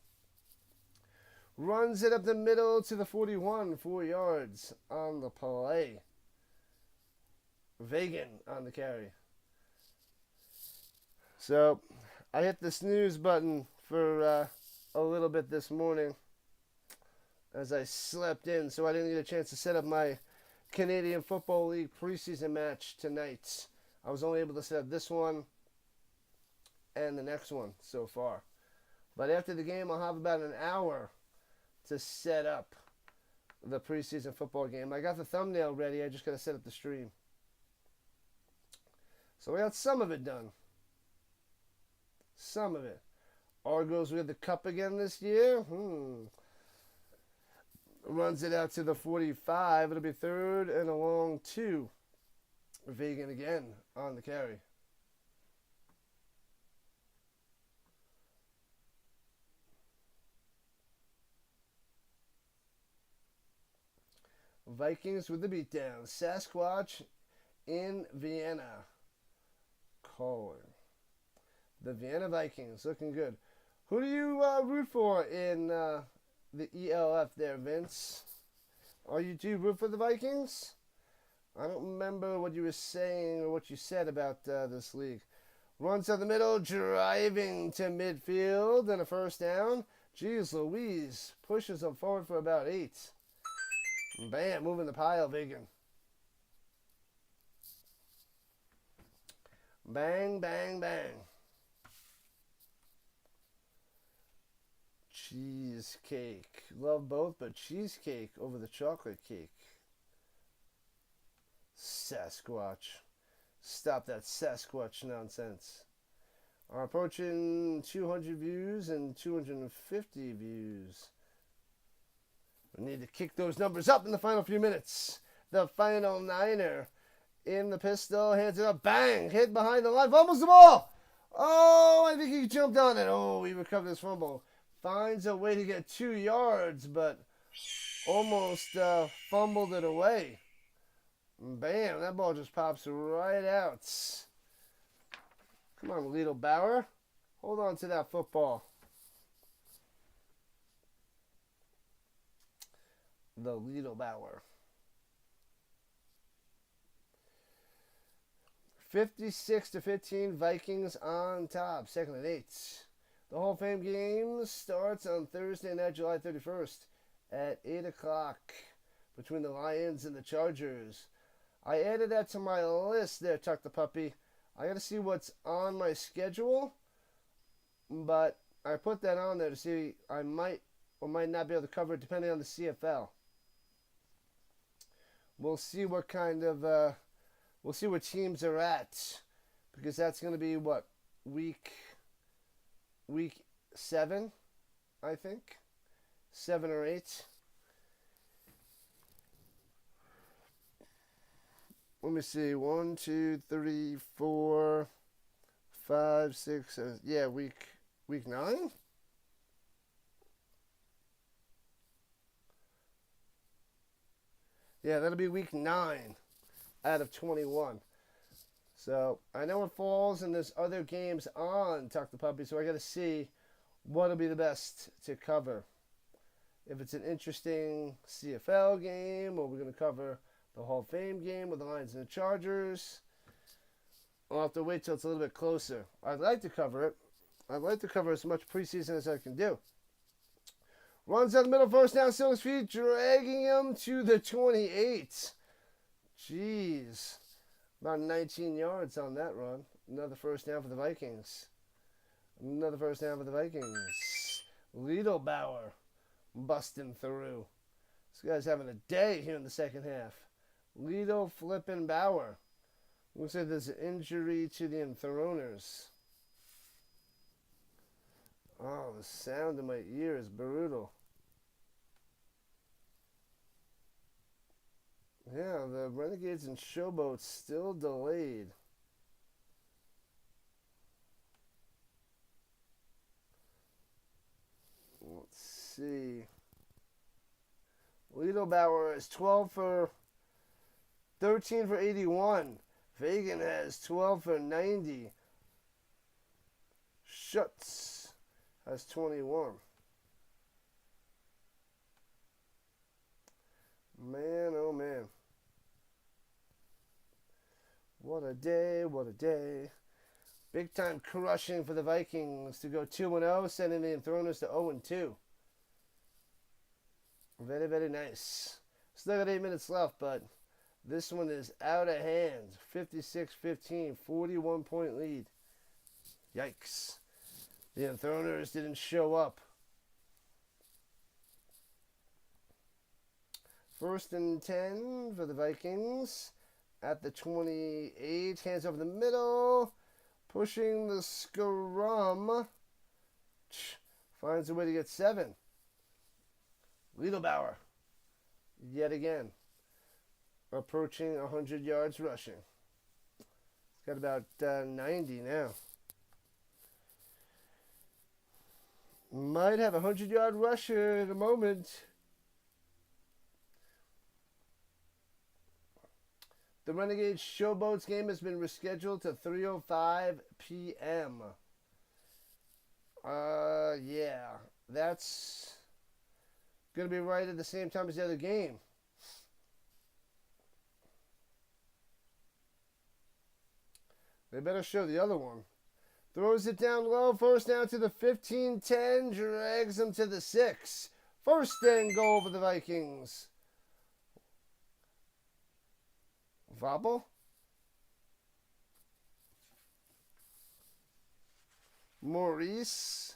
Runs it up the middle to the 41, 4 yards on the play. Vagan on the carry. So, I hit the snooze button for a little bit this morning as I slept in, so I didn't get a chance to set up my Canadian Football League preseason match tonight. I was only able to set up this one and the next one so far. But after the game, I'll have about an hour to set up the preseason football game. I got the thumbnail ready. I just got to set up the stream. So we got some of it done. Some of it. Argos with the cup again this year. Runs it out to the 45. It'll be 3rd and a long 2. Vagan again on the carry. Vikings with the beatdown. Sasquatch in Vienna. Calling. The Vienna Vikings looking good. Who do you root for in the ELF there, Vince? Do you root for the Vikings? I don't remember what you were saying or what you said about this league. Runs down the middle, driving to midfield and a first down. Jeez Louise. Pushes him forward for about 8. Bam, moving the pile, Vagan. Bang, bang, bang. Cheesecake. Love both, but cheesecake over the chocolate cake. Sasquatch. Stop that Sasquatch nonsense. Are approaching 200 views and 250 views. We need to kick those numbers up in the final few minutes. The final niner in the pistol. Hands it up. Bang. Hit behind the line. Fumbles the ball. Oh, I think he jumped on it. Oh, he recovered his fumble. Finds a way to get 2 yards, but almost fumbled it away. Bam. That ball just pops right out. Come on, Liedlbauer. Hold on to that football. The Liedlbauer. 56-15, Vikings on top. 2nd and 8. The Hall of Fame game starts on Thursday night, July 31st at 8 o'clock between the Lions and the Chargers. I added that to my list there, Tuck the Puppy. I got to see what's on my schedule, but I put that on there to see I might or might not be able to cover it depending on the CFL. We'll see what kind of, we'll see where teams are at, because that's going to be what, week 7, I think, 7 or 8. Let me see, 1, 2, 3, 4, 5, 6, yeah, week 9. Yeah, that'll be week 9 out of 21. So I know it falls and there's other games on Tuck the Puppy, so I got to see what'll be the best to cover. If it's an interesting CFL game, or we're going to cover the Hall of Fame game with the Lions and the Chargers, I'll have to wait till it's a little bit closer. I'd like to cover it. I'd like to cover as much preseason as I can do. Runs out the middle, first down, still his feet, dragging him to the 28. Jeez. About 19 yards on that run. Another first down for the Vikings. Another first down for the Vikings. Liedelbauer busting through. This guy's having a day here in the second half. Liedel flipping Bauer. Looks like there's an injury to the Enthroners. Oh, the sound in my ear is brutal. Yeah, the Renegades and Showboats still delayed. Let's see. Liedelbauer is 13 for 81. Fagan has 12 for 90. Schutz has 21. Man, oh man. What a day, what a day. Big time crushing for the Vikings to go 2-0, sending the Enthroners to 0-2. Very, very nice. Still got 8 minutes left, but this one is out of hand. 56-15, 41-point lead. Yikes. The Enthroners didn't show up. 1st and 10 for the Vikings. At the 28, hands over the middle. Pushing the scrum. Finds a way to get 7. Liedelbauer. Yet again. Approaching 100 yards rushing. He's got about 90 now. Might have a 100-yard rusher in a moment. The Renegades Showboats game has been rescheduled to 3:05 p.m. Yeah, that's going to be right at the same time as the other game. They better show the other one. Throws it down low, first down to the 15-10, drags them to the 6. First and goal for the Vikings. Vabel? Maurice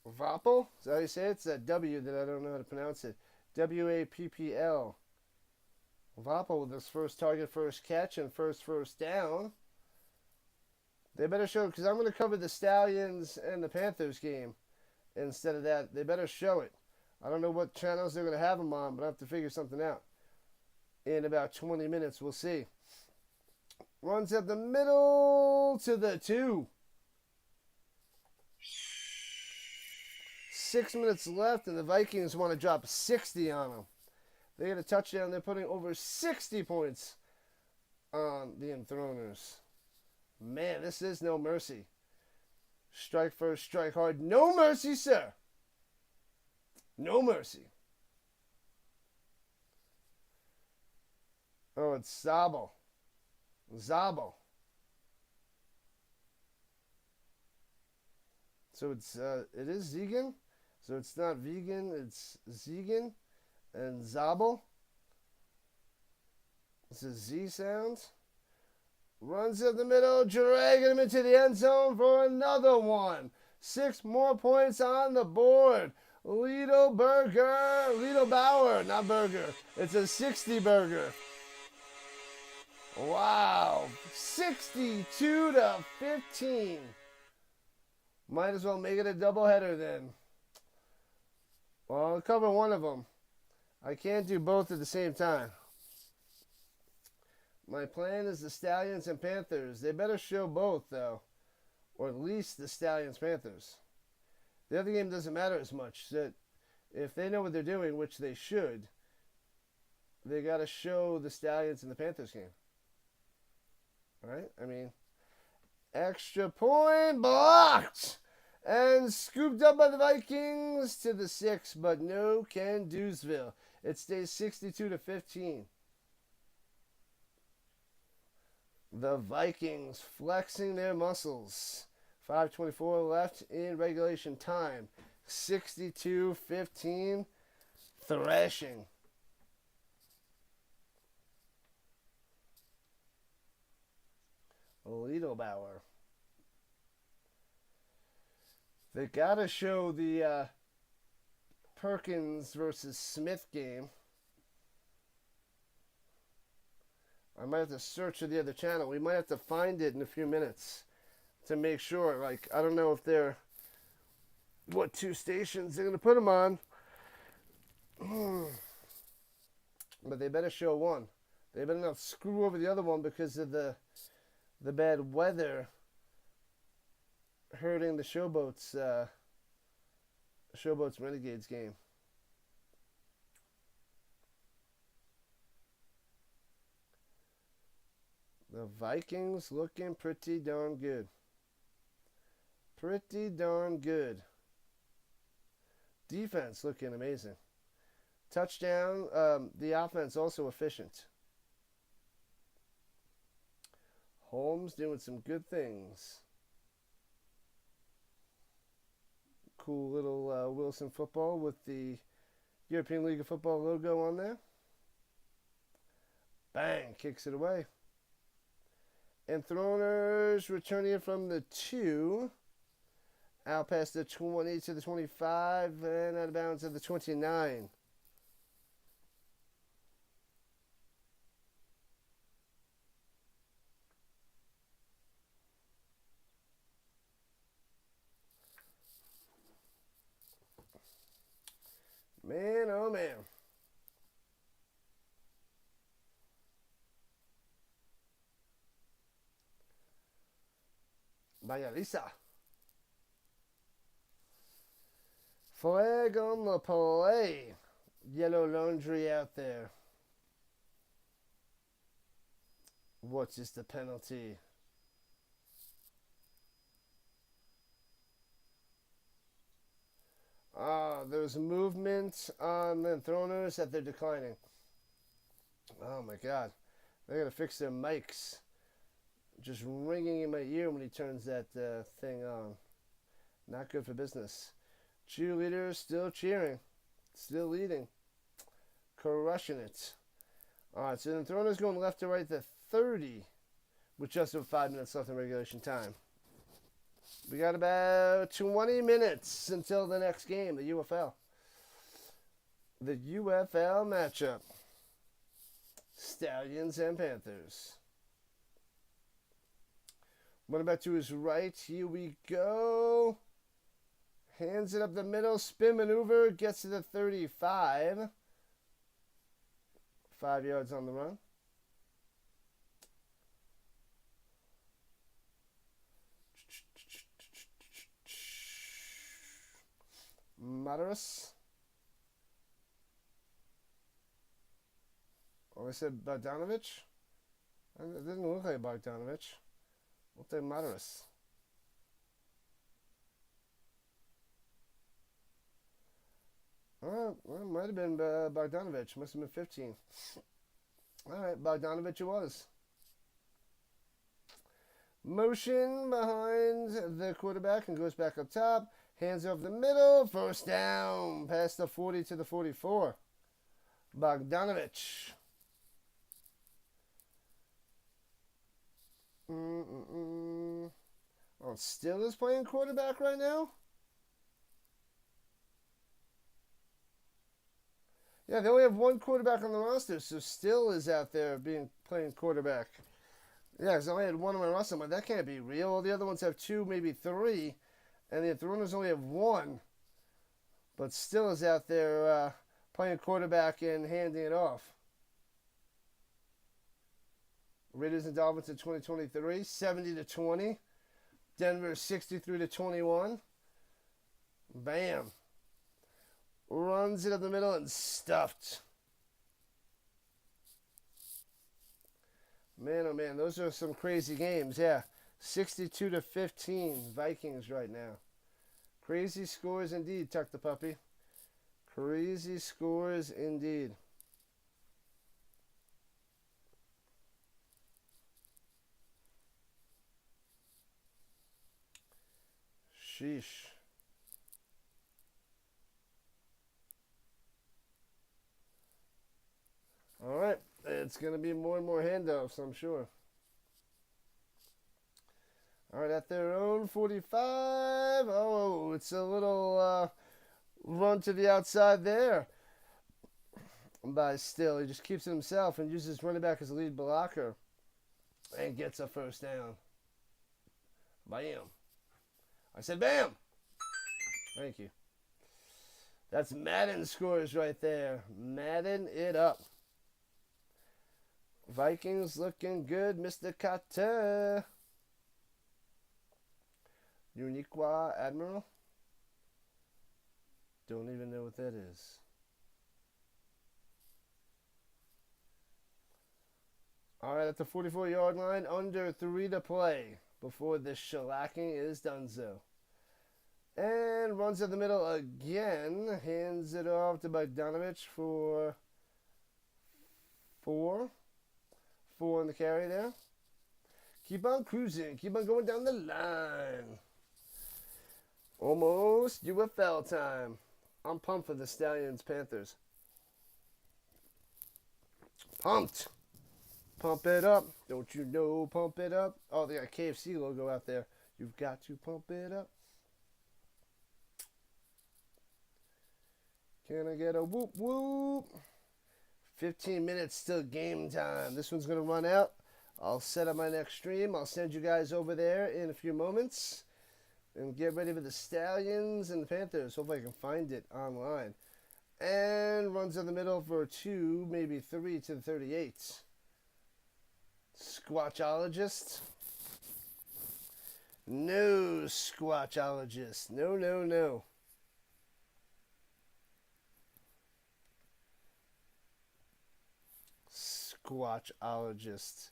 Vappel? Is that how you say it? It's that W that I don't know how to pronounce it. W-A-P-P-L. Vappel with his first target, first catch, and first down. They better show it, because I'm going to cover the Stallions and the Panthers game instead of that. They better show it. I don't know what channels they're going to have them on, but I have to figure something out. In about 20 minutes, we'll see. Runs up the middle to the 2. 6 minutes left, and the Vikings want to drop 60 on them. They get a touchdown. They're putting over 60 points on the Enthroners. Man, this is no mercy. Strike first, strike hard. No mercy, sir. No mercy. Oh, it's Zabel. Zabel. So it is Zegan. So it's not vegan, it's Zegan and Zabel. It's a Z sound. Runs up the middle, dragging him into the end zone for another one. 6 more points on the board. Lido Burger. Lido Bauer, not Burger. It's a 60 burger. Wow. 62 to 15. Might as well make it a doubleheader then. Well, I'll cover one of them. I can't do both at the same time. My plan is the Stallions and Panthers. They better show both, though. Or at least the Stallions Panthers. The other game doesn't matter as much. That if they know what they're doing, which they should, they got to show the Stallions and the Panthers game. Right? I mean, extra point blocked and scooped up by the Vikings to the 6, but no can Doosville. It stays 62 to 15. The Vikings flexing their muscles. 5:24 left in regulation time. 62-15. Thrashing. Liedelbauer. They gotta show the Perkins versus Smith game. I might have to search for the other channel. We might have to find it in a few minutes to make sure. Like, I don't know if they're what 2 stations they're going to put them on. But they better show one. They better not screw over the other one because of the bad weather hurting the Showboats Renegades game. The Vikings looking pretty darn good. Pretty darn good. Defense looking amazing. Touchdown. The offense also efficient. Holmes doing some good things. Cool little Wilson football with the European League of Football logo on there. Bang, kicks it away. Enthroners returning it from the 2. Out past the 20 to the 25 and out of bounds to the 29. Man, oh man. Vaya Lisa. Flag on the play. Yellow laundry out there. What is the penalty? There's movement on the Enthroners that they're declining. Oh my god. They gotta fix their mics. Just ringing in my ear when he turns that thing on. Not good for business. Cheerleaders still cheering. Still leading. Crushing it. Alright, so the Enthroners going left to right to 30 with just over 5 minutes left in regulation time. We got about 20 minutes until the next game, the UFL. The UFL matchup. Stallions and Panthers. Running back to his right. Here we go. Hands it up the middle. Spin maneuver. Gets to the 35. 5 yards on the run. Matarus. Oh, I said Bogdanovich? It didn't look like Bogdanovich. We'll take Matarus. Well, it might have been Bogdanovich. Must have been 15. Alright, Bogdanovich it was. Motion behind the quarterback and goes back up top. Hands off the middle. First down. Past the 40 to the 44. Bogdanovich. Oh, Still is playing quarterback right now? Yeah, they only have one quarterback on the roster, so Still is out there playing quarterback. Yeah, because I only had one on my roster. I'm like, that can't be real. All the other ones have two, maybe three, and the Enthroners only have one. But Still is out there playing quarterback and handing it off. Raiders and Dolphins in 2023, 70-20. Denver 63-21. Bam. Runs it up the middle and stuffed. Man, oh man, those are some crazy games. Yeah, 62-15 Vikings right now. Crazy scores indeed, Tuck the Puppy. Crazy scores indeed. Sheesh. All right, it's going to be more and more handoffs, I'm sure. All right, at their own 45. Oh, it's a little run to the outside there by Still. He just keeps it himself and uses running back as a lead blocker and gets a first down. Bam. I said bam. Thank you. That's Madden scores right there. Madden it up. Vikings looking good, Mr. Carter. Uniqua Admiral? Don't even know what that is. All right, at the 44-yard line, under 3 to play before the shellacking is done so. And runs up the middle again. Hands it off to Bogdanovich for 4. 4 on the carry there. Keep on cruising. Keep on going down the line. Almost UFL time. I'm pumped for the Stallions Panthers. Pumped. Pump it up. Don't you know, pump it up. Oh, they got a KFC logo out there. You've got to pump it up. Can I get a whoop whoop? 15 minutes till game time. This one's going to run out. I'll set up my next stream. I'll send you guys over there in a few moments. And get ready for the Stallions and the Panthers. Hopefully I can find it online. And runs in the middle for 2, maybe 3 to the 38. Squatchologist. No Squatchologist. No, no, no. Squatchologist.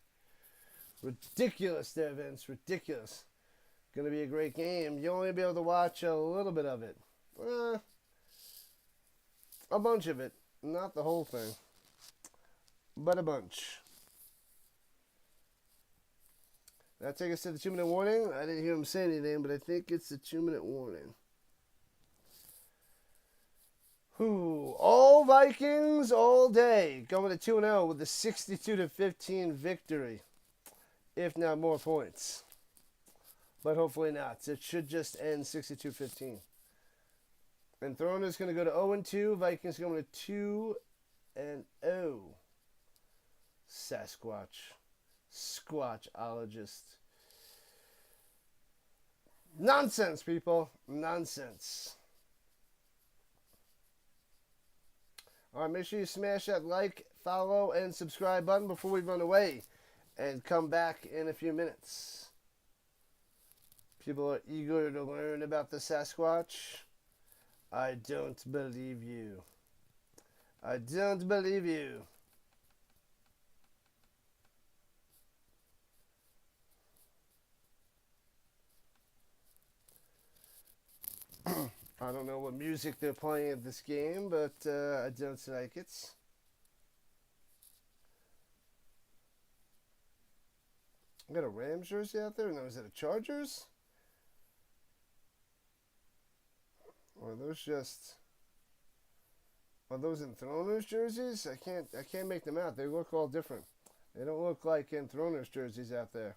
Ridiculous there, Vince. Ridiculous. Going to be a great game. You'll only be able to watch a little bit of it. A bunch of it. Not the whole thing. But a bunch. That take us to the 2-minute warning. I didn't hear him say anything, but I think it's the 2-minute warning. All Vikings all day. Going to 2-0 with a 62-15 victory. If not more points. But hopefully not. It should just end 62-15. Enthroners going to go to 0-2. Vikings going to 2-0. Sasquatch. Squatchologist. Nonsense, people. Nonsense. All right, make sure you smash that like, follow, and subscribe button before we run away and come back in a few minutes. People are eager to learn about the Sasquatch. I don't believe you. I don't believe you. I don't know what music they're playing at this game, but I don't like it. I got a Rams jersey out there. No, is it a Chargers? Or are those Enthroners jerseys? I can't make them out. They look all different. They don't look like Enthroners jerseys out there.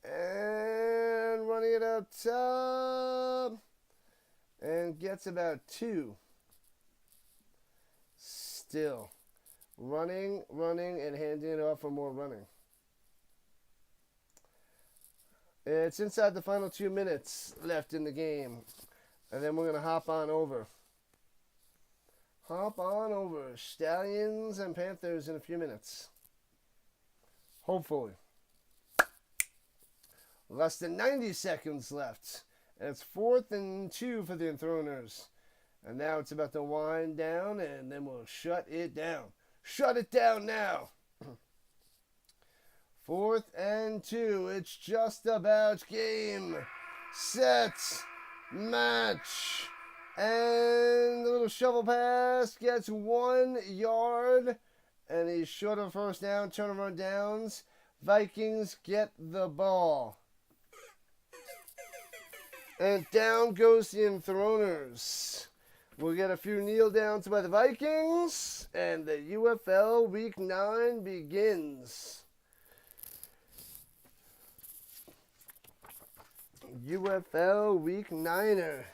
And running it out top. And gets about 2. still. Running, and handing it off for more running. It's inside the final 2 minutes left in the game. And then we're going to hop on over. Stallions and Panthers in a few minutes. Hopefully. Less than 90 seconds left. And it's 4th and 2 for the Enthroners. And now it's about to wind down, and then we'll shut it down. Shut it down now. 4th and 2. It's just about game, set, match. And the little shovel pass gets 1 yard. And he's short of first down, turnover on downs. Vikings get the ball. And down goes the Enthroners. We'll get a few kneel downs by the Vikings. And the UFL Week 9 begins. UFL Week 9er.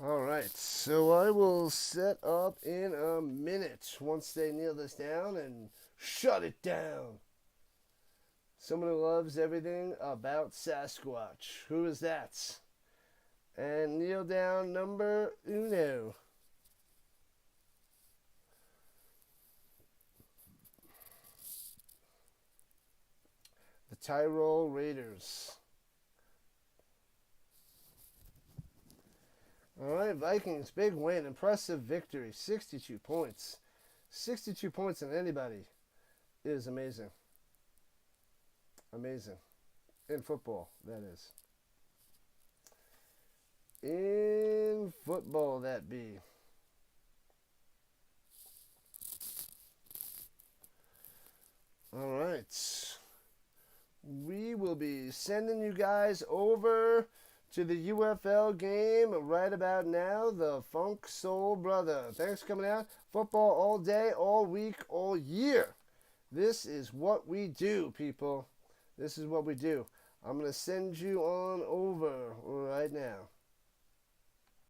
Alright, so I will set up in a minute once they kneel this down and shut it down. Someone who loves everything about Sasquatch. Who is that? And kneel down number uno. The Tyrol Raiders. All right, Vikings, big win. Impressive victory. 62 points. 62 points on anybody is amazing. Amazing. In football, that is. In football, that be. All right. We will be sending you guys over to the UFL game right about now. The Funk Soul Brother. Thanks for coming out. Football all day, all week, all year. This is what we do, people. This is what we do. I'm going to send you on over right now.